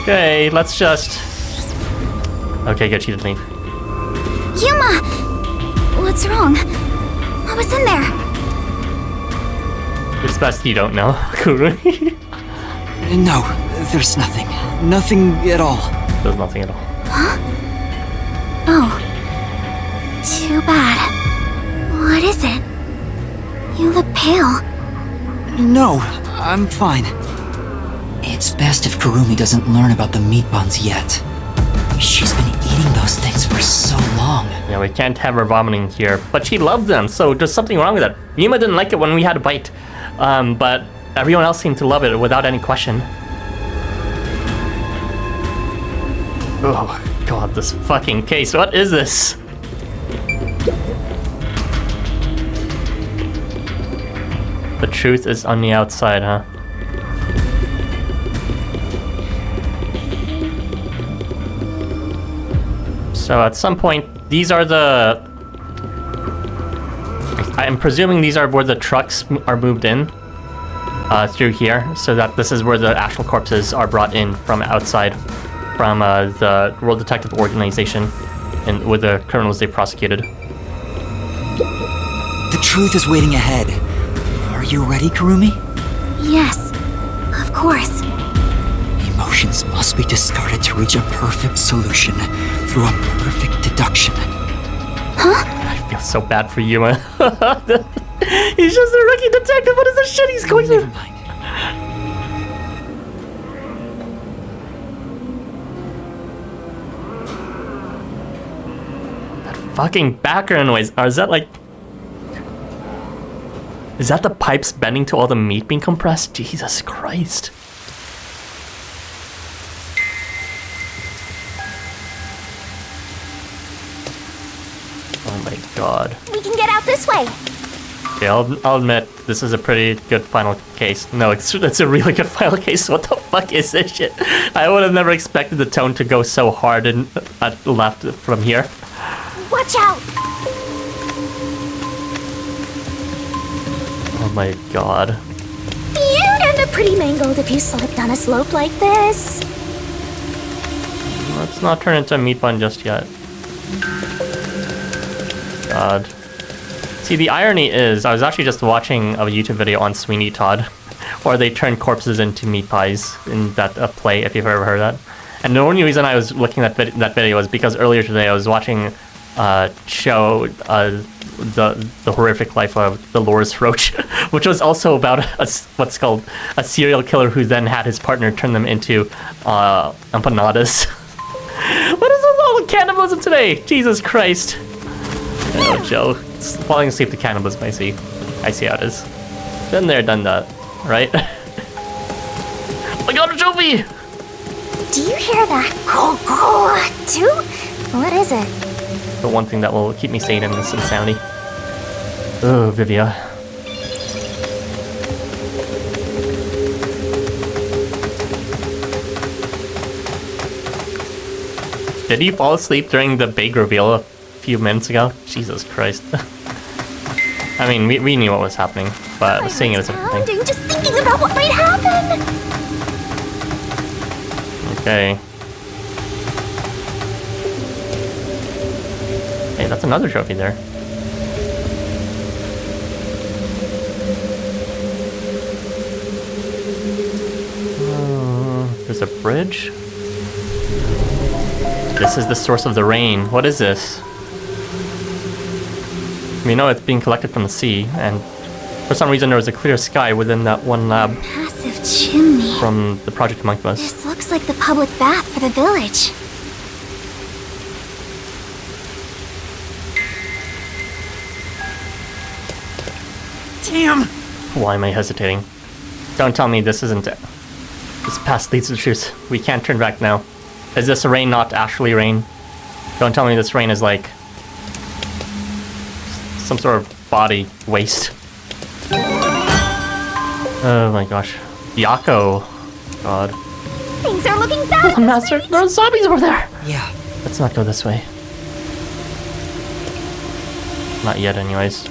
Okay, let's just... Okay, get you to leave. Yuma! What's wrong? What was in there? It's best you don't know, Kurumi. No, there's nothing. Nothing at all. There's nothing at all. Huh? Oh. Too bad. What is it? You look pale. No, I'm fine. It's best if Kurumi doesn't learn about the meat buns yet. She's been eating those things for so long. Yeah, we can't have her vomiting here, but she loved them, so there's something wrong with that. Yuma didn't like it when we had a bite, but everyone else seemed to love it without any question. Oh god, this fucking case, what is this? The truth is on the outside, huh? So at some point, these are the... I'm presuming these are where the trucks are moved in through here, so that this is where the actual corpses are brought in from outside, from the World Detective Organization, and with the criminals they prosecuted. The truth is waiting ahead. Are you ready, Kurumi? Yes, of course. Emotions must be discarded to reach a perfect solution through a perfect deduction. Huh? I feel so bad for Yuma. He's just a rookie detective. What is the shit he's going Never through? mind. That fucking background noise. Or is that like... Is that the pipes bending to all the meat being compressed? Jesus Christ. Oh my god. We can get out this way. Okay, I'll admit, this is a pretty good final case. No, it's a really good final case. What the fuck is this shit? I would have never expected the tone to go so hard and left from here. Watch out! Oh my god. You'd end up pretty mangled if you slipped on a slope like this. Let's not turn into a meat bun just yet. God. See, the irony is, I was actually just watching a YouTube video on Sweeney Todd, where they turn corpses into meat pies in that play, if you've ever heard that. And the only reason I was looking at that video was because earlier today I was watching show the horrific life of Dolores Roach, which was also about what's called a serial killer who then had his partner turn them into empanadas. What is with all the cannibalism today? Jesus Christ. Oh, Joe. Falling asleep to cannibalism, I see. I see how it is. Been there, done that. Right? I got a trophy! Do you hear that? Too? What is it? The one thing that will keep me sane in this insanity. Oh, Vivia. Did you fall asleep during the big reveal a few minutes ago? Jesus Christ. I mean, we knew what was happening, but seeing it was a different thing. Just thinking about what might happen. Okay. Hey, that's another trophy there. There's a bridge? This is the source of the rain. What is this? We know it's being collected from the sea, and for some reason there was a clear sky within that one lab Massive chimney. from the Project Homunculus. This looks like the public bath for the village. Damn! Why am I hesitating? Don't tell me this isn't it. This path leads to the truth. We can't turn back now. Is this rain not actually rain? Don't tell me this rain is like some sort of body waste. Oh my gosh. Yako. God. Things are looking bad. Master, there are zombies over there! Yeah. Let's not go this way. Not yet, anyways.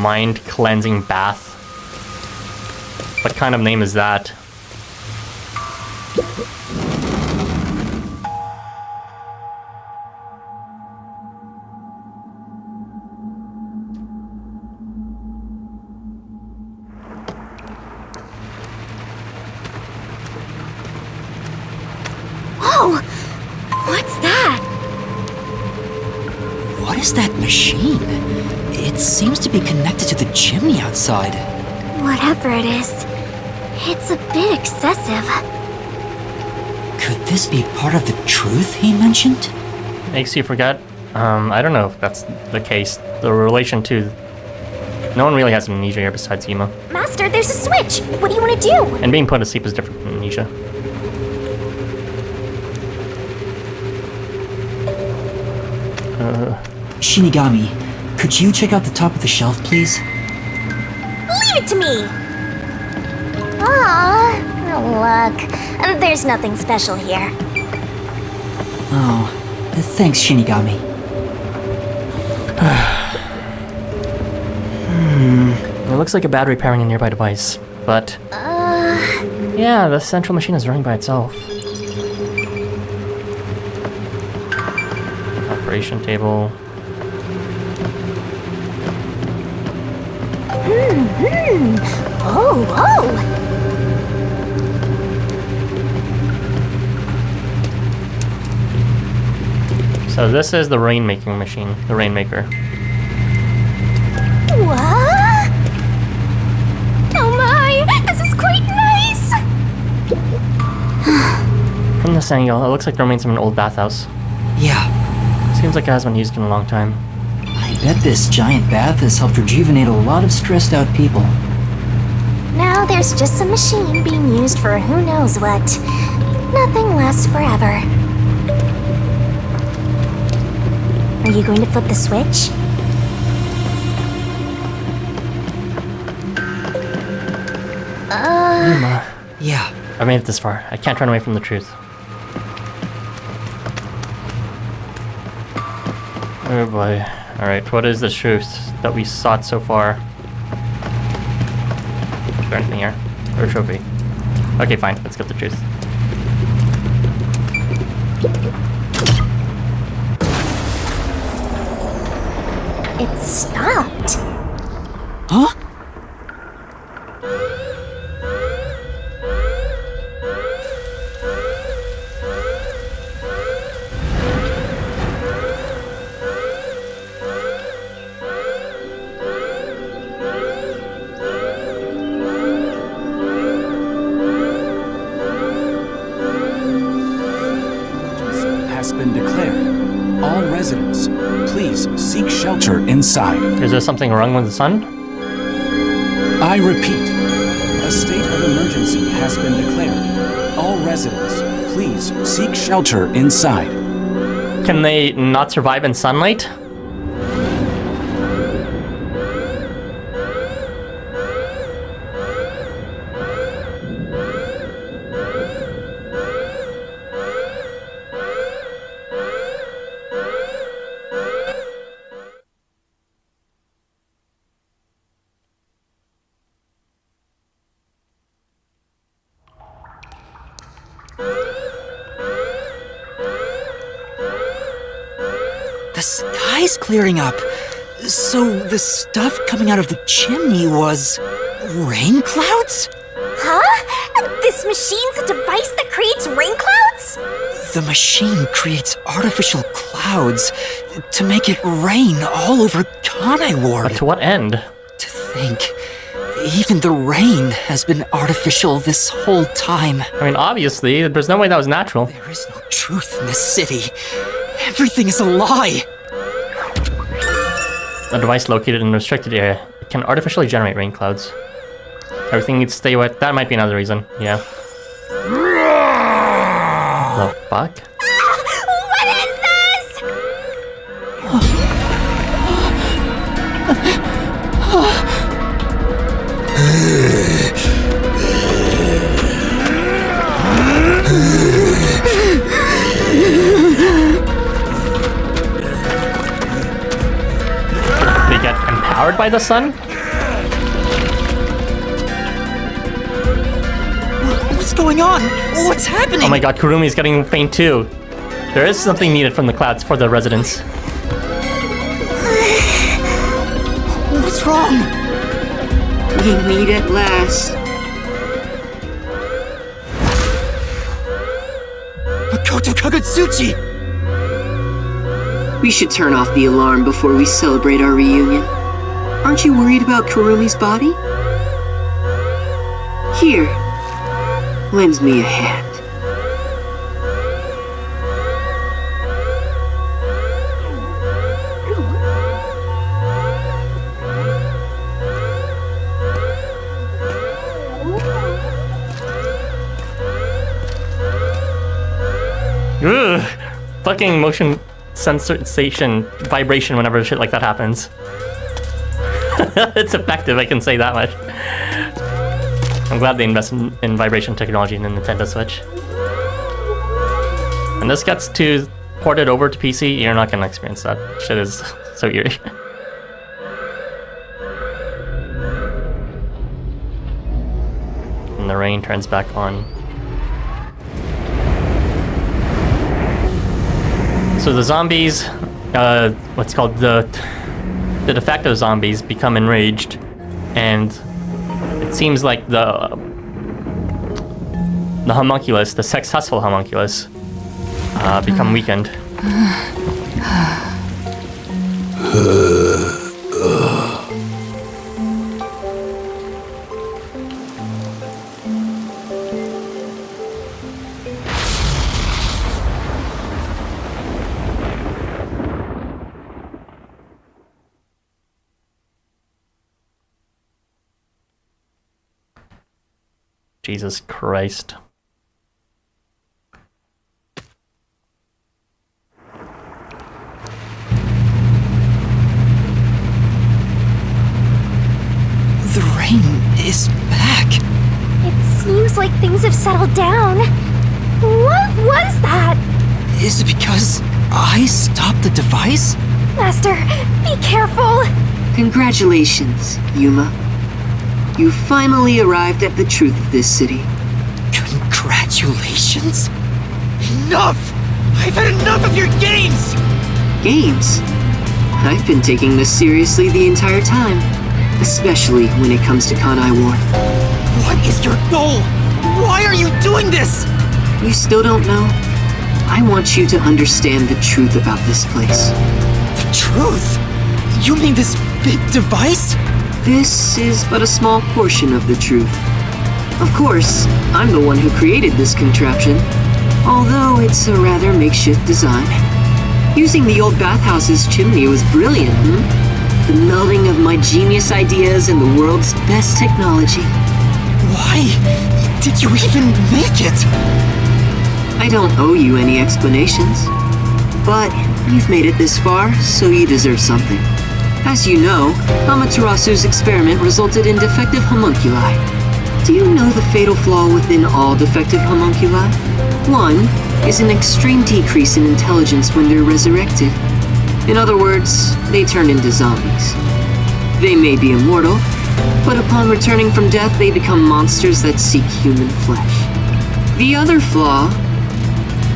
Mind cleansing bath. What kind of name is that? Whoa! What's that? What is that machine? It seems to be connected to the chimney outside. Whatever it is, it's a bit excessive. Could this be part of the truth he mentioned? Makes you forget? I don't know if that's the case. The relation to... No one really has amnesia here besides Yuma. Master, there's a switch. What do you want to do? And being put to sleep is different from amnesia. Shinigami, could you check out the top of the shelf, please? Leave it to me! Look. There's nothing special here. Oh, thanks, Shinigami. It looks like a bad repairing a nearby device, but... Yeah, the central machine is running by itself. Operation table. Oh, whoa! So this is the rainmaking machine, the rainmaker. What? Oh my! This is quite nice! From this angle, it looks like the remains of an old bathhouse. Yeah, Seems like it hasn't been used in a long time. I bet this giant bath has helped rejuvenate a lot of stressed out people. Now there's just a machine being used for who knows what. Nothing lasts forever. Are you going to flip the switch? Yeah, I made it this far. I can't run away from the truth. Oh boy. Alright, what is the truth that we sought so far? Is there anything here? Or a trophy? Okay, fine. Let's get the truth. It stopped. huh? Has been declared. All residents, please seek shelter inside. Is there something wrong with the sun? I repeat, a state of emergency has been declared. All residents, please seek shelter inside. Can they not survive in sunlight? The sky's clearing up. So the stuff coming out of the chimney was... Rain clouds? Huh? This machine's a device that creates rain clouds? The machine creates artificial clouds to make it rain all over Kanai Ward. But to what end? To think, even the rain has been artificial this whole time. I mean, obviously, there's no way that was natural. There is no truth in this city. Everything is a lie. A device located in a restricted area. It can artificially generate rain clouds. Everything needs to stay wet. That might be another reason. Yeah. The fuck? What is this? They get empowered by the sun? What's going on? What's happening? Oh my god, Kurumi's getting faint too. There is something needed from the clouds for the residents. What's wrong? We meet at last. Makoto Kagutsuchi! We should turn off the alarm before we celebrate our reunion. Aren't you worried about Kurumi's body? Here, lend me a hand. Ugh. Fucking motion sensation vibration whenever shit like that happens. It's effective, I can say that much. I'm glad they invest in vibration technology in the Nintendo Switch. When this gets to ported over to PC, you're not gonna experience that. Shit is so eerie. And the rain turns back on. So the zombies, what's called the de facto zombies become enraged, and it seems like the homunculus, the successful homunculus, become weakened. Jesus Christ. The rain is back. It seems like things have settled down. What was that? Is it because I stopped the device? Master, be careful. Congratulations, Yuma. You finally arrived at the truth of this city. Congratulations? Enough! I've had enough of your games! Games? I've been taking this seriously the entire time, especially when it comes to Kanai Ward. What is your goal? Why are you doing this? You still don't know? I want you to understand the truth about this place. The truth? You mean this big device? This is but a small portion of the truth. Of course, I'm the one who created this contraption, although it's a rather makeshift design. Using the old bathhouse's chimney was brilliant, The melding of my genius ideas and the world's best technology. Why did you even make it? I don't owe you any explanations, but you've made it this far, so you deserve something. As you know, Amaterasu's experiment resulted in defective homunculi. Do you know the fatal flaw within all defective homunculi? One is an extreme decrease in intelligence when they're resurrected. In other words, they turn into zombies. They may be immortal, but upon returning from death, they become monsters that seek human flesh. The other flaw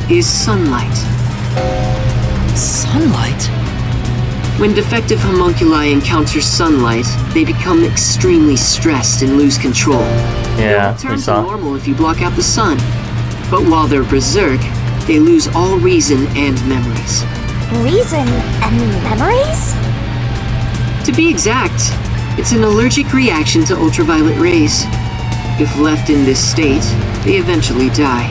is sunlight. Sunlight? When defective homunculi encounter sunlight, they become extremely stressed and lose control. Yeah, They we return to saw. normal if you block out the sun. But while they're berserk, they lose all reason and memories. Reason and memories? To be exact, it's an allergic reaction to ultraviolet rays. If left in this state, they eventually die.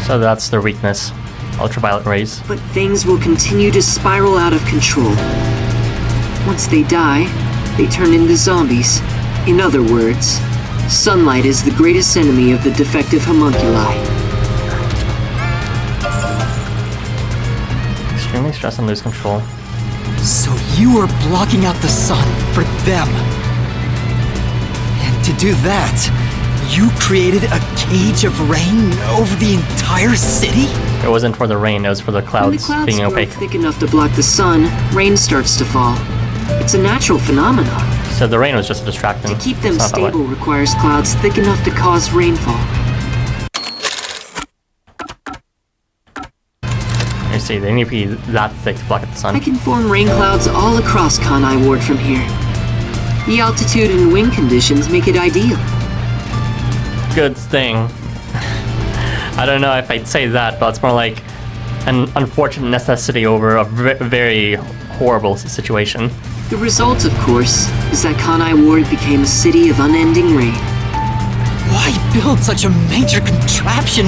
So that's their weakness. Ultraviolet rays. But things will continue to spiral out of control. Once they die, they turn into zombies. In other words, sunlight is the greatest enemy of the defective homunculi. Extremely stressed and lose control. So you are blocking out the sun for them. And to do that, you created a cage of rain over the entire city? It wasn't for the rain, it was for the When the clouds clouds being grow opaque. thick enough to block the sun, rain starts to fall. It's a natural phenomenon. So the rain was just a distraction. To keep them It's not that way. stable requires clouds thick enough to cause rainfall. You see, they need to be that thick to block out the I sun. can form rain clouds all across Kanai Ward from here. The altitude and wind conditions make it ideal. Good thing. I don't know if I'd say that, but it's more like an unfortunate necessity over a very horrible situation. The result, of course, is that Kanai Ward became a city of unending rain. Why build such a major contraption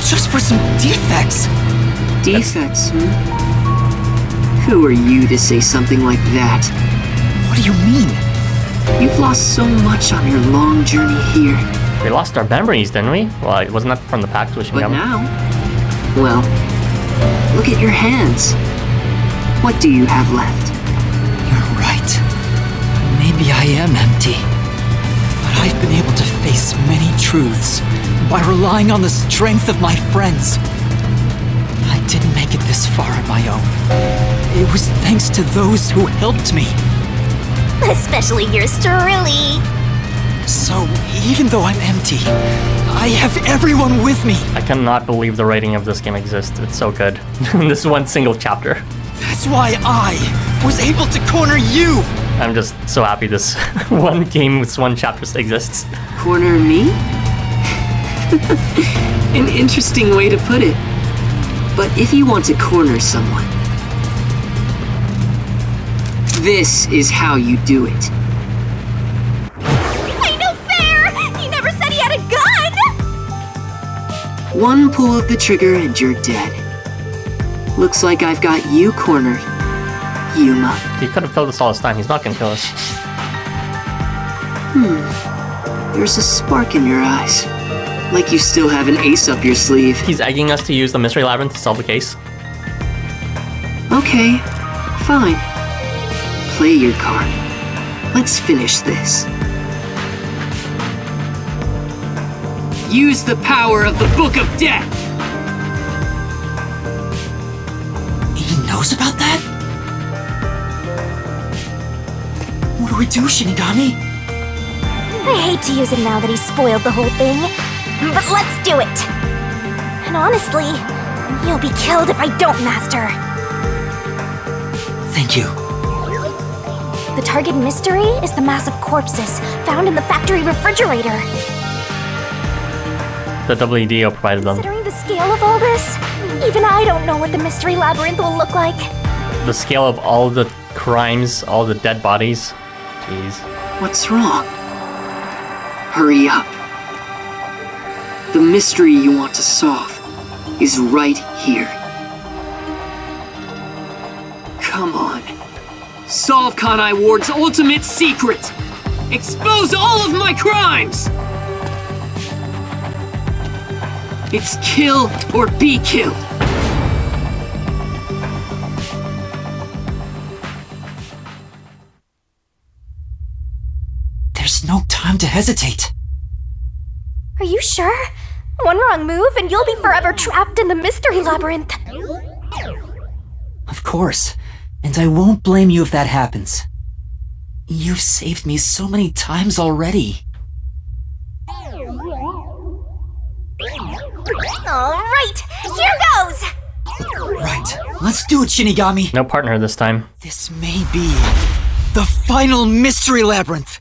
just for some defects? Defects, Who are you to say something like that? What do you mean? You've lost so much on your long journey here. We lost our memories, didn't we? Well, it wasn't that from the pack switching But them. now, well, look at your hands. What do you have left? You're right. Maybe I am empty. But I've been able to face many truths by relying on the strength of my friends. I didn't make it this far on my own. It was thanks to those who helped me. Especially yours truly. So, even though I'm empty, I have everyone with me. I cannot believe the rating of this game exists. It's so good. This one single chapter. That's why I was able to corner you. I'm just so happy this one game with one chapter exists. Corner me? An interesting way to put it. But if you want to corner someone, this is how you do it. Ain't no fair! He never said he had a gun! One pull of the trigger and you're dead. Looks like I've got you cornered, Yuma. He could have killed us all this time. He's not gonna kill us. There's a spark in your eyes. Like you still have an ace up your sleeve. He's egging us to use the mystery labyrinth to solve the case. Okay, fine. Play your card. Let's finish this. Use the power of the Book of Death! He knows about that? What do we do, Shinigami? I hate to use it now that he's spoiled the whole thing, but let's do it! And honestly, you'll be killed if I don't, Master. Thank you. The target mystery is the mass of corpses found in the factory refrigerator. The WDO provided them. Considering the scale of all this, even I don't know what the mystery labyrinth will look like. The scale of all the crimes, all the dead bodies. Jeez. What's wrong? Hurry up. The mystery you want to solve is right here. Come on. Solve Kanai Ward's ultimate secret! Expose all of my crimes! It's kill or be killed. There's no time to hesitate. Are you sure? One wrong move and you'll be forever trapped in the mystery labyrinth. Of course. And I won't blame you if that happens. You've saved me so many times already. All right, here goes! Right, let's do it, Shinigami. No partner this time. This may be the final mystery labyrinth.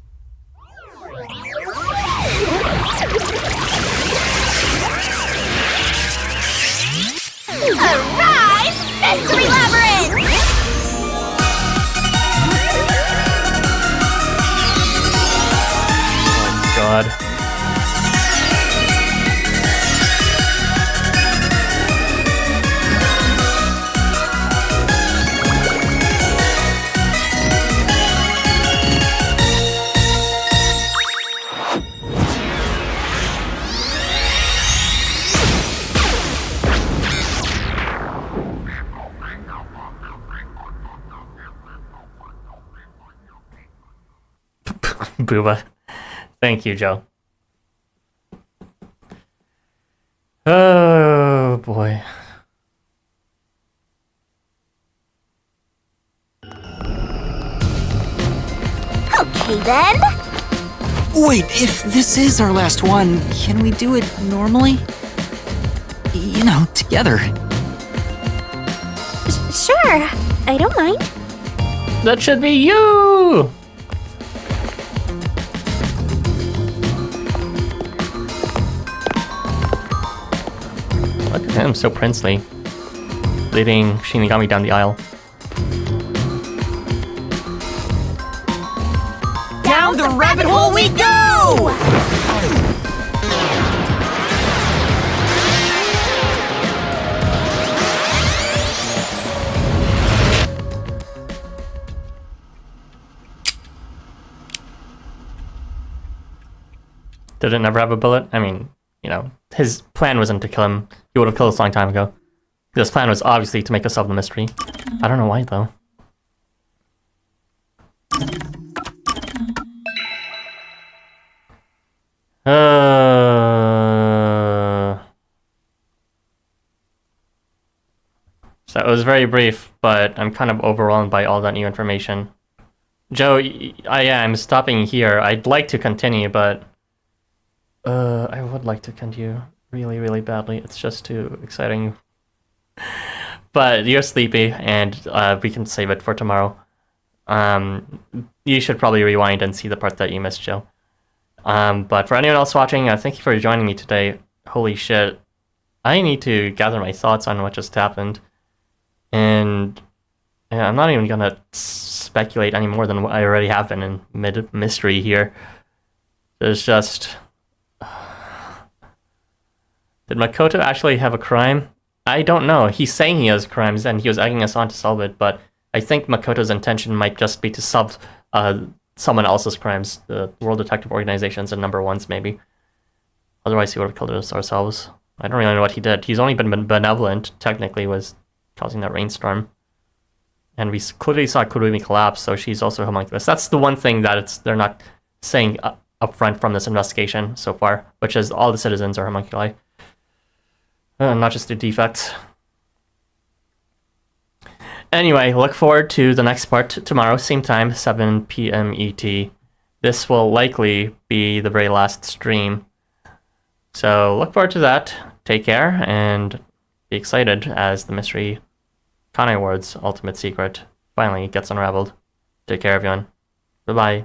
Arise, Mystery Labyrinth! Oh god. Booba. Thank you, Joe. Oh boy. Okay then. Wait, if this is our last one, can we do it normally? You know, together. Sure, I don't mind. That should be you! Look at him, so princely. Leading Shinigami down the aisle. Down the rabbit hole we go! Did it never have a bullet? I mean, you know, his plan wasn't to kill him. He would have killed us a long time ago. His plan was obviously to make us solve the mystery. I don't know why, though. So it was very brief, but I'm kind of overwhelmed by all that new information. Joe, I am stopping here. I'd like to continue, but I would like to continue really, really badly. It's just too exciting. But you're sleepy, and we can save it for tomorrow. You should probably rewind and see the part that you missed, Joe. But for anyone else watching, thank you for joining me today. Holy shit. I need to gather my thoughts on what just happened. And I'm not even gonna speculate any more than what I already have been in mid-mystery here. There's just... Did Makoto actually have a crime? I don't know. He's saying he has crimes and he was egging us on to solve it, but I think Makoto's intention might just be to solve someone else's crimes, the World Detective Organizations and number ones maybe. Otherwise he would have killed us ourselves. I don't really know what he did. He's only been benevolent, technically, was causing that rainstorm. And we clearly saw Kurumi collapse, so she's also homunculus. That's the one thing that they're not saying up front from this investigation so far, which is all the citizens are homunculi. Not just the defects. Anyway, look forward to the next part tomorrow, same time, 7 p.m. ET. This will likely be the very last stream. So look forward to that. Take care, and be excited as the mystery Kanai Ward's ultimate secret finally gets unraveled. Take care, everyone. Bye-bye.